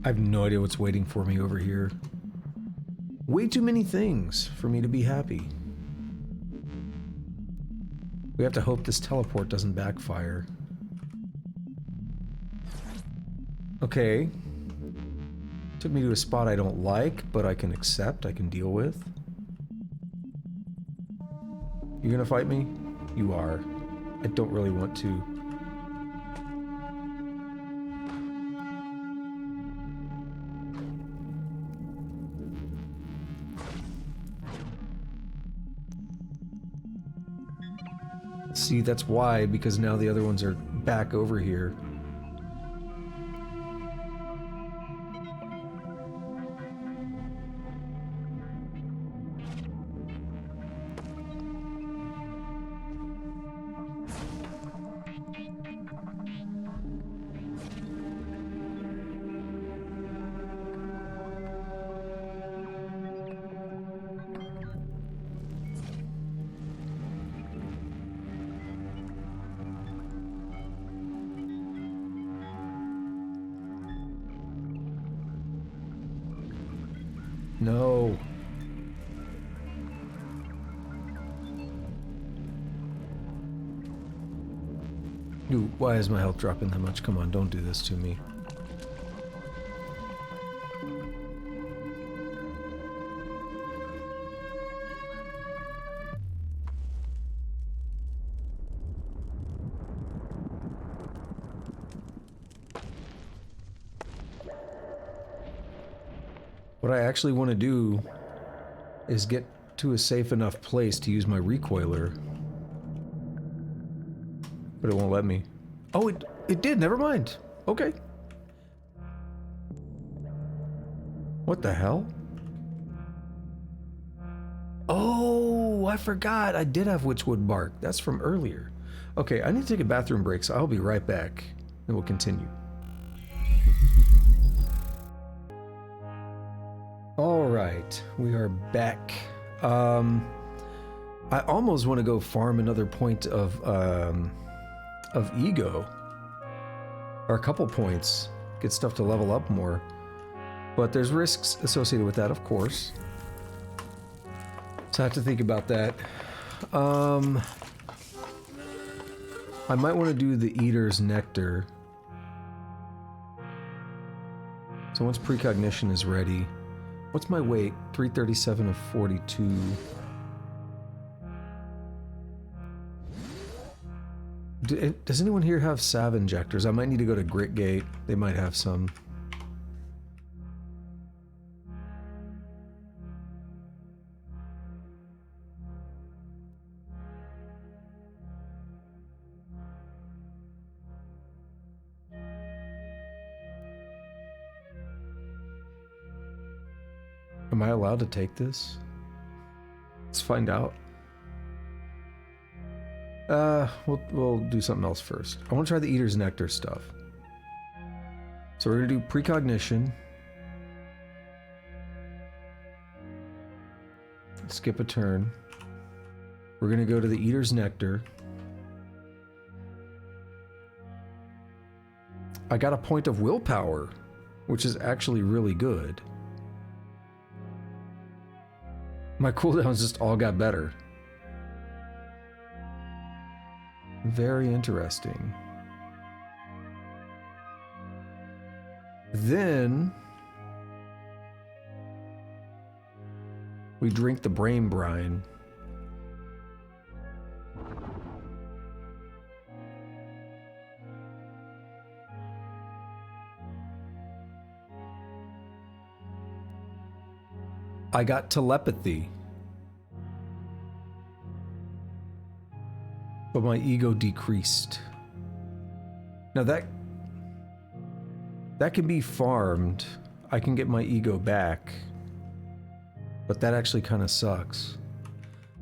I have no idea what's waiting for me over here. Way too many things for me to be happy. We have to hope this teleport doesn't backfire. Okay. Took me to a spot I don't like, but I can accept, I can deal with. You gonna fight me? You are. I don't really want to. See, that's why, because now the other ones are back over here. No. Dude, why is my health dropping that much? Come on, don't do this to me. What I actually want to do is get to a safe enough place to use my recoiler. But it won't let me. Oh, it did, never mind. Okay. What the hell? Oh, I forgot. I did have witchwood bark. That's from earlier. Okay, I need to take a bathroom break, so I'll be right back. And we'll continue. Alright, we are back. I almost want to go farm another point of ego. Or a couple points. Get stuff to level up more. But there's risks associated with that, of course. So I have to think about that. I might want to do the Eater's Nectar. So once precognition is ready... What's my weight? 337 of 42. Does anyone here have salve injectors? I might need to go to Grit Gate. They might have some. Am I allowed to take this? Let's find out. We'll do something else first. I want to try the Eater's Nectar stuff. So we're gonna do precognition. Skip a turn. We're gonna go to the Eater's Nectar. I got a point of willpower, which is actually really good. My cooldowns just all got better. Very interesting. Then we drink the brain brine. I got telepathy. But my ego decreased. Now that can be farmed. I can get my ego back. But that actually kind of sucks.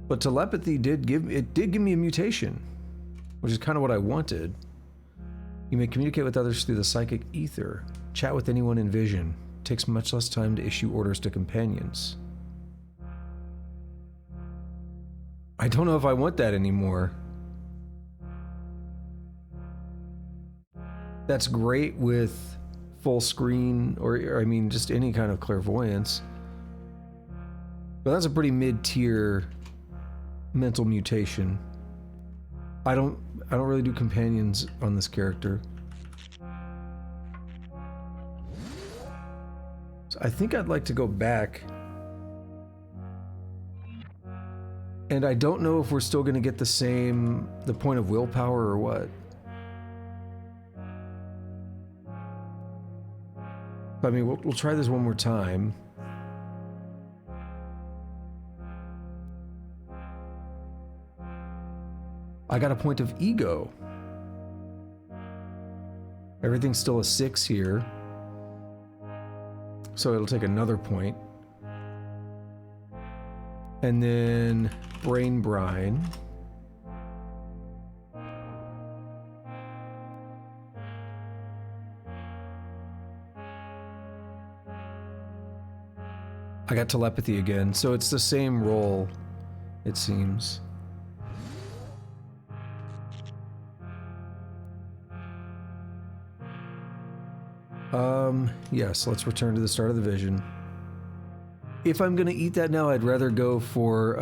But telepathy did give me a mutation, which is kind of what I wanted. You may communicate with others through the psychic ether. Chat with anyone in vision. Takes much less time to issue orders to companions. I don't know if I want that anymore. That's great with full screen, or I mean, just any kind of clairvoyance. But that's a pretty mid-tier mental mutation. I don't really do companions on this character. So I think I'd like to go back. And I don't know if we're still going to get the point of willpower or what. I mean, we'll try this one more time. I got a point of ego. Everything's still a 6 here. So it'll take another point. And then brain brine. I got telepathy again, so it's the same roll, it seems. Yes, let's return to the start of the vision. If I'm gonna eat that now, I'd rather go for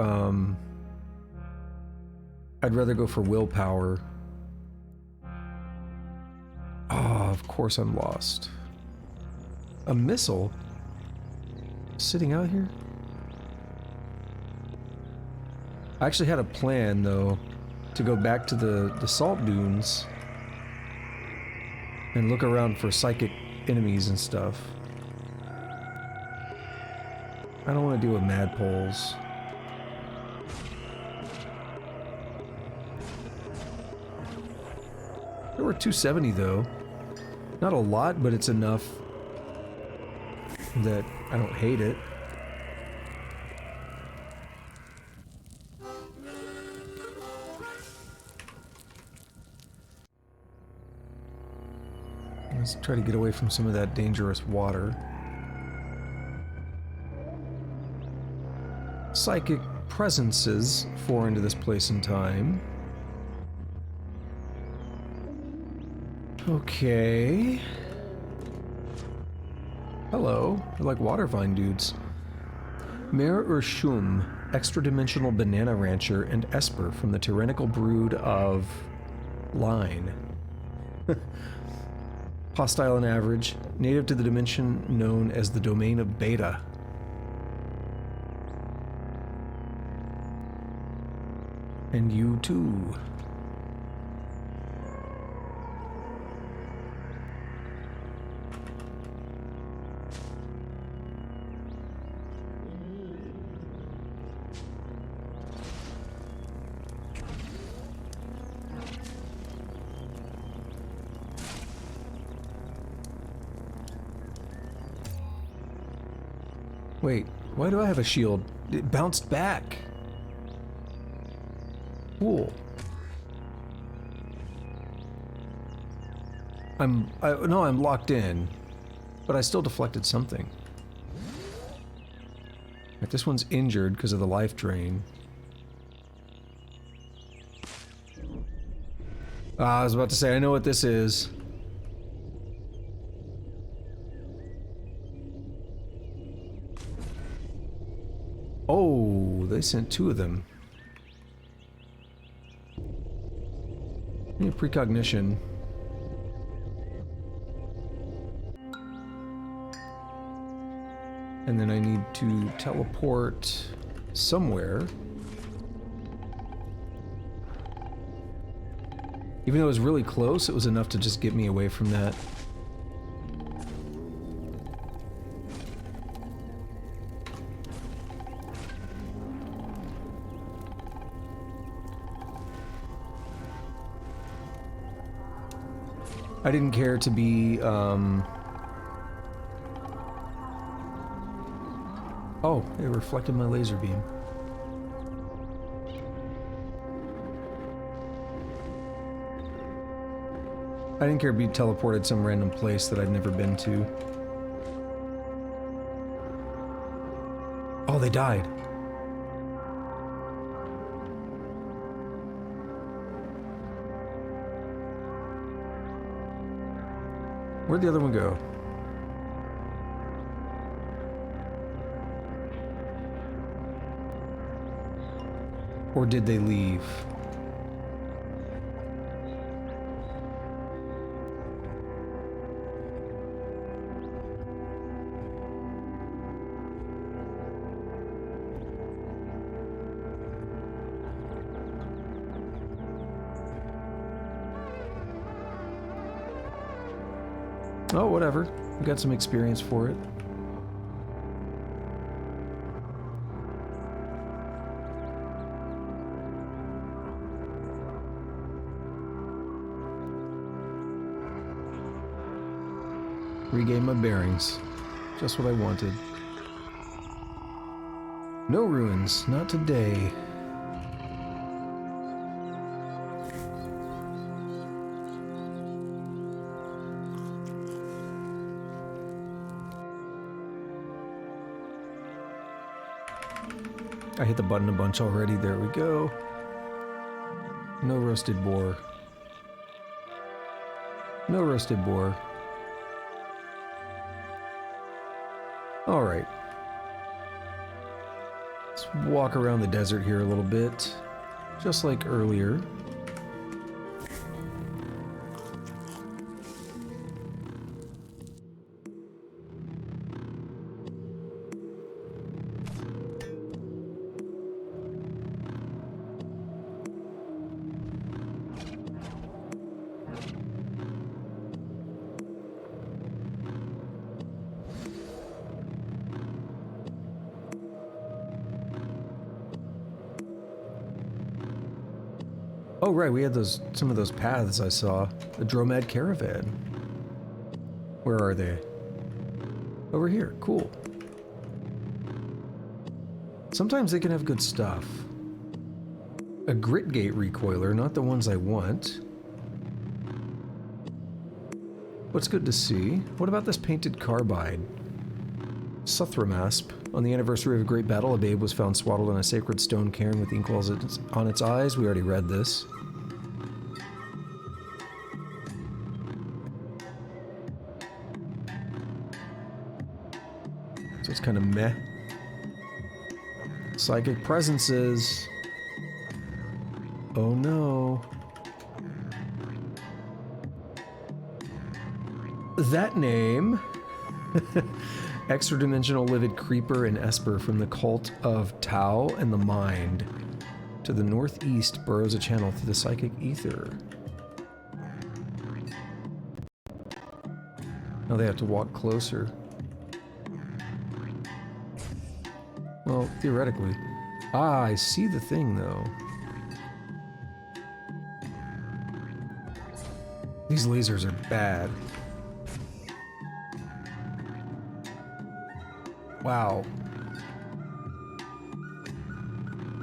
willpower. Oh, of course I'm lost. A missile? Sitting out here? I actually had a plan, though, to go back to the salt dunes and look around for psychic enemies and stuff. I don't want to deal with madpoles. There were 270 though. Not a lot, but it's enough that I don't hate it. Let's try to get away from some of that dangerous water. Psychic presences foreign to this place and time. Okay. Hello. They're like water vine dudes. Mer Urshum, extra-dimensional banana rancher, and Esper from the tyrannical brood of Line. Hostile and average, native to the dimension known as the domain of Beta. And you too. Wait, why do I have a shield? It bounced back. Cool. No, I'm locked in, but I still deflected something. Right, this one's injured because of the life drain. I was about to say, I know what this is. Oh, they sent 2 of them. Need precognition. And then I need to teleport somewhere. Even though it was really close, it was enough to just get me away from that. I didn't care to be, Oh, it reflected my laser beam. I didn't care to be teleported some random place that I'd never been to. Oh, they died. Where'd the other one go? Or did they leave? Oh, whatever. We got some experience for it. Regain my bearings. Just what I wanted. No ruins, not today. I hit the button a bunch already. There we go. No roasted boar. No roasted boar. Alright. Let's walk around the desert here a little bit. Just like earlier. Oh right, we had some of those paths I saw. The Dromad Caravan. Where are they? Over here, cool. Sometimes they can have good stuff. A grit gate recoiler, not the ones I want. What's good to see? What about this painted carbide? Suthramasp. On the anniversary of a great battle, a babe was found swaddled in a sacred stone cairn with inkwells on its eyes. We already read this. So it's kind of meh. Psychic presences. Oh no. That name. Extra-dimensional livid creeper and Esper from the cult of Tau and the Mind. To the northeast burrows a channel through the psychic ether. Now they have to walk closer. Well, theoretically. Ah, I see the thing though. These lasers are bad. Wow.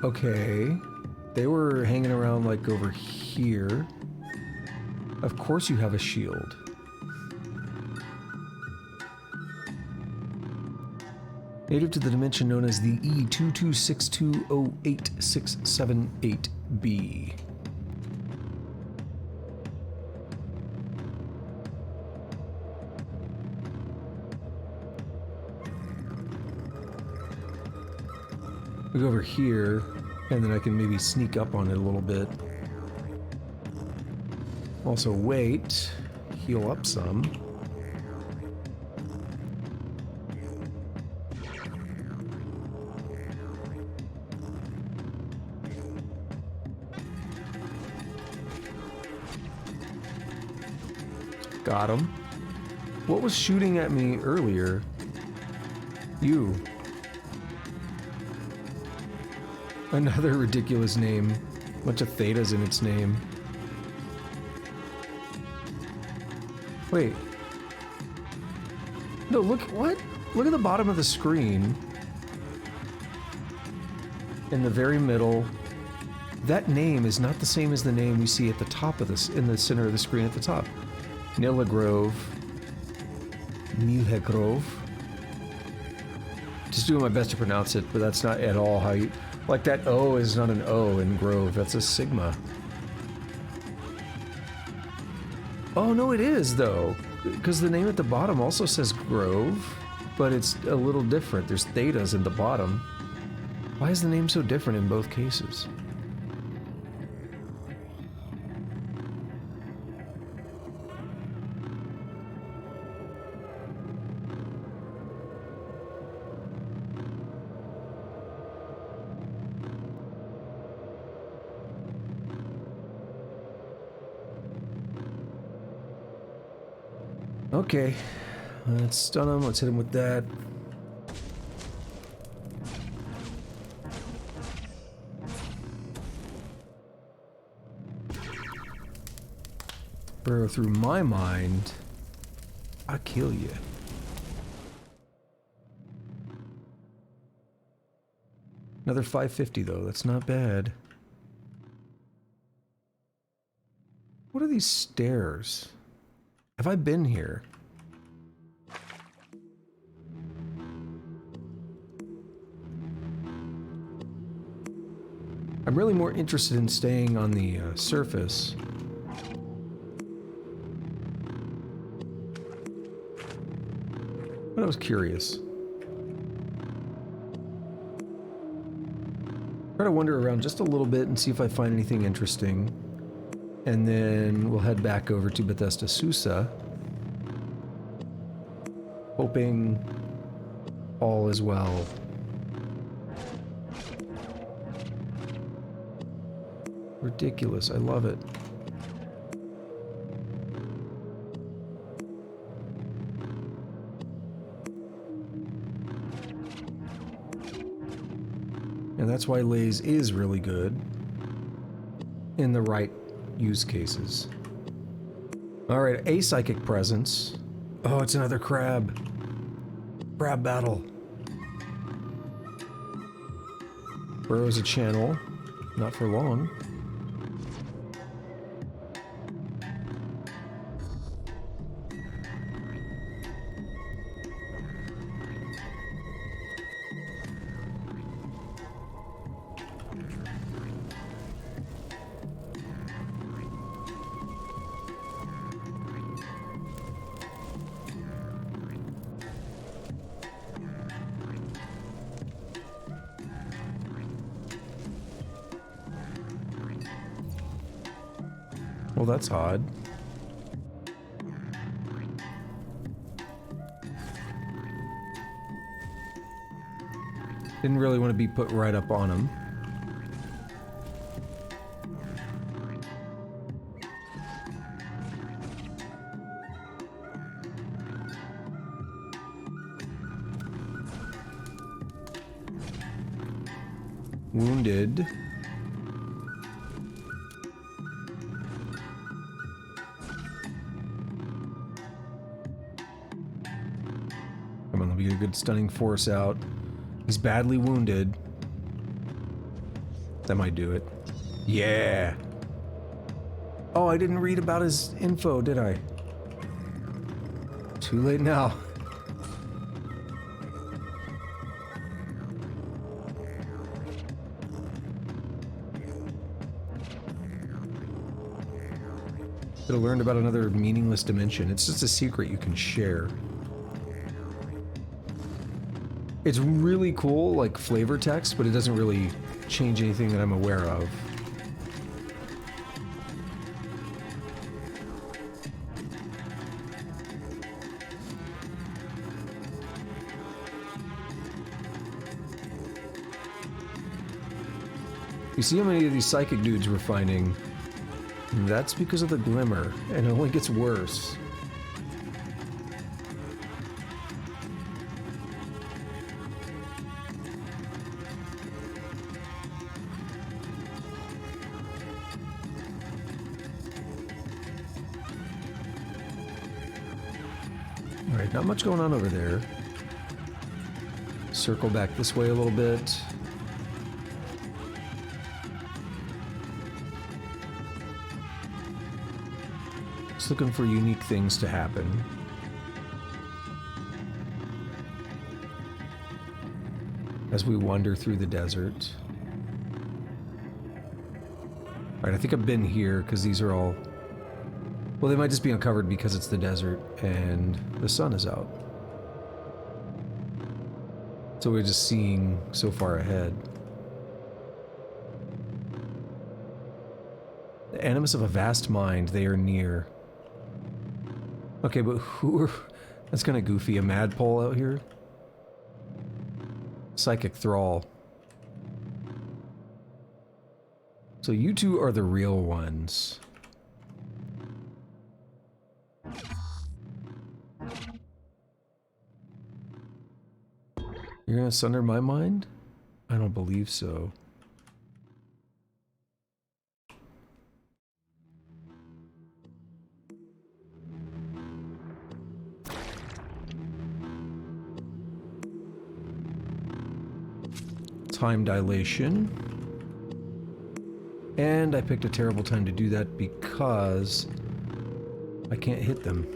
Okay. They were hanging around like over here. Of course you have a shield. Native to the dimension known as the E226208678B. We go over here, and then I can maybe sneak up on it a little bit. Also wait, heal up some. Got him. What was shooting at me earlier? You. Another ridiculous name. Bunch of thetas in its name. Wait. No, look, what? Look at the bottom of the screen. In the very middle. That name is not the same as the name we see at the top of this, in the center of the screen at the top. Nilhagrove. Just doing my best to pronounce it, but that's not at all how you... Like that O is not an O in Grove, that's a Sigma. Oh no, it is though, because the name at the bottom also says Grove, but it's a little different. There's thetas in the bottom. Why is the name so different in both cases? Okay, let's stun him. Let's hit him with that. Burrow through my mind. I'll kill you. Another 550 though. That's not bad. What are these stairs? Have I been here? I'm really more interested in staying on the surface. But I was curious. Try to wander around just a little bit and see if I find anything interesting. And then we'll head back over to Bethesda Susa. Hoping all is well. Ridiculous, I love it. And that's why Lays is really good in the right use cases. Alright, a psychic presence. Oh, it's another crab. Crab battle. Burrows a channel. Not for long. Well, that's odd. Didn't really want to be put right up on him. Wounded. Come on, let me get a good stunning force out. He's badly wounded. That might do it. Yeah. Oh, I didn't read about his info, did I? Too late now. Could have learned about another meaningless dimension. It's just a secret you can share. It's really cool, like flavor text, but it doesn't really change anything that I'm aware of. You see how many of these psychic dudes we're finding? That's because of the glimmer, and it only gets worse. Alright, not much going on over there. Circle back this way a little bit. Just looking for unique things to happen. As we wander through the desert. Alright, I think I've been here because these are all... Well, they might just be uncovered because it's the desert and the sun is out. So we're just seeing so far ahead. The animus of a vast mind, they are near. Okay, but who are... That's kind of goofy. A madpole out here? Psychic thrall. So you two are the real ones. You're gonna sunder my mind? I don't believe so. Time dilation. And I picked a terrible time to do that because I can't hit them.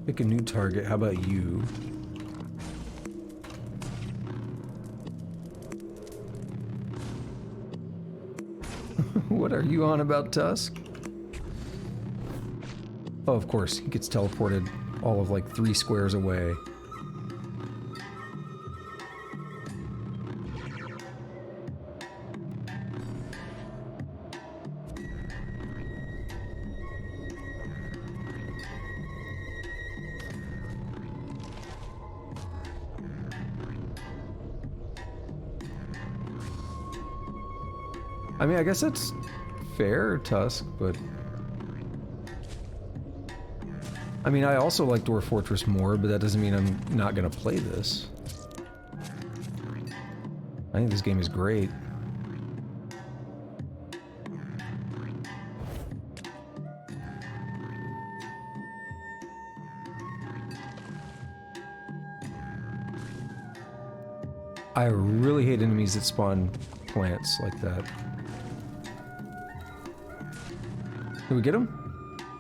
Pick a new target. How about you? What are you on about, Tusk? Oh, of course. He gets teleported all of like 3 squares away. I mean, I guess that's fair, Tusk, but... I mean, I also like Dwarf Fortress more, but that doesn't mean I'm not gonna play this. I think this game is great. I really hate enemies that spawn plants like that. Did we get him?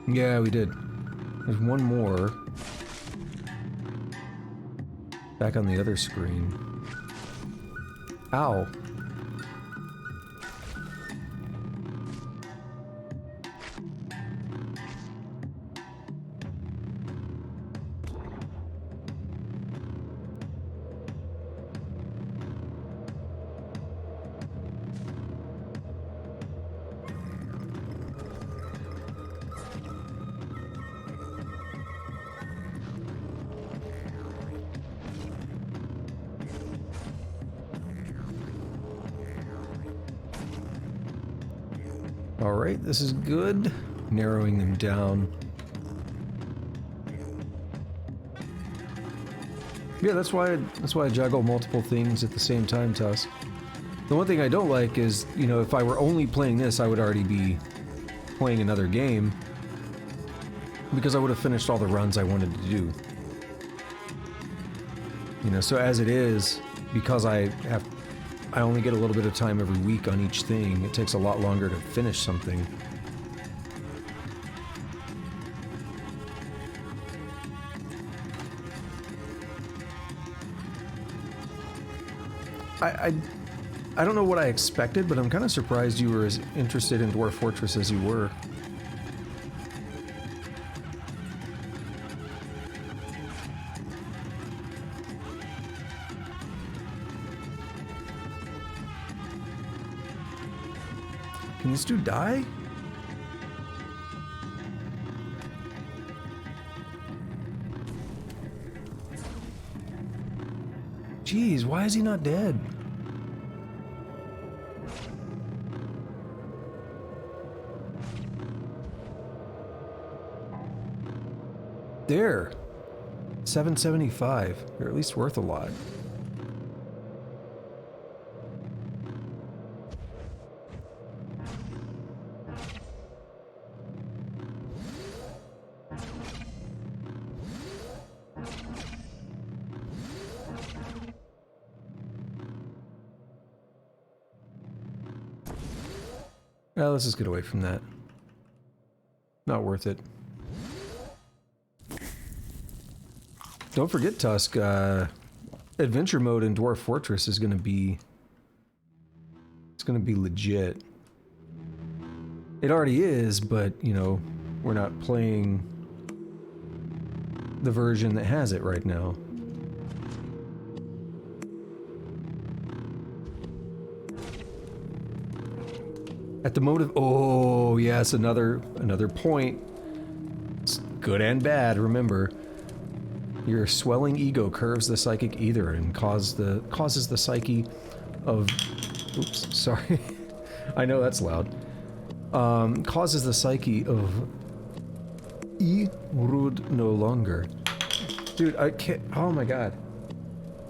Yeah, we did. There's one more. Back on the other screen. Ow. Alright, this is good. Narrowing them down. Yeah, that's why I juggle multiple things at the same time, Tusk. The one thing I don't like is, you know, if I were only playing this, I would already be playing another game. Because I would have finished all the runs I wanted to do. You know, so as it is, because I only get a little bit of time every week on each thing, it takes a lot longer to finish something. I don't know what I expected, but I'm kind of surprised you were as interested in Dwarf Fortress as you were. Can this dude die? Jeez, why is he not dead? There. 775. They're at least worth a lot. Well, let's just get away from that. Not worth it. Don't forget, Tusk, adventure mode in Dwarf Fortress is gonna be... It's gonna be legit. It already is, but, you know, we're not playing the version that has it right now. At the motive... Oh, yes, another point. It's good and bad, remember. Your swelling ego curves the psychic ether and causes the psyche of... Oops, sorry. I know that's loud. Causes the psyche of... Rud no longer. Dude, I can't... Oh my god.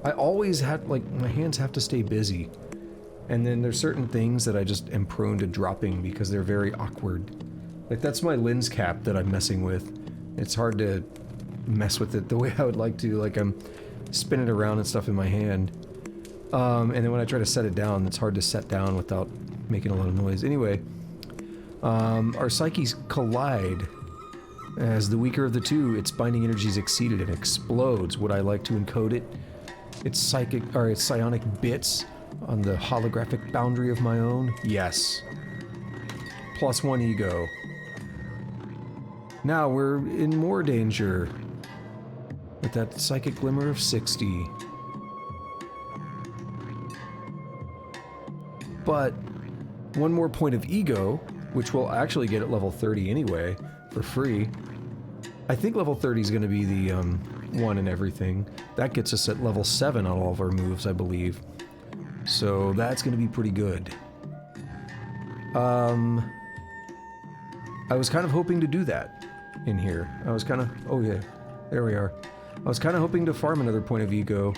I always have... Like, my hands have to stay busy. And then there's certain things that I just am prone to dropping because they're very awkward. Like, that's my lens cap that I'm messing with. It's hard to mess with it the way I would like to. Like, I'm spinning around and stuff in my hand. And then when I try to set it down, it's hard to set down without making a lot of noise. Anyway, our psyches collide. As the weaker of the two, its binding energy is exceeded and explodes. Would I like to encode it? Its psionic bits on the holographic boundary of my own? Yes. +1 ego. Now we're in more danger. With that psychic glimmer of 60. But one more point of ego, which we'll actually get at level 30 anyway, for free. I think level 30 is going to be the one and everything. That gets us at level 7 on all of our moves, I believe. So that's going to be pretty good. I was kind of hoping to do that in here. I was kind of... Oh yeah, there we are. I was kind of hoping to farm another point of ego.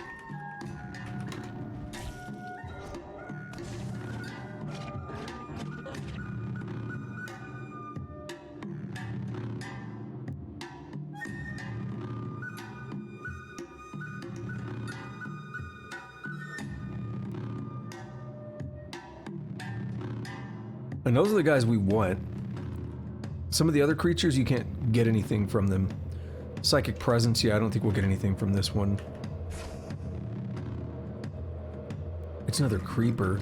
And those are the guys we want. Some of the other creatures, you can't get anything from them. Psychic Presence, yeah, I don't think we'll get anything from this one. It's another creeper.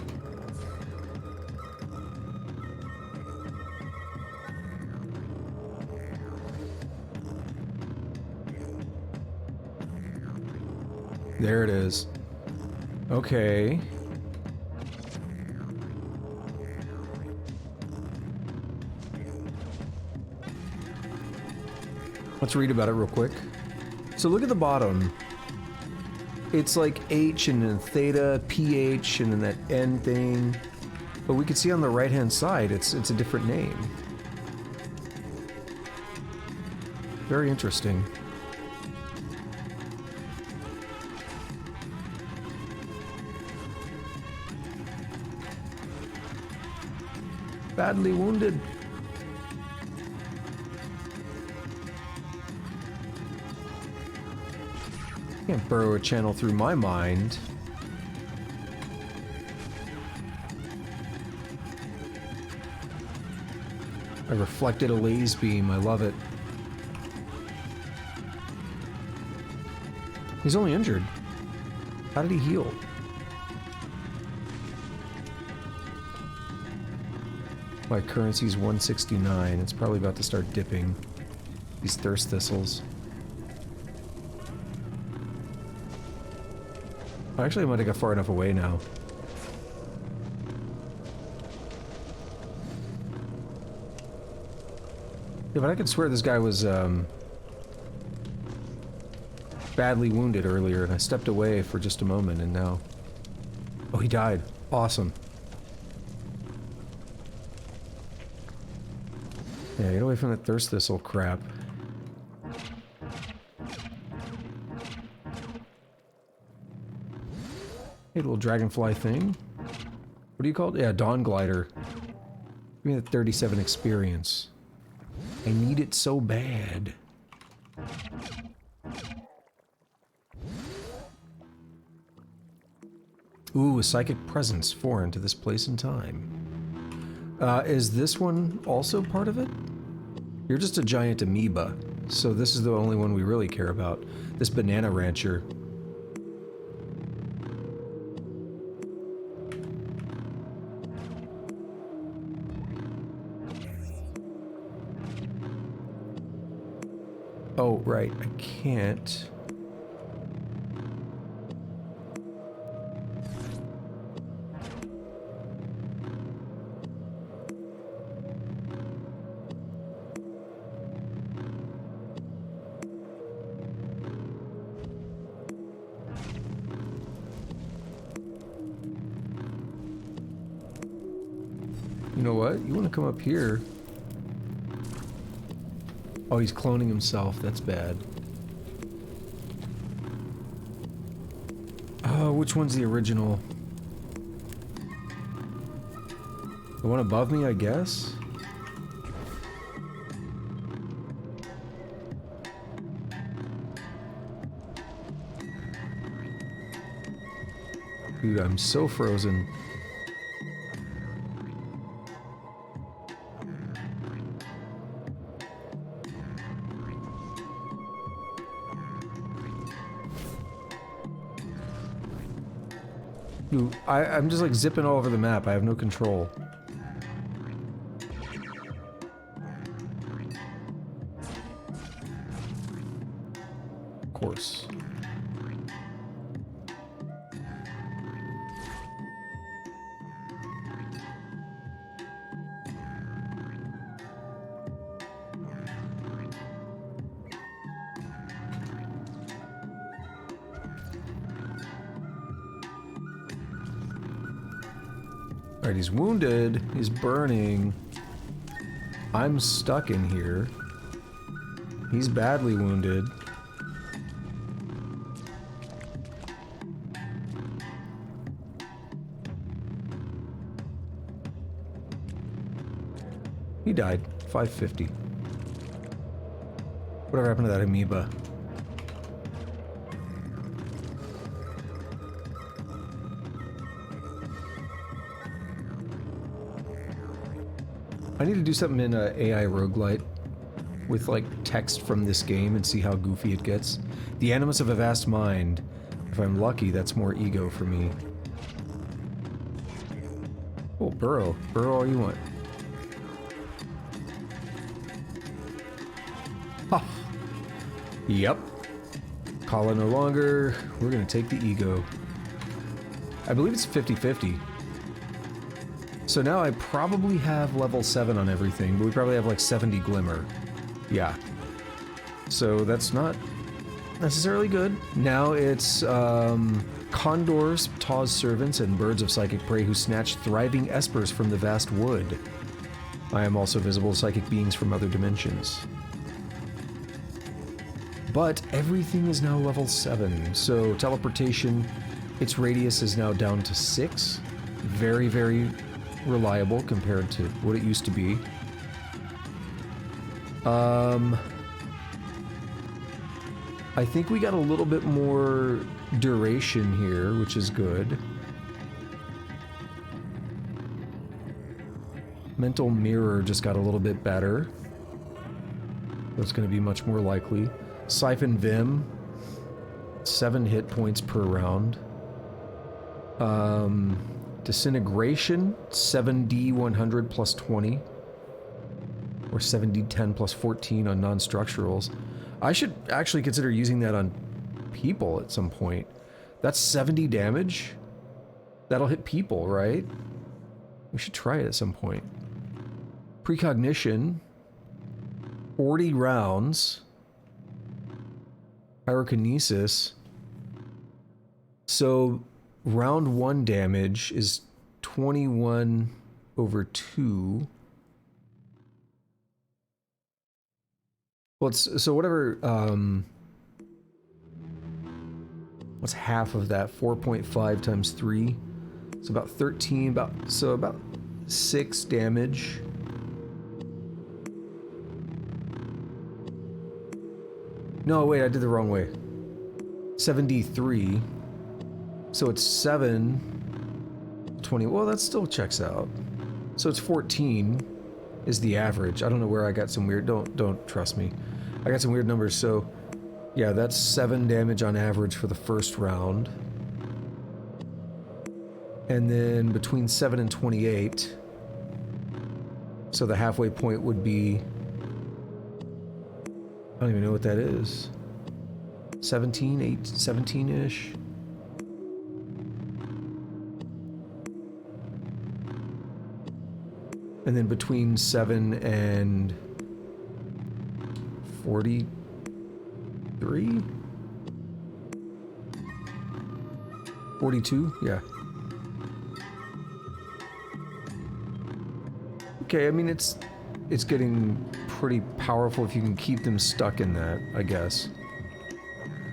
There it is. Okay. Let's read about it real quick. So look at the bottom. It's like H and then theta, pH, and then that N thing. But we can see on the right-hand side, it's a different name. Very interesting. Badly wounded. Can't burrow a channel through my mind. I reflected a laser beam. I love it. He's only injured. How did he heal? My currency's 169. It's probably about to start dipping. These thirst thistles. Actually, I might have got far enough away now. Yeah, but I could swear this guy was, badly wounded earlier, and I stepped away for just a moment, and now... Oh, he died. Awesome. Yeah, get away from that thirst thistle crap. Hey, little dragonfly thing. What do you call it? Yeah, Dawn Glider. Give me that 37 experience. I need it so bad. Ooh, a psychic presence foreign to this place and time. Is this one also part of it? You're just a giant amoeba, so this is the only one we really care about. This banana rancher. Oh, right, I can't. You know what? You want to come up here? Oh, he's cloning himself. That's bad. Oh, which one's the original? The one above me, I guess? Dude, I'm so frozen. Dude, I'm just like zipping all over the map. I have no control. Of course. Alright, he's wounded. He's burning. I'm stuck in here. He's badly wounded. He died. 550. Whatever happened to that amoeba? I need to do something in AI roguelite with like text from this game and see how goofy it gets. The animus of a vast mind. If I'm lucky, that's more ego for me. Oh, burrow. Burrow all you want. Ha! Yep. Kala no longer. We're gonna take the ego. I believe it's 50-50. So now I probably have level 7 on everything, but we probably have like 70 glimmer. Yeah. So that's not necessarily good. Now it's Condors, Taw's servants, and birds of psychic prey who snatch thriving espers from the vast wood. I am also visible to psychic beings from other dimensions. But everything is now level 7, so teleportation, its radius is now down to 6. Very, very reliable compared to what it used to be. I think we got a little bit more duration here, which is good. Mental Mirror just got a little bit better. That's going to be much more likely. Siphon Vim, 7 hit points per round. Disintegration, 7d100 plus 20. Or 7d10 plus 14 on non-structurals. I should actually consider using that on people at some point. That's 70 damage? That'll hit people, right? We should try it at some point. Precognition, 40 rounds. Pyrokinesis. So, round 1 damage is 21 over 2. Well, it's, so whatever, what's half of that? 4.5 times 3. It's about 13, about 6 damage. No, wait, I did the wrong way. 73. So it's 7, 20, well, that still checks out. So it's 14 is the average. I don't know where I got some weird, don't trust me. I got some weird numbers, so yeah, that's 7 damage on average for the first round. And then between 7 and 28, so the halfway point would be, I don't even know what that is. 17, 17-ish. And then between 7 and 43? 42? Yeah. Okay, I mean, it's getting pretty powerful if you can keep them stuck in that, I guess.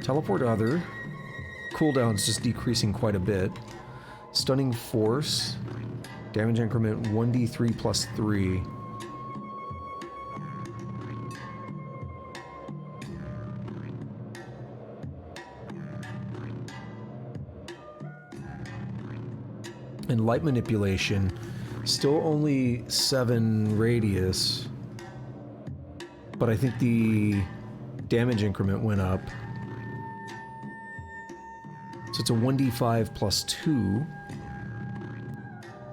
Teleport other. Cooldown's just decreasing quite a bit. Stunning force. Damage increment 1d3 plus 3. And light manipulation, still only 7 radius, but I think the damage increment went up. So it's a 1d5 plus 2.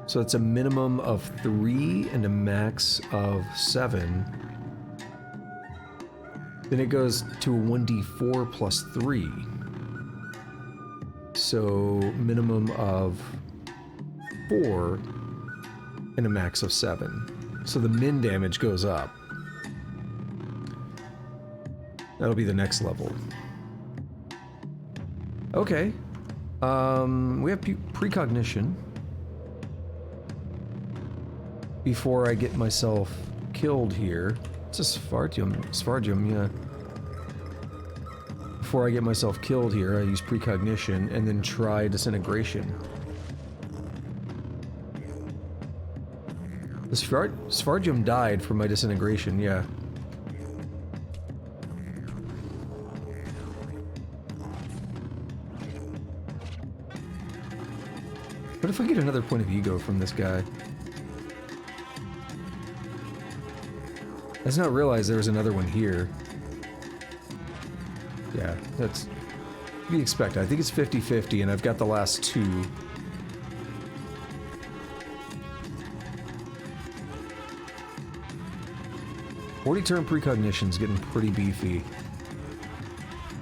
So it's a minimum of 3 and a max of 7. Then it goes to a 1d4 plus 3. So minimum of 4 and a max of 7. So the min damage goes up. That'll be the next level. Okay. We have precognition. Before I get myself killed here. It's a Svardium, yeah. Before I get myself killed here, I use precognition and then try disintegration. The Svardium died from my disintegration, yeah. What if I get another point of ego from this guy? I did not realize there was another one here. Yeah, that's to be expected. I think it's 50-50, and I've got the last 2. Turn precognition's getting pretty beefy.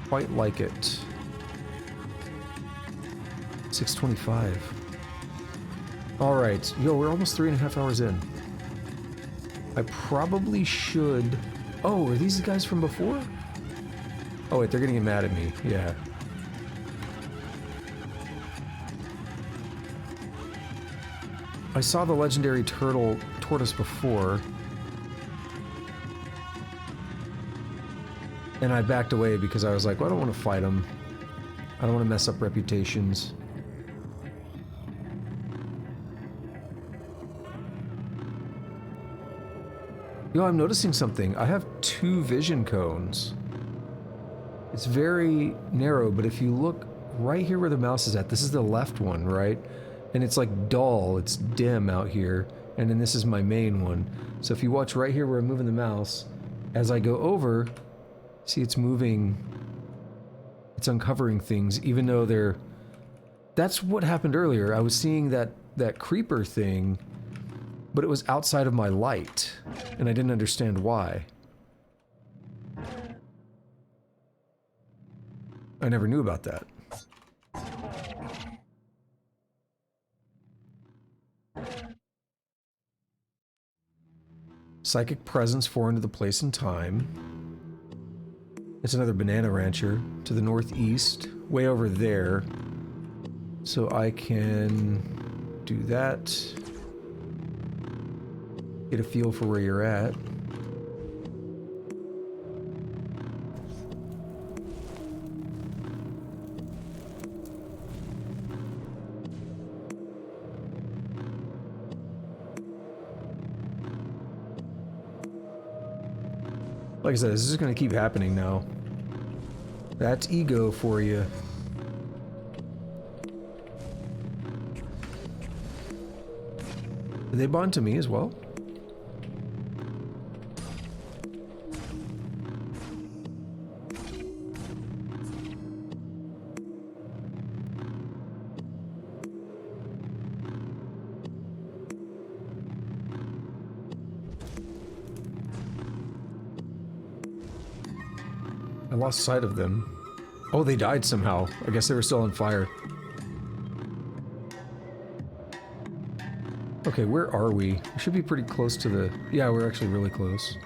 Quite like it. 625. Alright, yo, we're almost 3.5 hours in. I probably should... Oh, are these the guys from before? Oh wait, they're gonna get mad at me. Yeah. I saw the legendary tortoise before. And I backed away because I was like, well, I don't want to fight him. I don't want to mess up reputations. Yo, I'm noticing something. I have 2 vision cones. It's very narrow, but if you look right here where the mouse is at, this is the left one, right? And it's like dull, it's dim out here, and then this is my main one. So if you watch right here where I'm moving the mouse, as I go over, see it's moving, it's uncovering things, even though they're... That's what happened earlier. I was seeing that creeper thing, but it was outside of my light, and I didn't understand why. I never knew about that. Psychic presence 4 into the place and time. It's another banana rancher to the northeast, way over there. So I can do that. Get a feel for where you're at. Like I said, this is going to keep happening now. That's ego for you. Did they bond to me as well? I lost sight of them. Oh, they died somehow. I guess they were still on fire. Okay, where are we? We should be pretty close to the... Yeah, we're actually really close.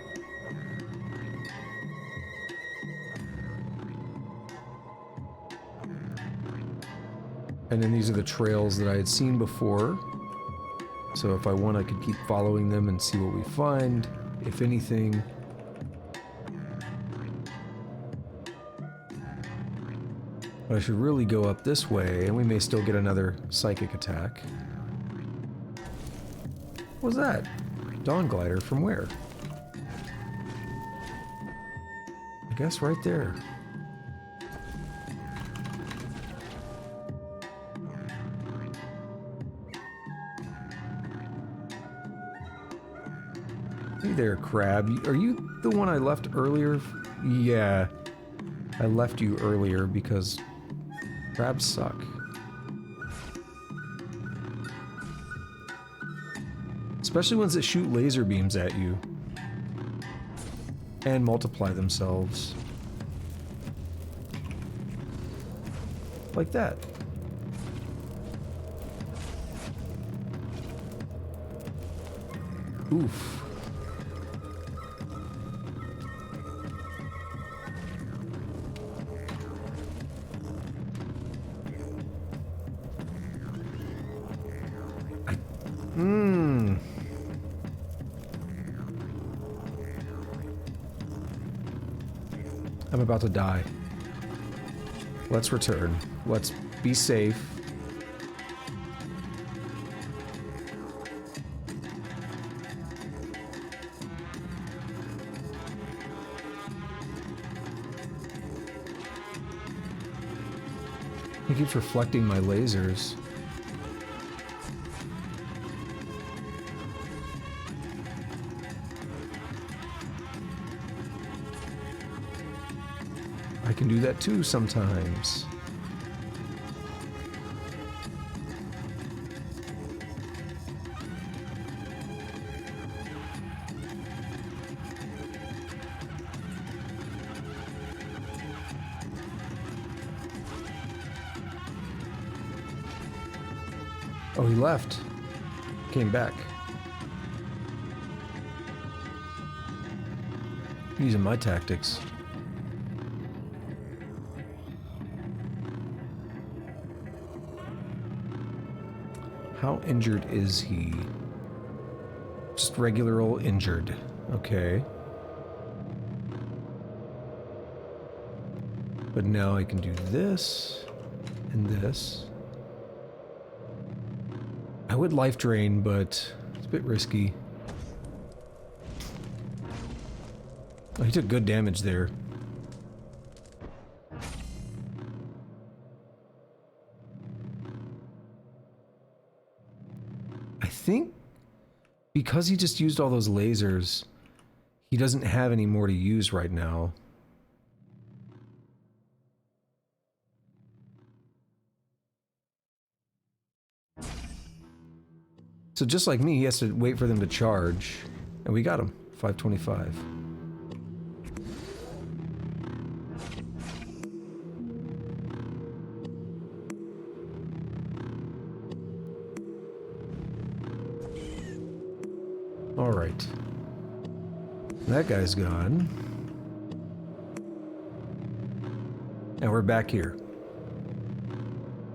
And then these are the trails that I had seen before. So if I want, I could keep following them and see what we find, if anything. But I should really go up this way, and we may still get another psychic attack. What was that? Dawn glider from where? I guess right there. Hey there, crab. Are you the one I left earlier? Yeah. I left you earlier because crabs suck. Especially ones that shoot laser beams at you. And multiply themselves. Like that. Oof. I'm about to die. Let's return. Let's be safe. He keeps reflecting my lasers. I can do that too sometimes. Oh, he left. Came back. Using my tactics. How injured is he? Just regular old injured. Okay. But now I can do this and this. I would life drain, but it's a bit risky. Oh, he took good damage there. I think because he just used all those lasers, he doesn't have any more to use right now. So just like me, he has to wait for them to charge. And we got him. 525. Alright. That guy's gone. And we're back here.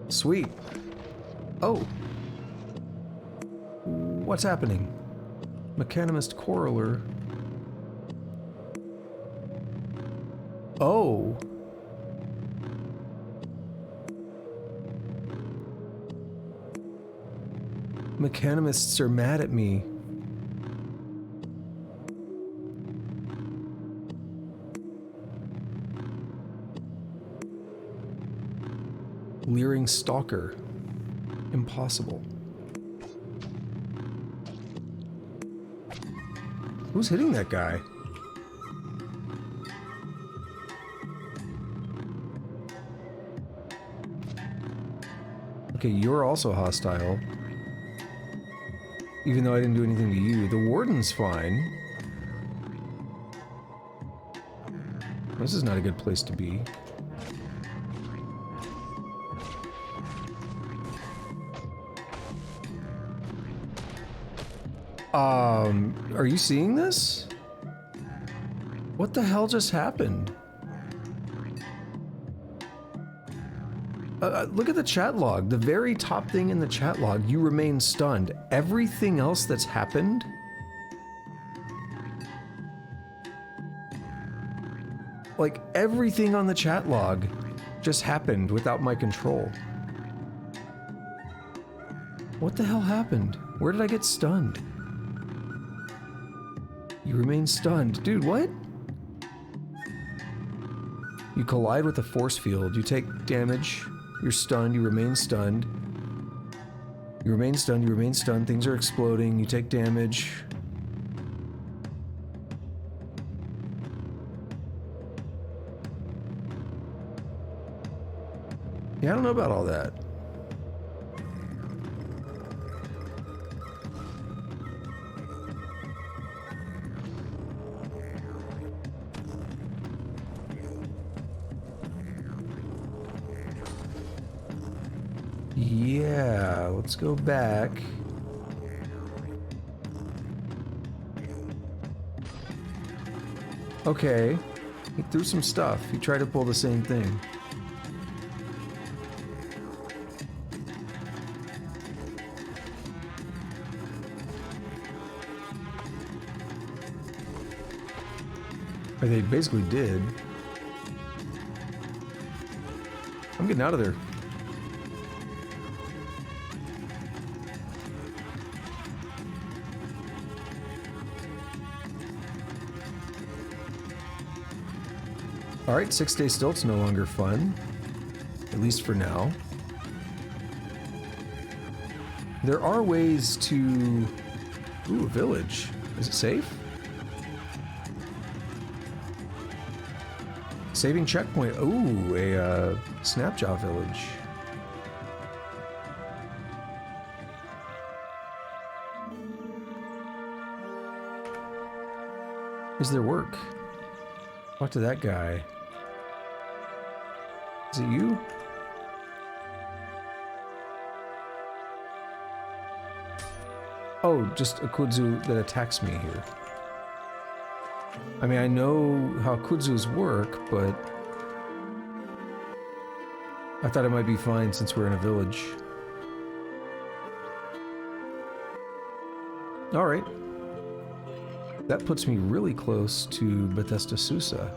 Sweet. Oh. What's happening? Mechanimist Coroller. Oh. Mechanimists are mad at me. Leering Stalker. Impossible. Who's hitting that guy? Okay, you're also hostile. Even though I didn't do anything to you. The Warden's fine. This is not a good place to be. Are you seeing this? What the hell just happened? Look at the chat log. The very top thing in the chat log, you remain stunned. Everything else that's happened... Like, everything on the chat log just happened without my control. What the hell happened? Where did I get stunned? You remain stunned. Dude, what? You collide with a force field. You take damage. You're stunned. You remain stunned. You remain stunned. You remain stunned. Things are exploding. You take damage. Yeah, I don't know about all that. Yeah, let's go back. Okay, he threw some stuff. He tried to pull the same thing. Or they basically did. I'm getting out of there. Alright, 6-day stilt's no longer fun. At least for now. There are ways to... Ooh, a village. Is it safe? Saving checkpoint. Ooh, a Snapjaw village. Is there work? Talk to that guy. Is it you? Oh, just a kudzu that attacks me here. I mean, I know how kudzus work, but I thought it might be fine since we're in a village. Alright. That puts me really close to Bethesda Susa.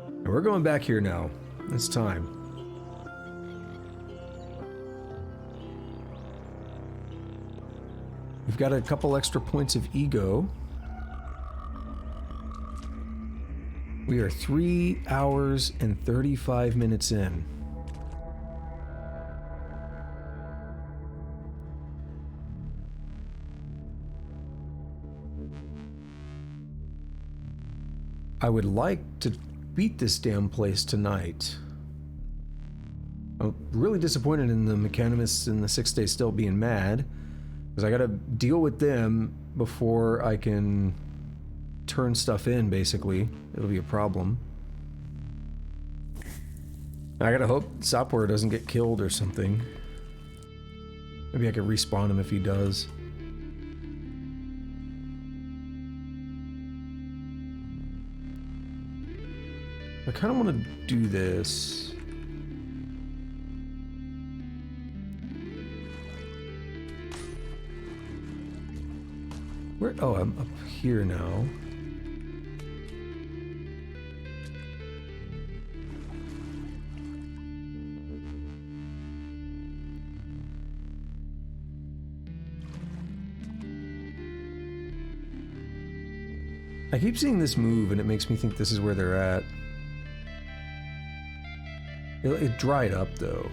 And we're going back here now. It's time. We've got a couple extra points of ego. We are 3 hours and 35 minutes in. I would like to beat this damn place tonight. I'm really disappointed in the mechanimists in the 6th day still being mad, because I gotta deal with them before I can turn stuff in, basically. It'll be a problem. I gotta hope Sopware doesn't get killed or something. Maybe I could respawn him if he does. I kind of want to do this. Where? Oh, I'm up here now. I keep seeing this move and it makes me think this is where they're at. It dried up, though.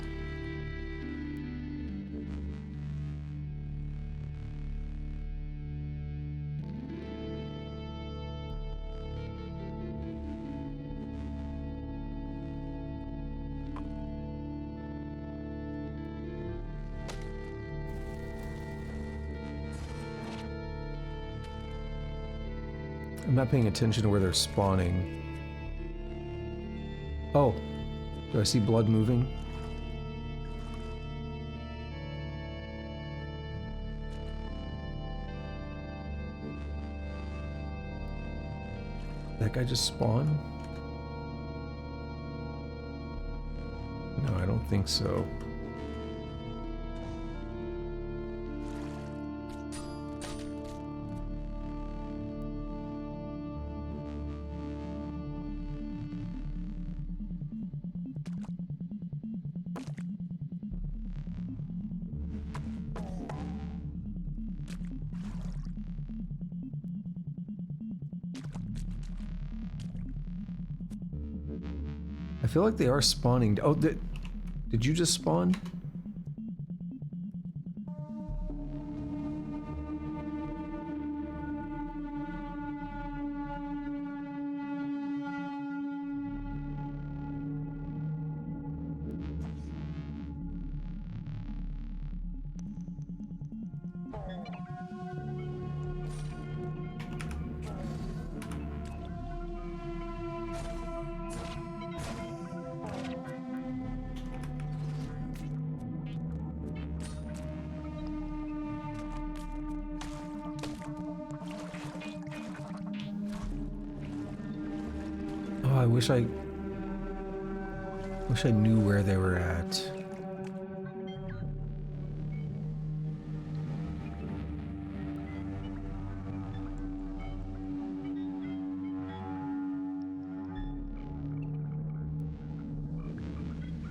I'm not paying attention to where they're spawning. Oh. Do I see blood moving? That guy just spawned? No, I don't think so. I feel like they are spawning. Oh, did you just spawn? Oh, I wish I knew where they were at.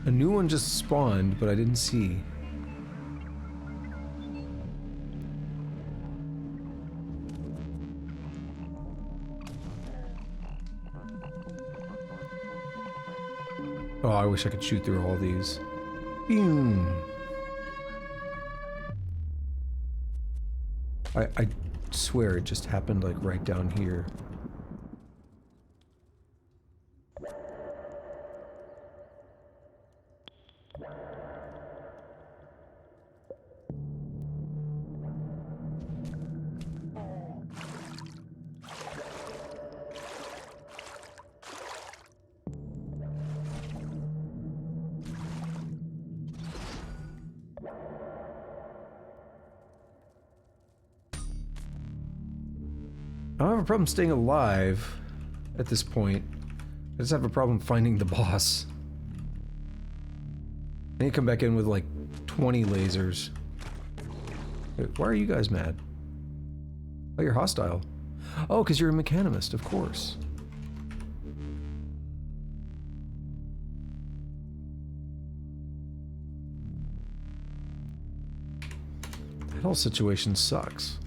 A new one just spawned, but I didn't see. Oh, I wish I could shoot through all these. Boom. I swear it just happened like right down here. I don't have a problem staying alive at this point. I just have a problem finding the boss. I need to come back in with like 20 lasers. Why are you guys mad? Oh, you're hostile. Oh, because you're a mechanimist, of course. That whole situation sucks.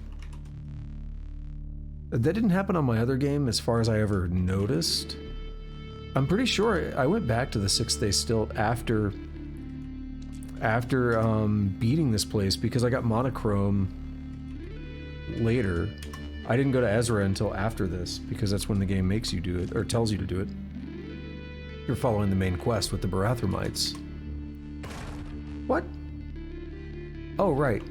That didn't happen on my other game as far as I ever noticed. I'm pretty sure I went back to the 6th-day stilt after beating this place because I got monochrome later. I didn't go to Ezra until after this because that's when the game makes you do it, or tells you to do it. You're following the main quest with the Barathromites. What? Oh, right.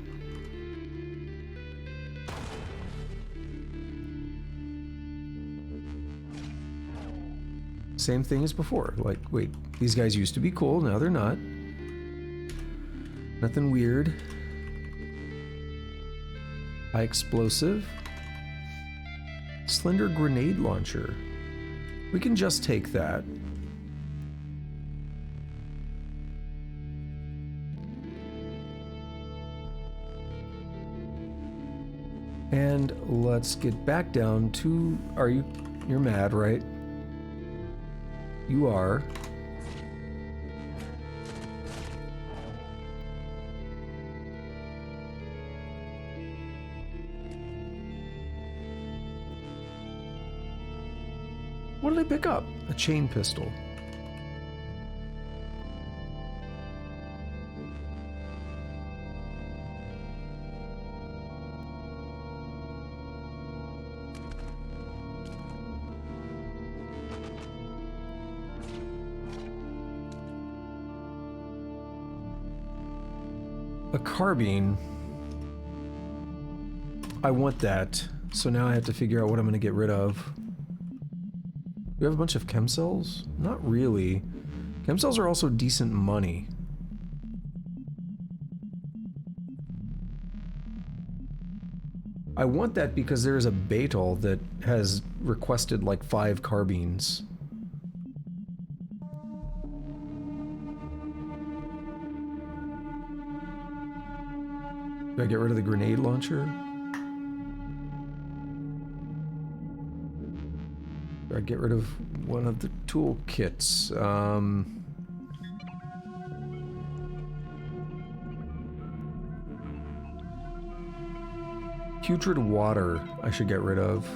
Same thing as before. Like, wait, these guys used to be cool, now they're not. Nothing weird. High explosive. Slender grenade launcher. We can just take that. And let's get back down to... You're mad, right? You are. What did I pick up? A chain pistol. A carbine. I want that, so now I have to figure out what I'm going to get rid of. Do we have a bunch of chem cells? Not really. Chem cells are also decent money. I want that because there's a Beetle that has requested like 5 carbines. Do I get rid of the grenade launcher? Do I get rid of one of the toolkits? Putrid water I should get rid of.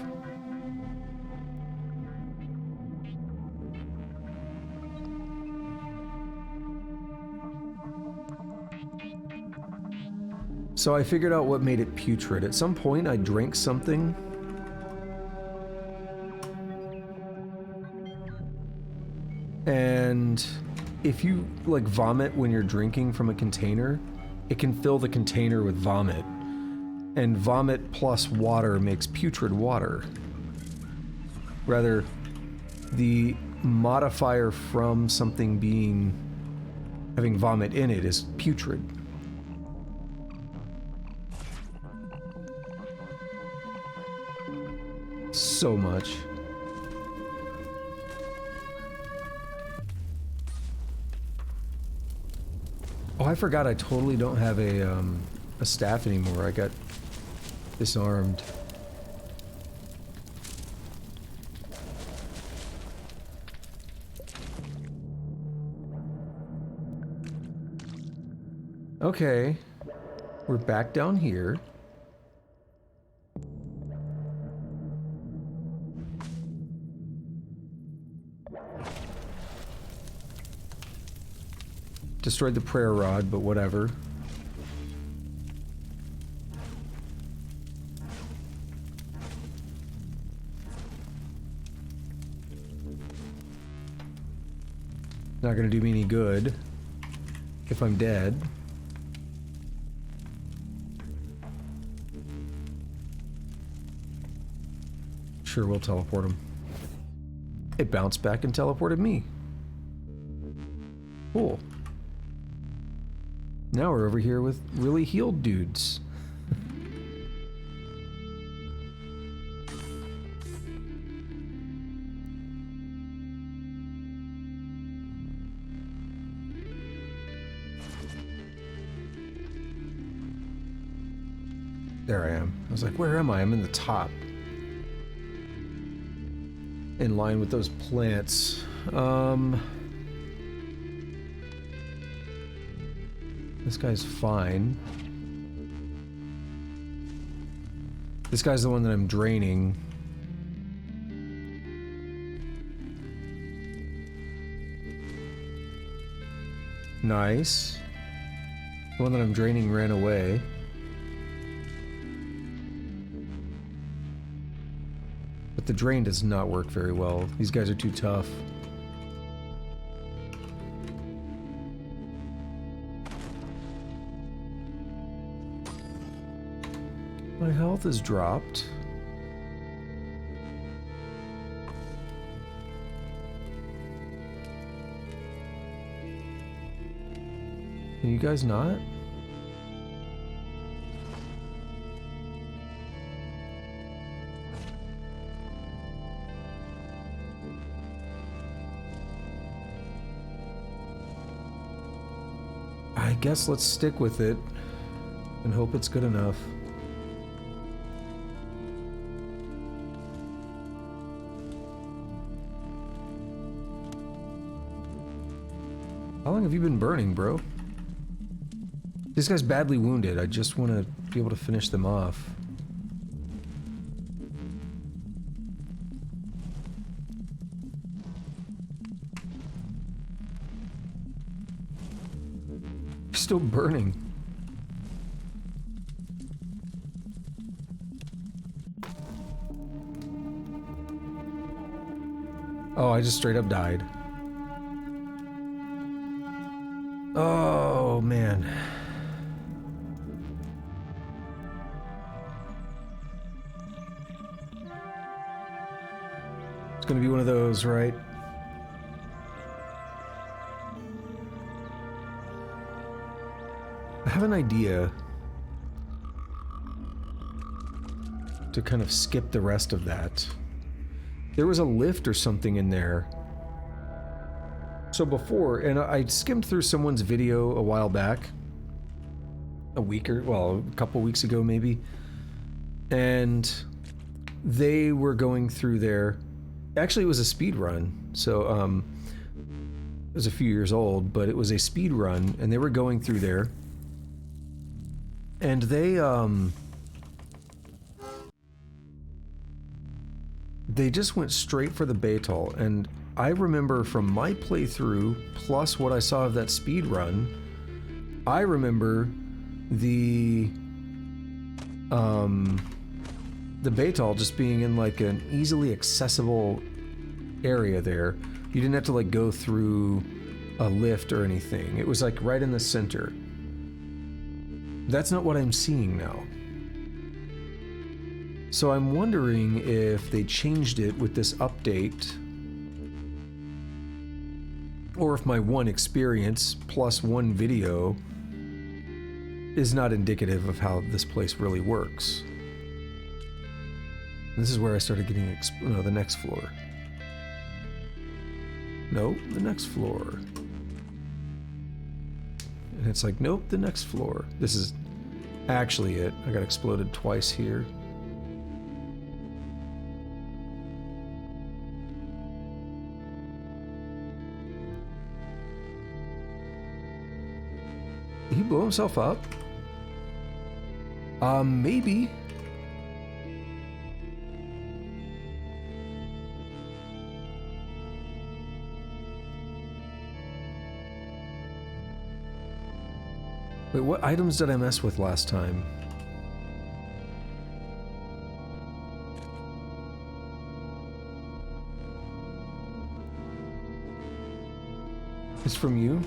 So I figured out what made it putrid. At some point I drank something. And if you like vomit when you're drinking from a container, it can fill the container with vomit. And vomit plus water makes putrid water. Rather, the modifier from something having vomit in it is putrid. So much. Oh, I forgot I totally don't have a staff anymore. I got disarmed. Okay. We're back down here. Destroyed the prayer rod, but whatever. Not gonna do me any good if I'm dead. Sure, we'll teleport him. It bounced back and teleported me. Cool. Now we're over here with really healed dudes. There I am. I was like, where am I? I'm in the top. In line with those plants. This guy's fine. This guy's the one that I'm draining. Nice. The one that I'm draining ran away. But the drain does not work very well. These guys are too tough. My health has dropped. Are you guys not? I guess let's stick with it and hope it's good enough. How long have you been burning, bro? This guy's badly wounded. I just want to be able to finish them off. You're still burning. Oh, I just straight up died. Oh, man. It's gonna be one of those, right? I have an idea to kind of skip the rest of that. There was a lift or something in there. So before, and I skimmed through someone's video a while back, a couple weeks ago maybe, and they were going through there. Actually, it was a speed run, so it was a few years old, but it was a speed run, and they were going through there, and they just went straight for the Betal, and I remember from my playthrough, plus what I saw of that speed run, I remember the Betal just being in like an easily accessible area there. You didn't have to like go through a lift or anything. It was like right in the center. That's not what I'm seeing now. So I'm wondering if they changed it with this update, or if my one experience plus one video is not indicative of how this place really works. This is where I started getting no, the next floor. No, the next floor. And it's like, nope, the next floor. This is actually it. I got exploded twice here. Did he blow himself up? Maybe. Wait, what items did I mess with last time? It's from you?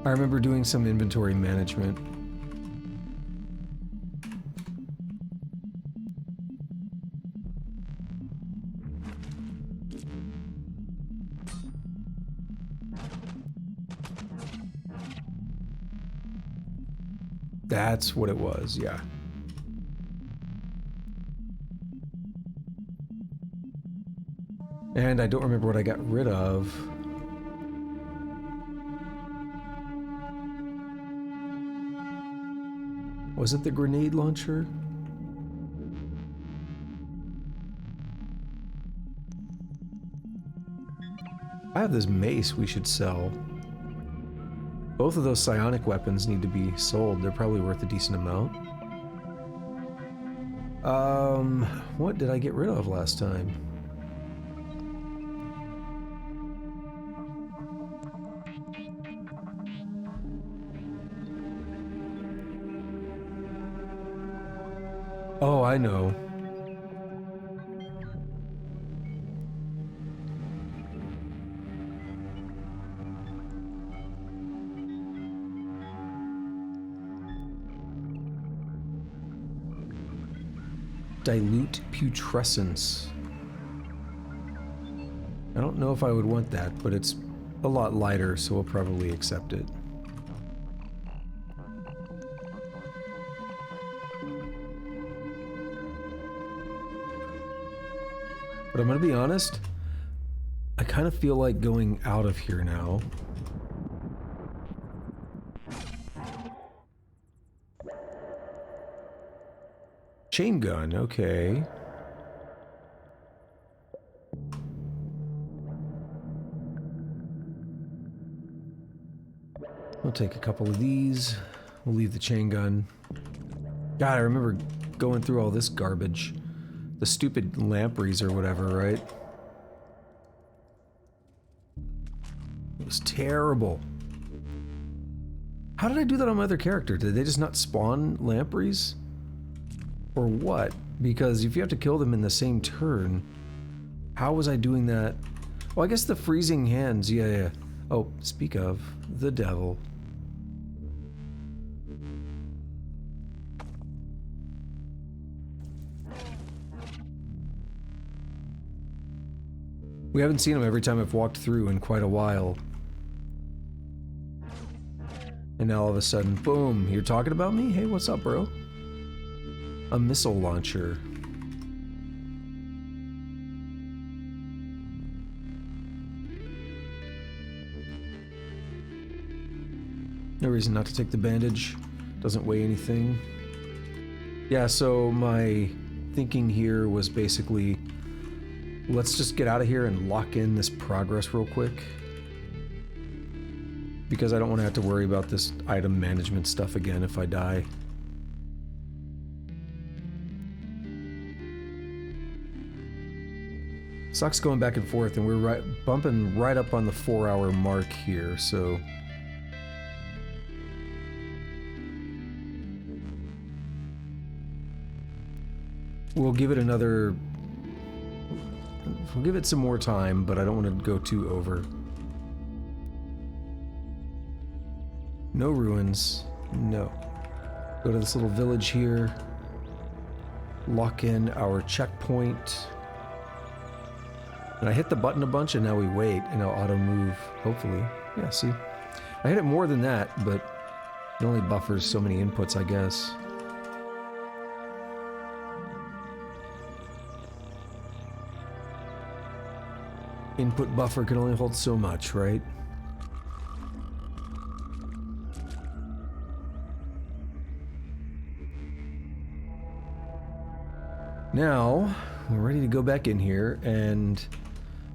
I remember doing some inventory management. That's what it was, yeah. And I don't remember what I got rid of. Was it the grenade launcher? I have this mace we should sell. Both of those psionic weapons need to be sold. They're probably worth a decent amount. What did I get rid of last time? Oh, I know. Dilute putrescence. I don't know if I would want that, but it's a lot lighter, so we'll probably accept it. But I'm gonna be honest, I kind of feel like going out of here now. Chain gun, okay. We'll take a couple of these. We'll leave the chain gun. God, I remember going through all this garbage. The stupid lampreys or whatever, right? It was terrible. How did I do that on my other character? Did they just not spawn lampreys? Or what? Because if you have to kill them in the same turn, how was I doing that? Well, I guess the freezing hands, yeah. Oh, speak of the devil. We haven't seen him every time I've walked through in quite a while. And now all of a sudden, boom, you're talking about me? Hey, what's up, bro? A missile launcher. No reason not to take the bandage. Doesn't weigh anything. Yeah, so my thinking here was basically, let's just get out of here and lock in this progress real quick. Because I don't want to have to worry about this item management stuff again if I die. Sucks going back and forth, and we're bumping right up on the 4-hour mark here, so... We'll give it another... We'll give it some more time, but I don't want to go too over. No ruins. No. Go to this little village here. Lock in our checkpoint. And I hit the button a bunch and now we wait and it'll auto move, hopefully. Yeah, see? I hit it more than that, but it only buffers so many inputs, I guess. Input buffer can only hold so much, right? Now, we're ready to go back in here, and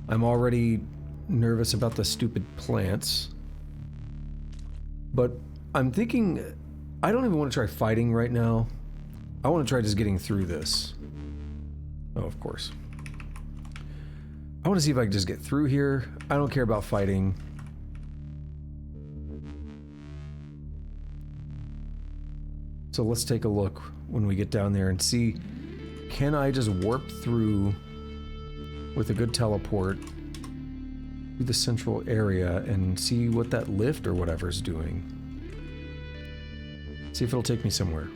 I'm already nervous about the stupid plants. But I'm thinking, I don't even want to try fighting right now. I want to try just getting through this. Oh, of course. I want to see if I can just get through here. I don't care about fighting. So let's take a look when we get down there and see, can I just warp through with a good teleport to the central area and see what that lift or whatever's doing. See if it'll take me somewhere.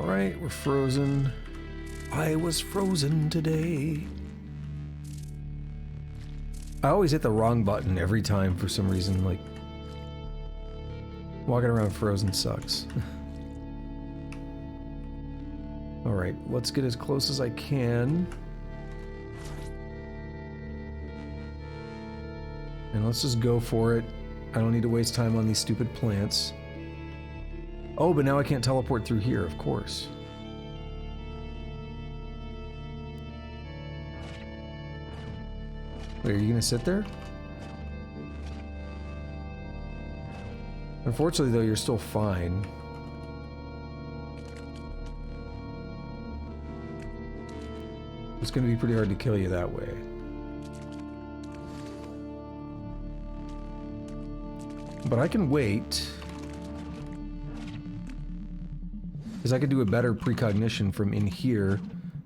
Alright, we're frozen. I was frozen today. I always hit the wrong button every time for some reason, like... Walking around frozen sucks. Alright, let's get as close as I can. And let's just go for it. I don't need to waste time on these stupid plants. Oh, but now I can't teleport through here, of course. Wait, are you gonna sit there? Unfortunately, though, you're still fine. It's gonna be pretty hard to kill you that way. But I can wait. Because I could do a better precognition from in here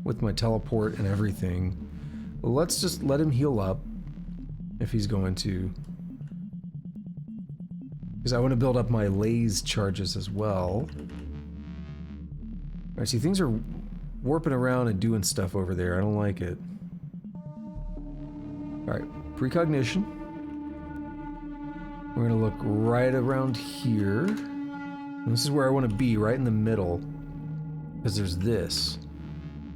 with my teleport and everything. Let's just let him heal up if he's going to. Because I want to build up my laze charges as well. Alright, see, things are warping around and doing stuff over there. I don't like it. Alright, precognition. We're gonna look right around here. And this is where I want to be, right in the middle. Because there's this.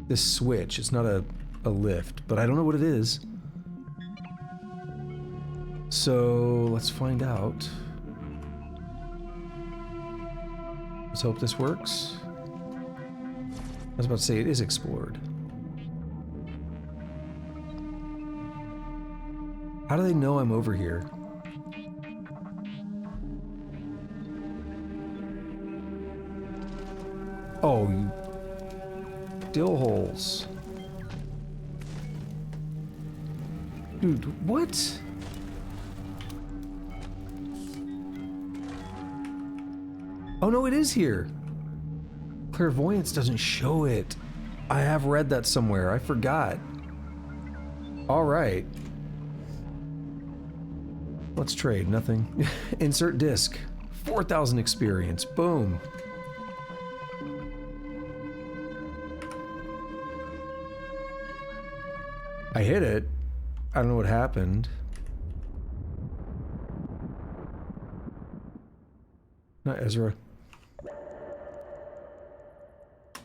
This switch. It's not a lift, but I don't know what it is. So, let's find out. Let's hope this works. I was about to say it is explored. How do they know I'm over here? Oh, you dill holes. Dude, what? Oh no, it is here. Clairvoyance doesn't show it. I have read that somewhere. I forgot. Alright. Let's trade. Nothing. Insert disc. 4,000 experience. Boom. I hit it. I don't know what happened. Not Ezra.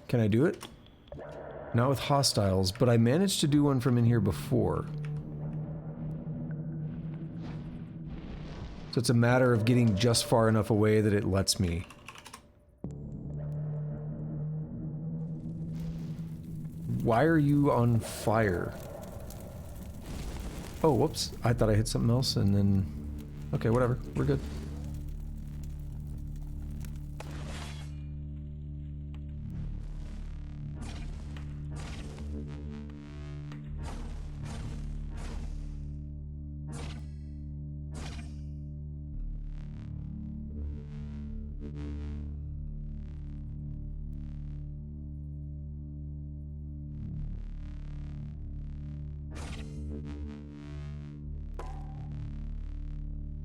Can I do it? Not with hostiles, but I managed to do one from in here before. So it's a matter of getting just far enough away that it lets me. Why are you on fire? Oh, whoops. I thought I hit something else and then... Okay, whatever. We're good.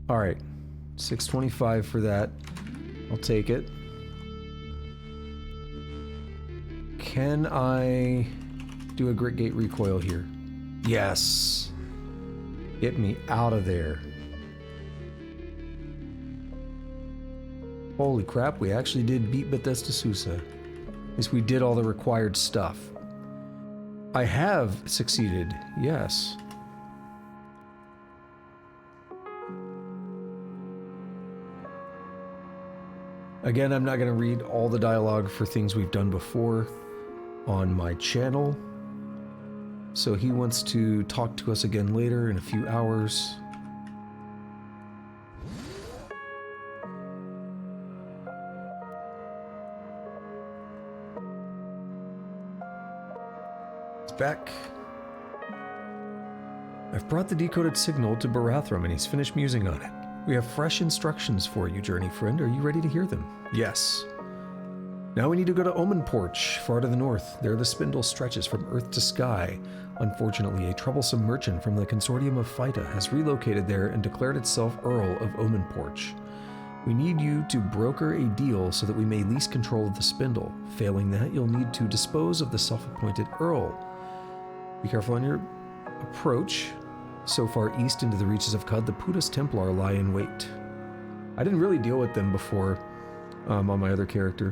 Alright, 625 for that. I'll take it. Can I do a Grit Gate recoil here? Yes! Get me out of there. Holy crap, we actually did beat Bethesda Susa. At least we did all the required stuff. I have succeeded, yes. Again, I'm not going to read all the dialogue for things we've done before on my channel. So he wants to talk to us again later in a few hours. It's back. I've brought the decoded signal to Barathrum and he's finished musing on it. We have fresh instructions for you, journey friend. Are you ready to hear them? Yes. Now we need to go to Omen Porch, far to the north. There the spindle stretches from earth to sky. Unfortunately, a troublesome merchant from the consortium of Phyta has relocated there and declared itself Earl of Omen Porch. We need you to broker a deal so that we may lease control of the spindle. Failing that, you'll need to dispose of the self-appointed Earl. Be careful on your approach. So far east into the reaches of Cud, the Putus Templar lie in wait. I didn't really deal with them before on my other character.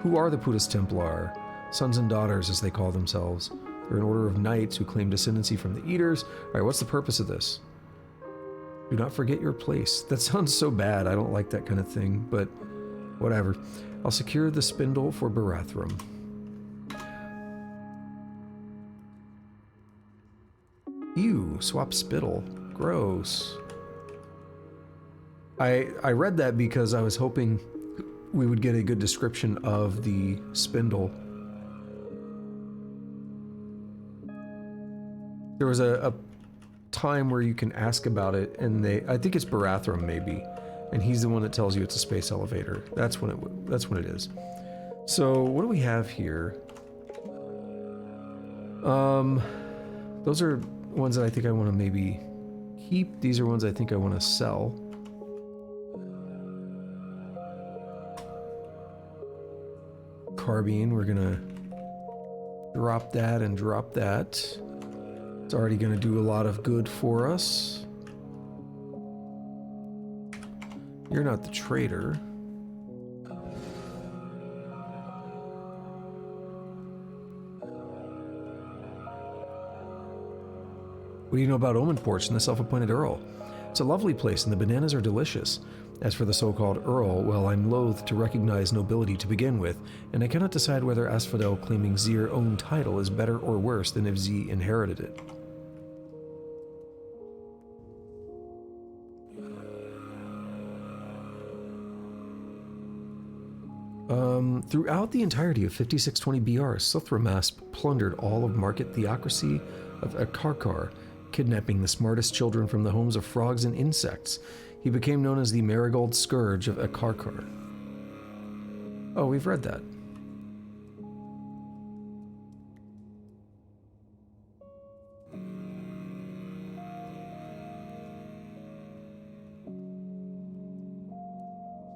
Who are the Putus Templar? Sons and daughters, as they call themselves. They're an order of knights who claim descendancy from the Eaters. Alright, what's the purpose of this? Do not forget your place. That sounds so bad. I don't like that kind of thing, but whatever. I'll secure the spindle for Barathrum. Ew, swap spittle. Gross. I read that because I was hoping we would get a good description of the spindle. There was a time where you can ask about it, and I think it's Barathrum maybe, and he's the one that tells you it's a space elevator. That's when it is. So what do we have here? Those are ones that I think I want to maybe keep. These are ones I think I want to sell. Carbine, we're gonna drop that and drop that. It's already gonna do a lot of good for us. You're not the trader. What do you know about Omen Porch and the self-appointed Earl? It's a lovely place and the bananas are delicious. As for the so-called Earl, well, I'm loath to recognize nobility to begin with, and I cannot decide whether Asphodel claiming Zir own title is better or worse than if Z inherited it. Throughout the entirety of 5620 BR, Suthramasp plundered all of Market Theocracy of Akarkar, kidnapping the smartest children from the homes of frogs and insects. He became known as the Marigold Scourge of Akarkar. Oh, we've read that.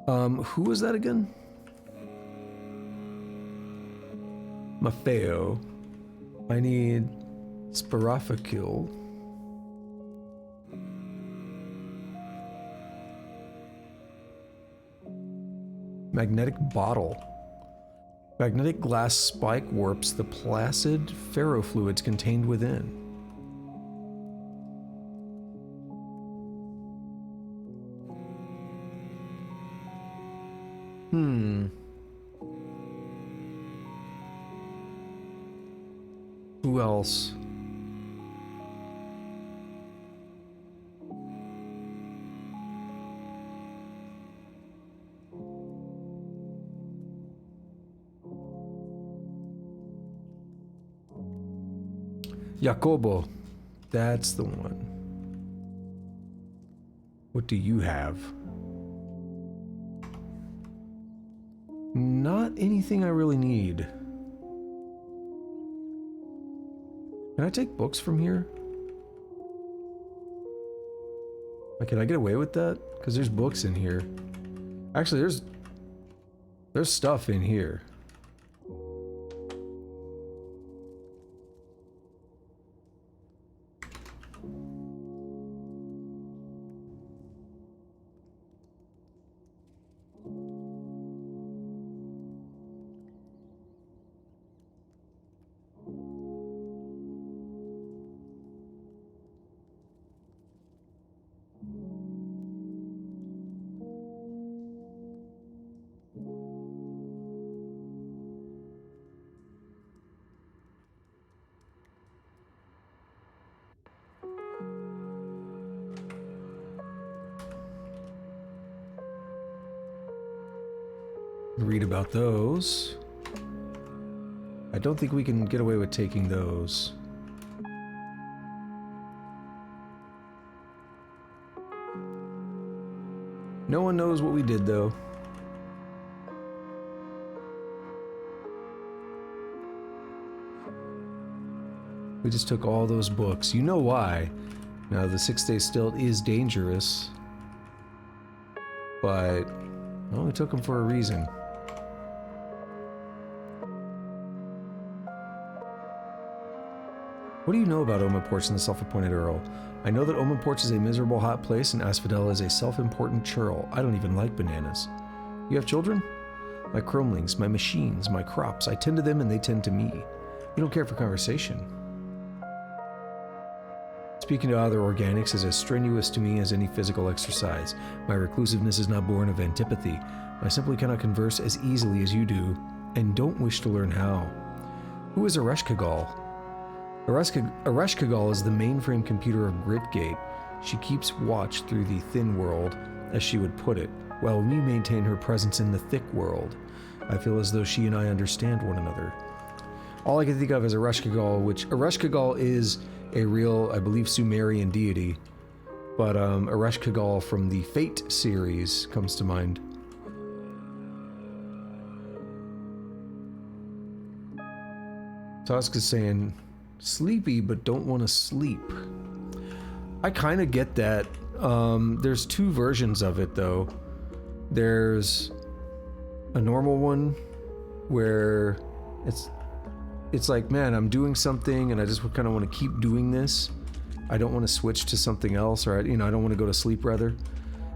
Who was that again? Maffeo. I need Sparaficule. Magnetic bottle. Magnetic glass spike warps the placid ferrofluids contained within. Who else? Jacobo. That's the one. What do you have? Not anything I really need. Can I take books from here? Like, can I get away with that? Because there's books in here. Actually, there's stuff in here. Read about those. I don't think we can get away with taking those. No one knows what we did, though. We just took all those books. You know why. Now, the 6-day stilt is dangerous, but I only took him for a reason. What do you know about Omenporch and the self-appointed Earl? I know that Omenporch is a miserable hot place and Asphodel is a self-important churl. I don't even like bananas. You have children? My chromelings, my machines, my crops. I tend to them and they tend to me. You don't care for conversation. Speaking to other organics is as strenuous to me as any physical exercise. My reclusiveness is not born of antipathy. I simply cannot converse as easily as you do, and don't wish to learn how. Who is Ereshkigal? Ereshkigal is the mainframe computer of Gritgate. She keeps watch through the thin world, as she would put it, while we maintain her presence in the thick world. I feel as though she and I understand one another. All I can think of is Ereshkigal, which Ereshkigal is a real, I believe, Sumerian deity, but Ereshkigal from the Fate series comes to mind. Tusk is saying, sleepy but don't want to sleep. I kind of get that. There's two versions of it though. There's a normal one where it's like, man, I'm doing something and I just kind of want to keep doing this. I don't want to switch to something else, or I don't want to go to sleep rather.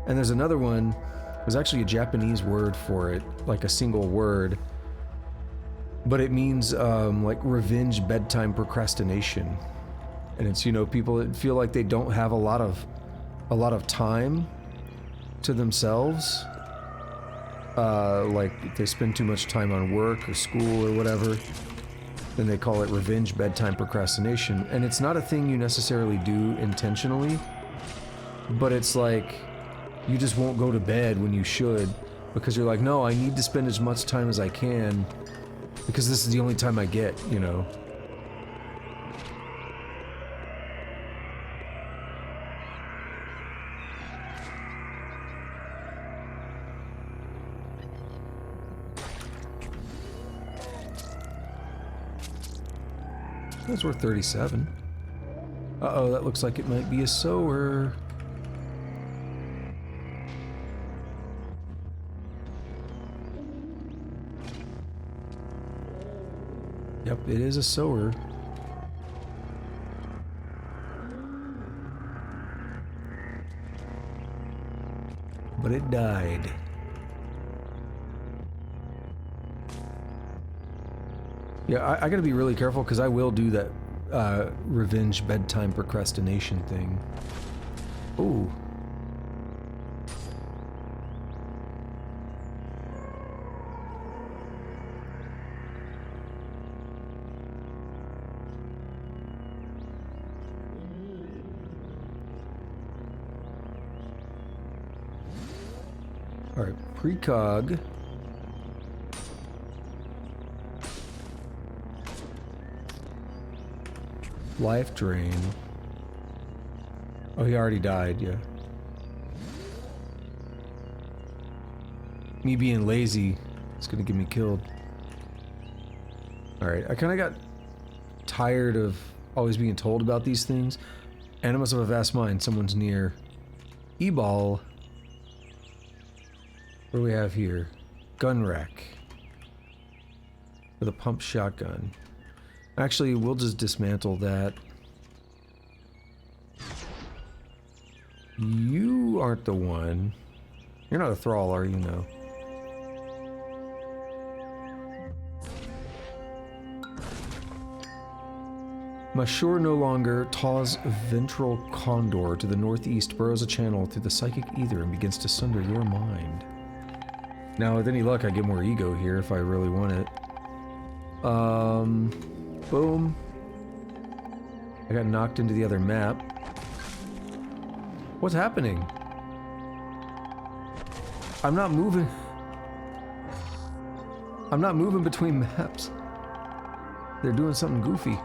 And there's another one, there's actually a Japanese word for it, like a single word, but it means like revenge bedtime procrastination. And it's, people that feel like they don't have a lot of time to themselves. Like if they spend too much time on work or school or whatever, then they call it revenge bedtime procrastination. And it's not a thing you necessarily do intentionally, but it's like you just won't go to bed when you should because you're like, no, I need to spend as much time as I can because this is the only time I get, That's worth 37. Uh-oh, that looks like it might be a sower. Yep, it is a sower. But it died. Yeah, I gotta be really careful because I will do that revenge bedtime procrastination thing. Ooh. All right, precog. Life drain. Oh, he already died, yeah. Me being lazy is gonna get me killed. Alright, I kinda got tired of always being told about these things. Animus of a vast mind, someone's near. E-ball. What do we have here? Gun rack. With a pump shotgun. Actually, we'll just dismantle that. You aren't the one. You're not a thrall, are you? No. Mashur no longer. Taw's ventral condor to the northeast burrows a channel through the psychic ether and begins to sunder your mind. Now, with any luck, I get more ego here if I really want it. Boom. I got knocked into the other map. What's happening? I'm not moving. I'm not moving between maps. They're doing something goofy.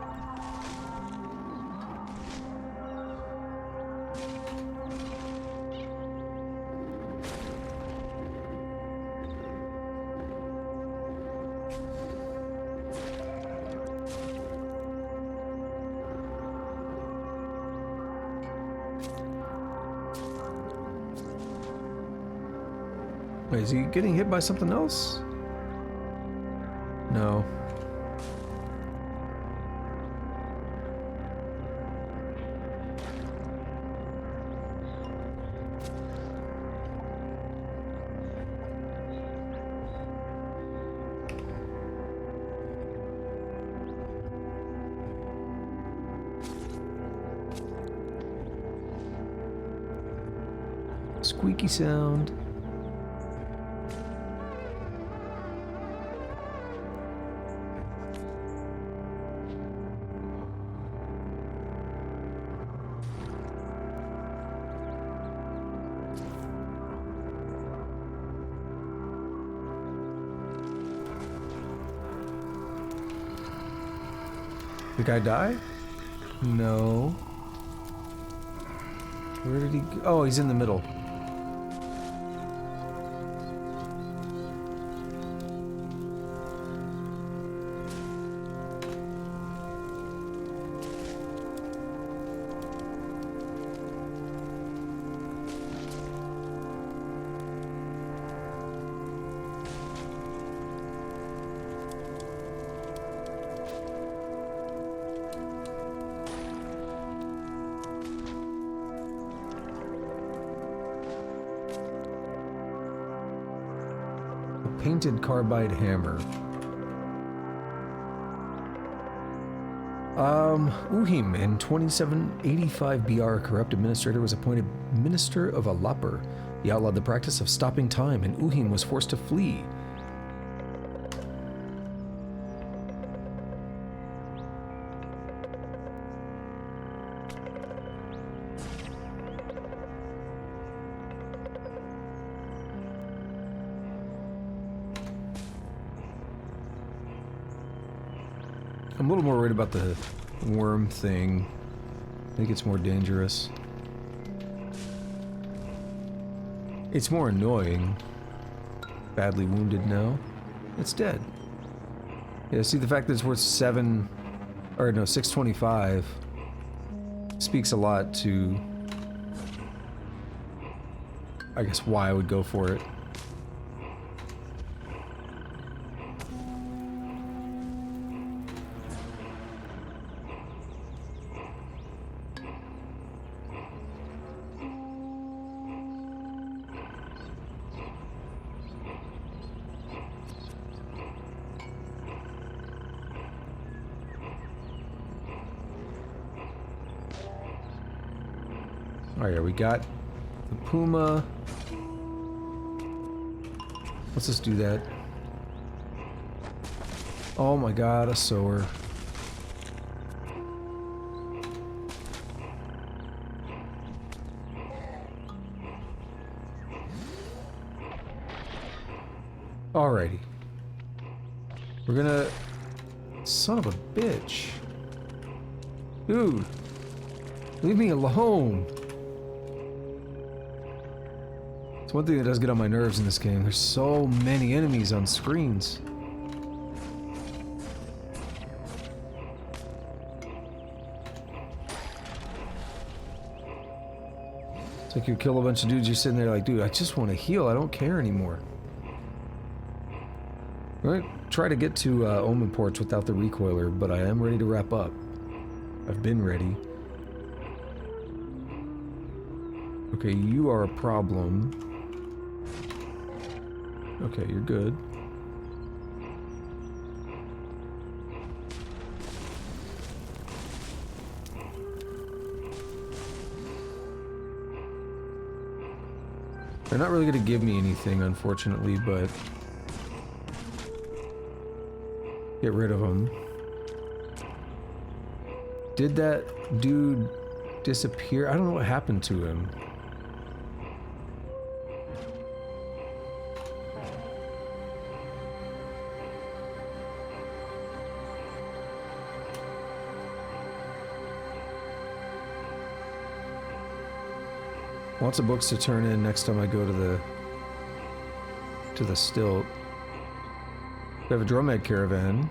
Wait, is he getting hit by something else? No. Squeaky sound. The guy die? No. Where did he go? Oh, he's in the middle. Painted carbide hammer. Uhim in 2785 BR, a corrupt administrator was appointed Minister of Alapur. He outlawed the practice of stopping time, and Uhim was forced to flee. I'm a little more worried about the worm thing. I think it's more dangerous. It's more annoying. Badly wounded now. It's dead. Yeah, see, the fact that it's worth 625 speaks a lot to, I guess, why I would go for it. Oh yeah, we got the puma. Let's just do that. Oh my god, a sower. Alrighty. We're gonna... Son of a bitch. Dude. Leave me alone. It's one thing that does get on my nerves in this game. There's so many enemies on screens. It's like you kill a bunch of dudes, you're sitting there like, dude, I just want to heal. I don't care anymore. I'm gonna try to get to Omen Ports without the recoiler, but I am ready to wrap up. I've been ready. Okay, you are a problem. Okay, you're good. They're not really going to give me anything, unfortunately, but... Get rid of them. Did that dude disappear? I don't know what happened to him. Lots of books to turn in next time I go to the stilt. We have a Dromad caravan.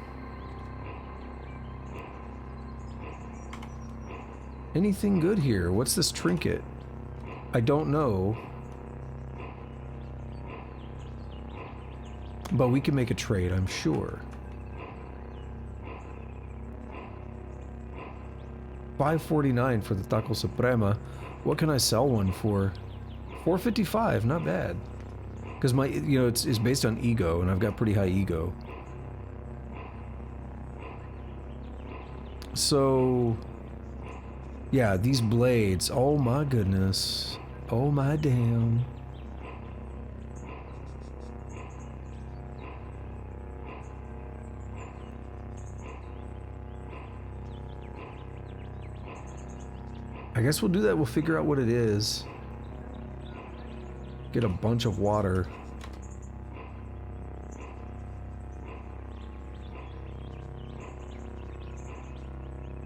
Anything good here? What's this trinket? I don't know. But we can make a trade, I'm sure. 549 for the Taco Suprema. What can I sell one for? 455, not bad. Because my, you know, it's based on ego, and I've got pretty high ego. So, yeah, these blades, oh my goodness. Oh my damn. I guess we'll do that. We'll figure out what it is. Get a bunch of water.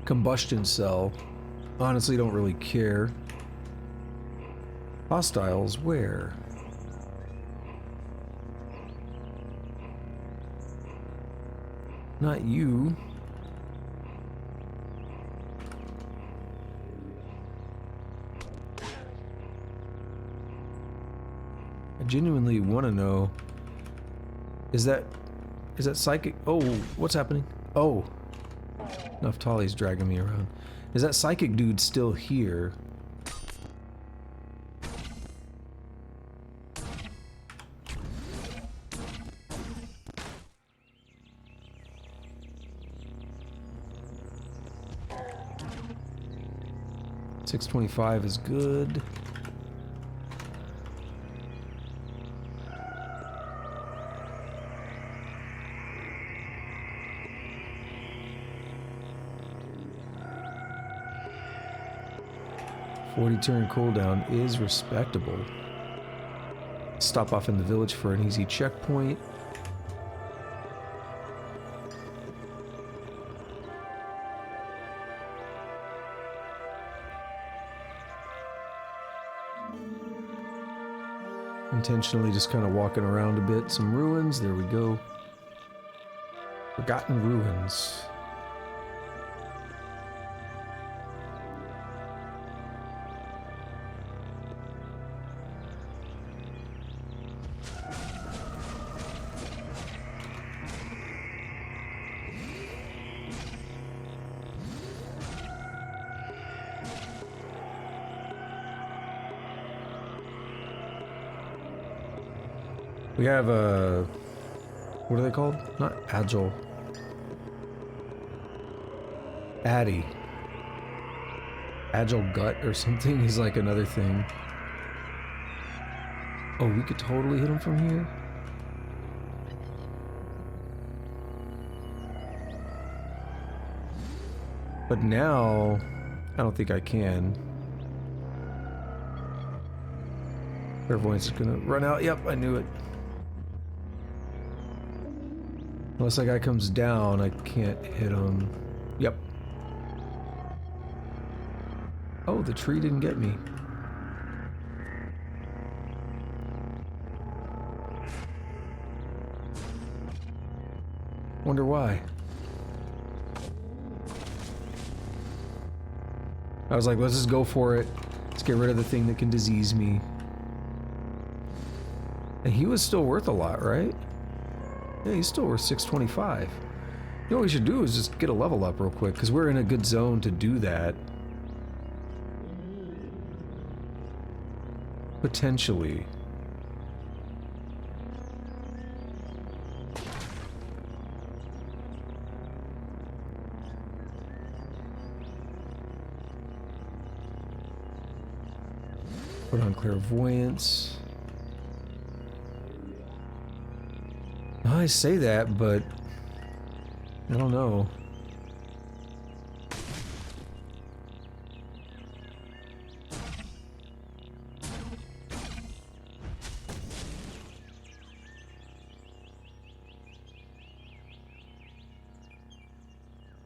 Combustion cell. Honestly, don't really care. Hostiles, where? Not you. I genuinely want to know. Is that psychic? Oh, what's happening? Oh. Naftali's dragging me around. Is that psychic dude still here? $625 is good. Turn cooldown is respectable. Stop off in the village for an easy checkpoint. Intentionally just kind of walking around a bit. Some ruins, there we go. Forgotten ruins. We have a... what are they called? Not agile. Addy. Agile gut or something is like another thing. Oh, we could totally hit him from here? But now... I don't think I can. Clairvoyance is gonna run out. Yep, I knew it. Unless that guy comes down, I can't hit him. Yep. Oh, the tree didn't get me. Wonder why. I was like, let's just go for it. Let's get rid of the thing that can disease me. And he was still worth a lot, right? Yeah, he's still worth 625. You know what we should do is just get a level up real quick, because we're in a good zone to do that. Potentially. Put on clairvoyance. I say that, but I don't know.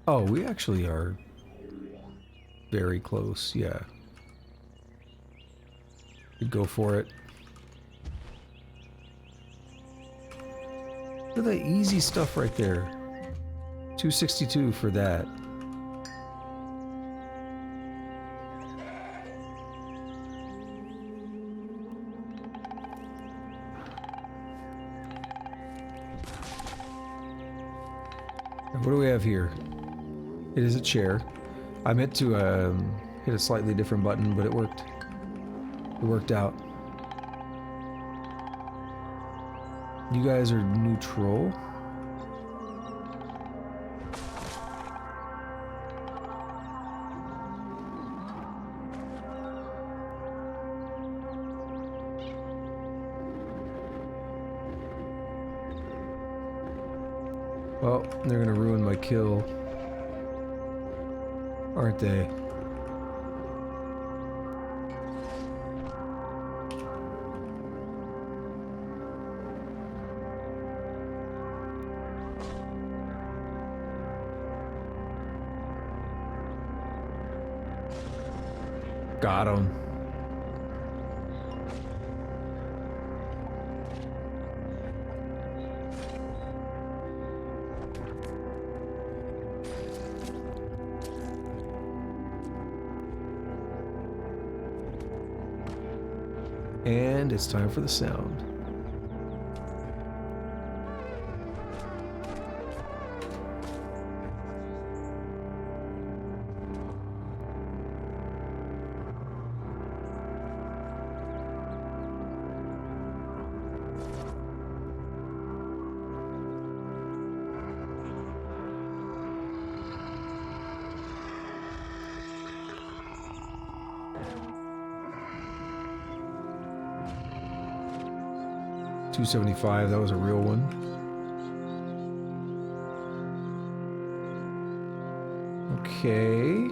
Oh, we actually are very close, yeah. We'd go for it. Look at that easy stuff right there. 262 for that. What do we have here? It is a chair. I meant to hit a slightly different button, but it worked. It worked out. You guys are neutral. Well, they're gonna ruin my kill, aren't they? Got him. And it's time for the sound. $275, that was a real one. Okay.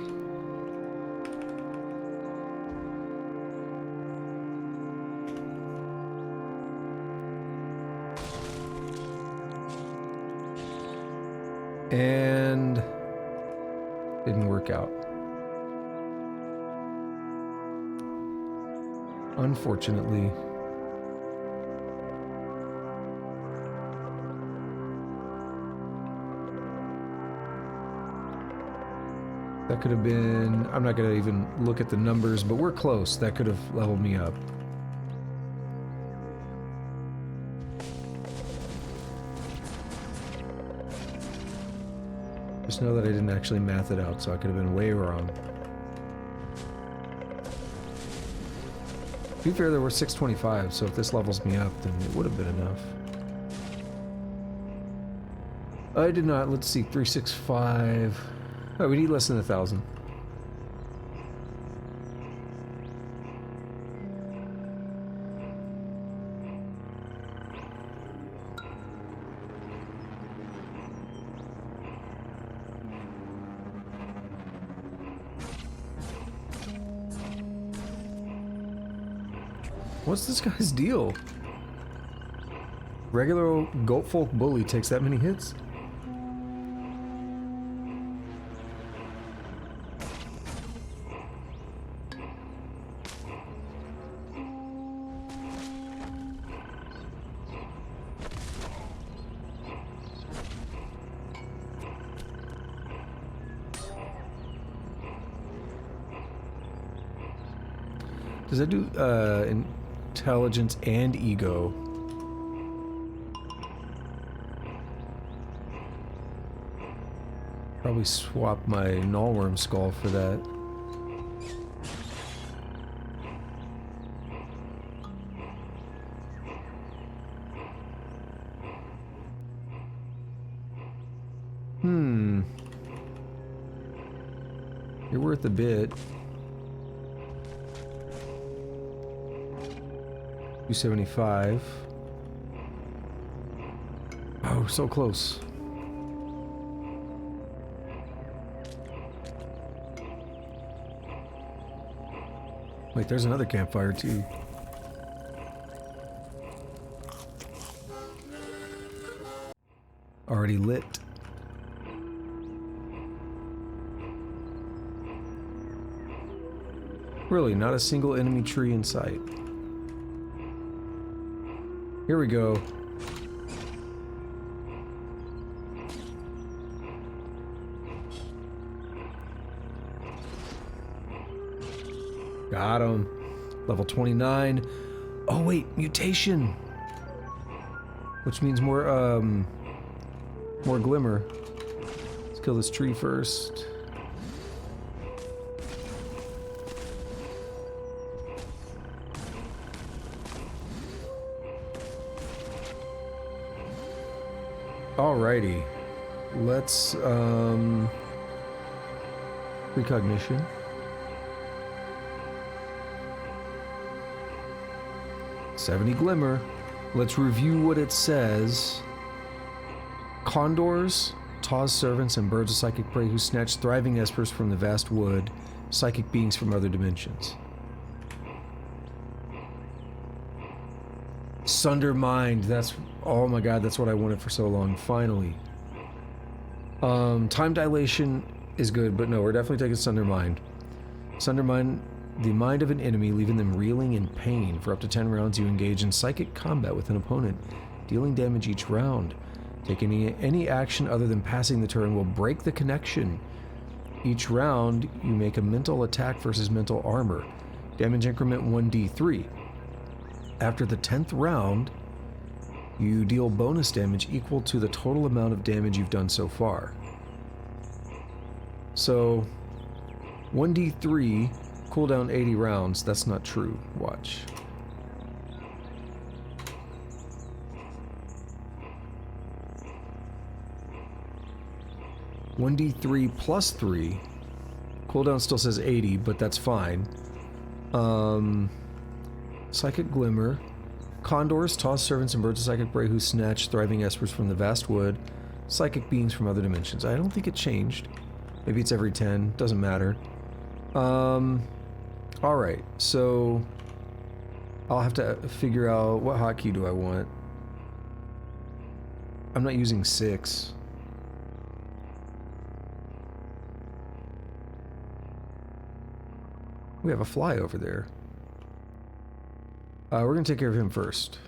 And didn't work out. Unfortunately. That could have been, I'm not going to even look at the numbers, but we're close. That could have leveled me up. Just know that I didn't actually math it out, so I could have been way wrong. To be fair, there were 625, so if this levels me up, then it would have been enough. I did not, let's see, 365. Oh, we need less than 1,000. What's this guy's deal? Regular Goatfolk Bully takes that many hits? Does that do intelligence and ego? Probably swap my Nullworm skull for that. You're worth a bit. 275. Oh, so close. Wait, there's another campfire too. Already lit. Really, not a single enemy tree in sight. Here we go. Got him. Level 29. Oh wait, mutation. Which means more glimmer. Let's kill this tree first. Alrighty. Let's, Precognition. $70 Glimmer. Let's review what it says. Condors, Taw's servants, and birds of psychic prey who snatch thriving espers from the vast wood, psychic beings from other dimensions. Sunder Mind, that's, oh my god, that's what I wanted for so long, finally. Time dilation is good, but no, we're definitely taking Sunder Mind. Sunder Mind, the mind of an enemy, leaving them reeling in pain. For up to 10 rounds, you engage in psychic combat with an opponent, dealing damage each round. Taking any action other than passing the turn will break the connection. Each round, you make a mental attack versus mental armor. Damage increment 1d3. After the 10th round, you deal bonus damage equal to the total amount of damage you've done so far. So, 1d3, cooldown 80 rounds. That's not true. Watch. (1d3 plus 3). Cooldown still says 80, but that's fine. Psychic Glimmer. Condors, Taw's servants, and birds of psychic prey who snatch thriving espers from the vast wood. Psychic beings from other dimensions. I don't think it changed. Maybe it's every 10. Doesn't matter. Alright, so I'll have to figure out what hotkey do I want. I'm not using 6. We have a fly over there. We're gonna take care of him first.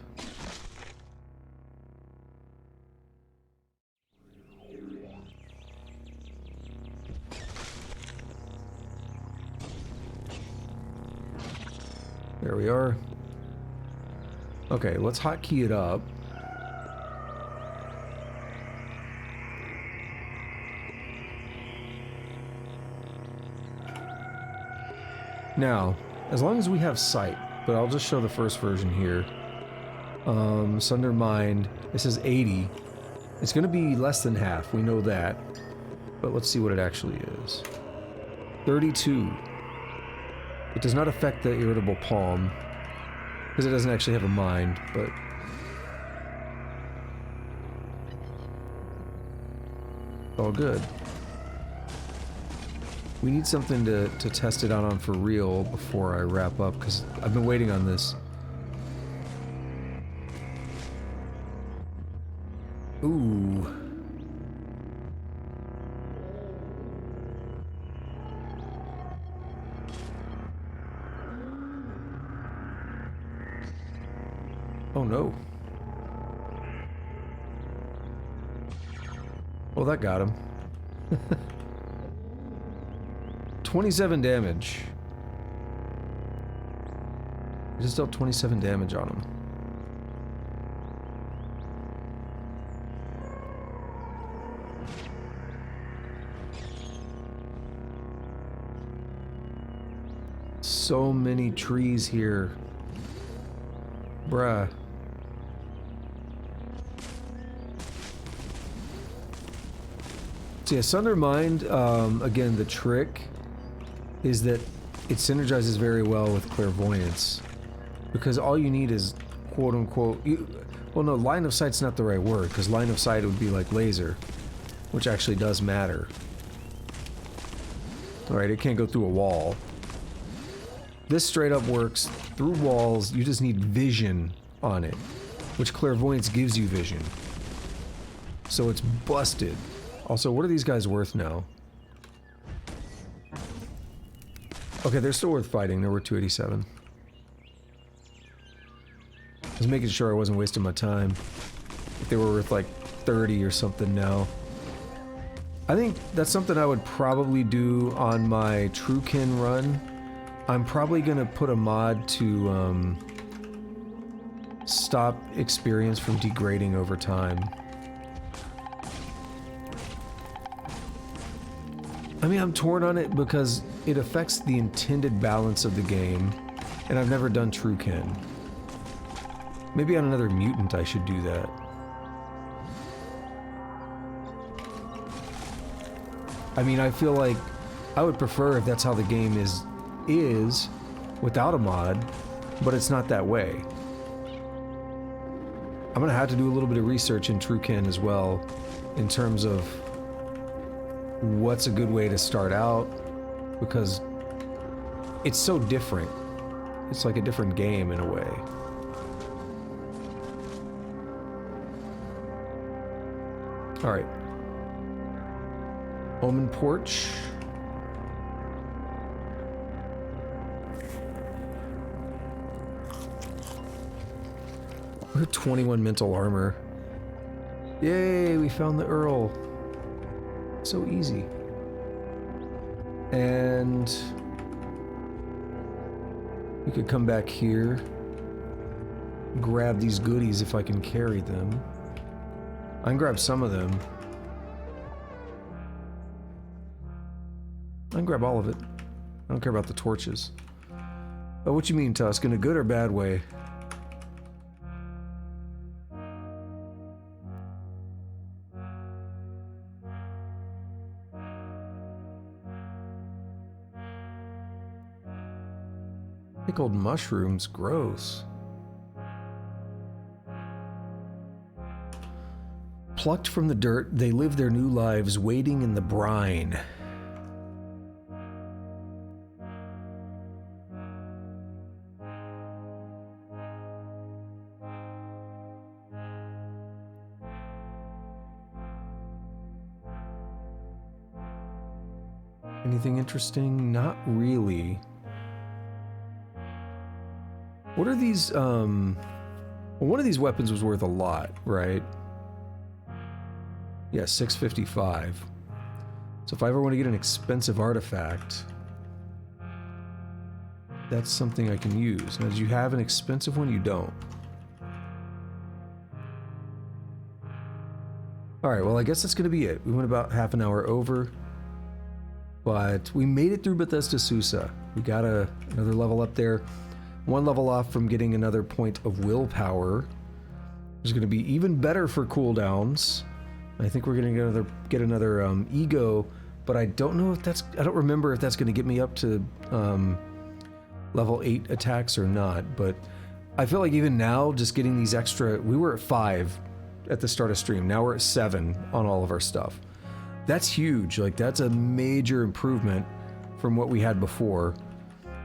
There we are. Okay, let's hotkey it up. Now, as long as we have sight, but I'll just show the first version here. Sunder Mind, it says 80. It's going to be less than half, we know that. But let's see what it actually is. 32. It does not affect the irritable palm, because it doesn't actually have a mind, but... all good. We need something to test it out on for real before I wrap up, because I've been waiting on this. Ooh. Oh no. Well, that got him. 27 damage. I just dealt 27 damage on him. So many trees here. Bruh. So yeah, Sunder Mind, again, the trick is that it synergizes very well with clairvoyance, because all you need is quote-unquote, well no, line of sight's not the right word, because line of sight would be like laser, which actually does matter. Alright, it can't go through a wall. This straight up works through walls. You just need vision on it, which clairvoyance gives you vision. So it's busted. Also, what are these guys worth now? Okay, they're still worth fighting. They're worth 287. I was making sure I wasn't wasting my time. If they were worth like 30 or something now. I think that's something I would probably do on my Truekin run. I'm probably gonna put a mod to stop experience from degrading over time. I mean, I'm torn on it because it affects the intended balance of the game, and I've never done Truekin. Maybe on another mutant I should do that. I mean, I feel like I would prefer if that's how the game is without a mod, but it's not that way. I'm gonna have to do a little bit of research in Truekin as well, in terms of what's a good way to start out, because it's so different. It's like a different game in a way. All right. Omen Porch. We're 21 mental armor. Yay, we found the Earl. So easy. And we could come back here, grab these goodies if I can carry them. I can grab some of them. I can grab all of it. I don't care about the torches. Oh, what you mean, Tusk? In a good or bad way? Pickled mushrooms, gross. Plucked from the dirt, they live their new lives wading in the brine. Anything interesting? Not really. What are these, well, one of these weapons was worth a lot, right? Yeah, 655. So if I ever want to get an expensive artifact, that's something I can use. Now, do you have an expensive one? You don't. Alright, well, I guess that's going to be it. We went about half an hour over, but we made it through Bethesda Susa. We got another level up there. One level off from getting another point of willpower. It's going to be even better for cooldowns. I think we're going to get another ego, but I don't know if that's... I don't remember if that's going to get me up to level 8 attacks or not, but I feel like even now, just getting these extra... We were at 5 at the start of stream. Now we're at 7 on all of our stuff. That's huge. Like, that's a major improvement from what we had before.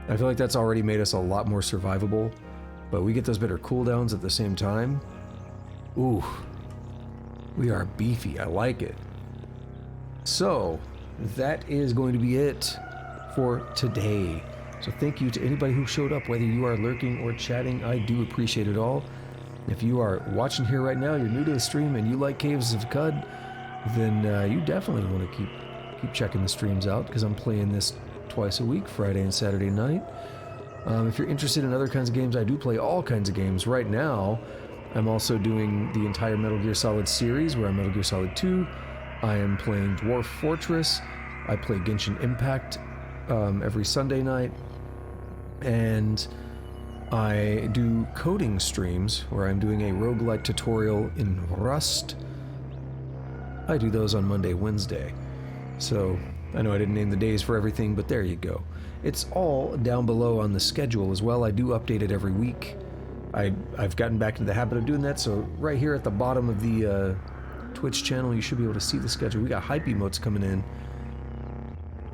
I feel like that's already made us a lot more survivable, but we get those better cooldowns at the same time. Ooh, we are beefy. I like it. So, that is going to be it for today. So thank you to anybody who showed up, whether you are lurking or chatting. I do appreciate it all. If you are watching here right now, you're new to the stream, and you like Caves of Cud, then you definitely want to keep checking the streams out, because I'm playing this twice a week, Friday and Saturday night. If you're interested in other kinds of games, I do play all kinds of games. Right now, I'm also doing the entire Metal Gear Solid series, where I'm Metal Gear Solid 2. I am playing Dwarf Fortress. I play Genshin Impact every Sunday night. And I do coding streams, where I'm doing a roguelike tutorial in Rust. I do those on Monday, Wednesday. So I know I didn't name the days for everything, but there you go. It's all down below on the schedule as well. I do update it every week. I've gotten back into the habit of doing that, so right here at the bottom of the Twitch channel, you should be able to see the schedule. We got hype emotes coming in.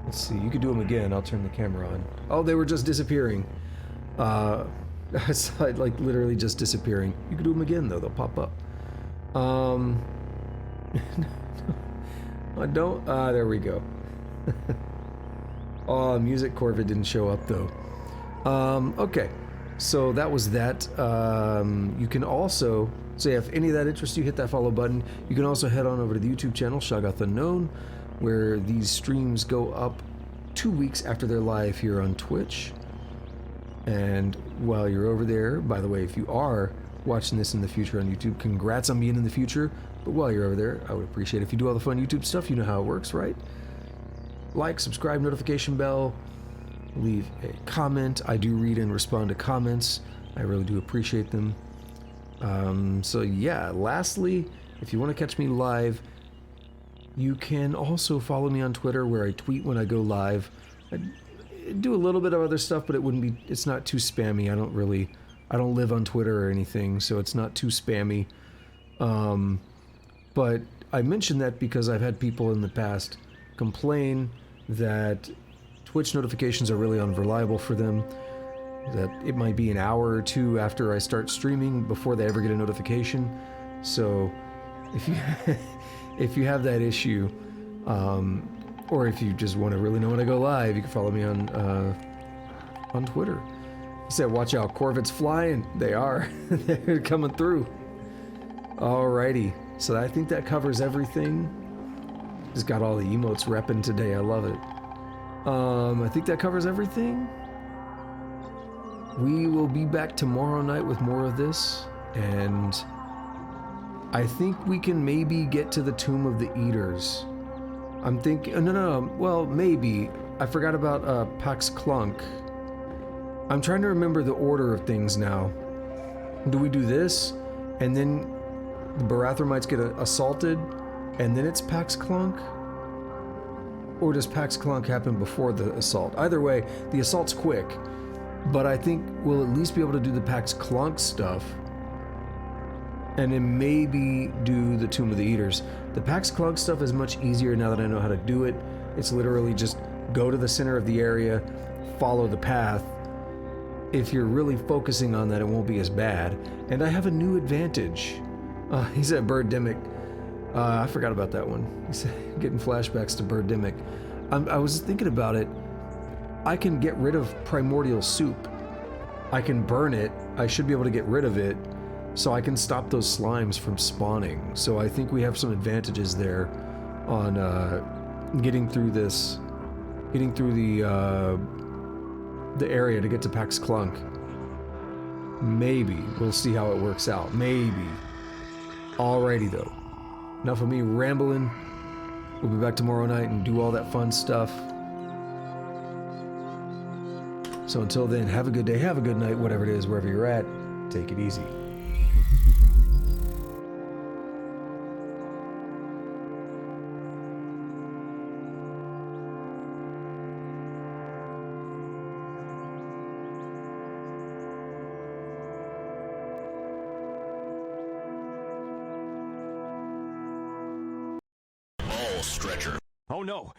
Let's see, you could do them again. I'll turn the camera on. Oh, they were just disappearing. It's like literally just disappearing. You could do them again though, they'll pop up. I don't, there we go. Oh, Music Corvid didn't show up though. Okay, so that was that. You can also, say if any of that interests you, hit that follow button. You can also head on over to the YouTube channel, Shoggoth Unknown, where these streams go up 2 weeks after they're live here on Twitch. And while you're over there, by the way, if you are watching this in the future on YouTube, congrats on being in the future. But while you're over there, I would appreciate if you do all the fun YouTube stuff. You know how it works, right? like, subscribe, notification bell, leave a comment. I do read and respond to comments. I really do appreciate them. So yeah, lastly, if you want to catch me live, you can also follow me on Twitter, where I tweet when I go live. I do a little bit of other stuff, but it's not too spammy. I don't live on Twitter or anything, so it's not too spammy. But I mention that because I've had people in the past complain that Twitch notifications are really unreliable for them, that it might be an hour or two after I start streaming before they ever get a notification. So if you if you have that issue, or if you just want to really know when I go live, you can follow me on Twitter. He said, watch out, Corvettes flying. They are. They're coming through. Alrighty. So I think that covers everything. Just got all the emotes repping today. I love it. I think that covers everything. We will be back tomorrow night with more of this, and I think we can maybe get to the Tomb of the Eaters. I'm thinking, no, well, maybe. I forgot about Pax Clunk. I'm trying to remember the order of things now. Do we do this, and then the Barathormites get assaulted, and then it's Pax Clunk? Or does Pax Clunk happen before the assault? Either way, the assault's quick, but I think we'll at least be able to do the Pax Clunk stuff, and then maybe do the Tomb of the Eaters. The Pax Clunk stuff is much easier now that I know how to do it. It's literally just go to the center of the area, follow the path. If you're really focusing on that, it won't be as bad. And I have a new advantage. He said Birdemic. I forgot about that one. He said getting flashbacks to Birdemic. I was thinking about it. I can get rid of Primordial Soup. I can burn it. I should be able to get rid of it, so I can stop those slimes from spawning. So I think we have some advantages there on getting through this, getting through the area to get to Pax Clunk. Maybe. We'll see how it works out. Maybe. Alrighty though. Enough of me rambling. We'll be back tomorrow night and do all that fun stuff. So until then, have a good day, have a good night, whatever it is, wherever you're at. Take it easy. Oh no,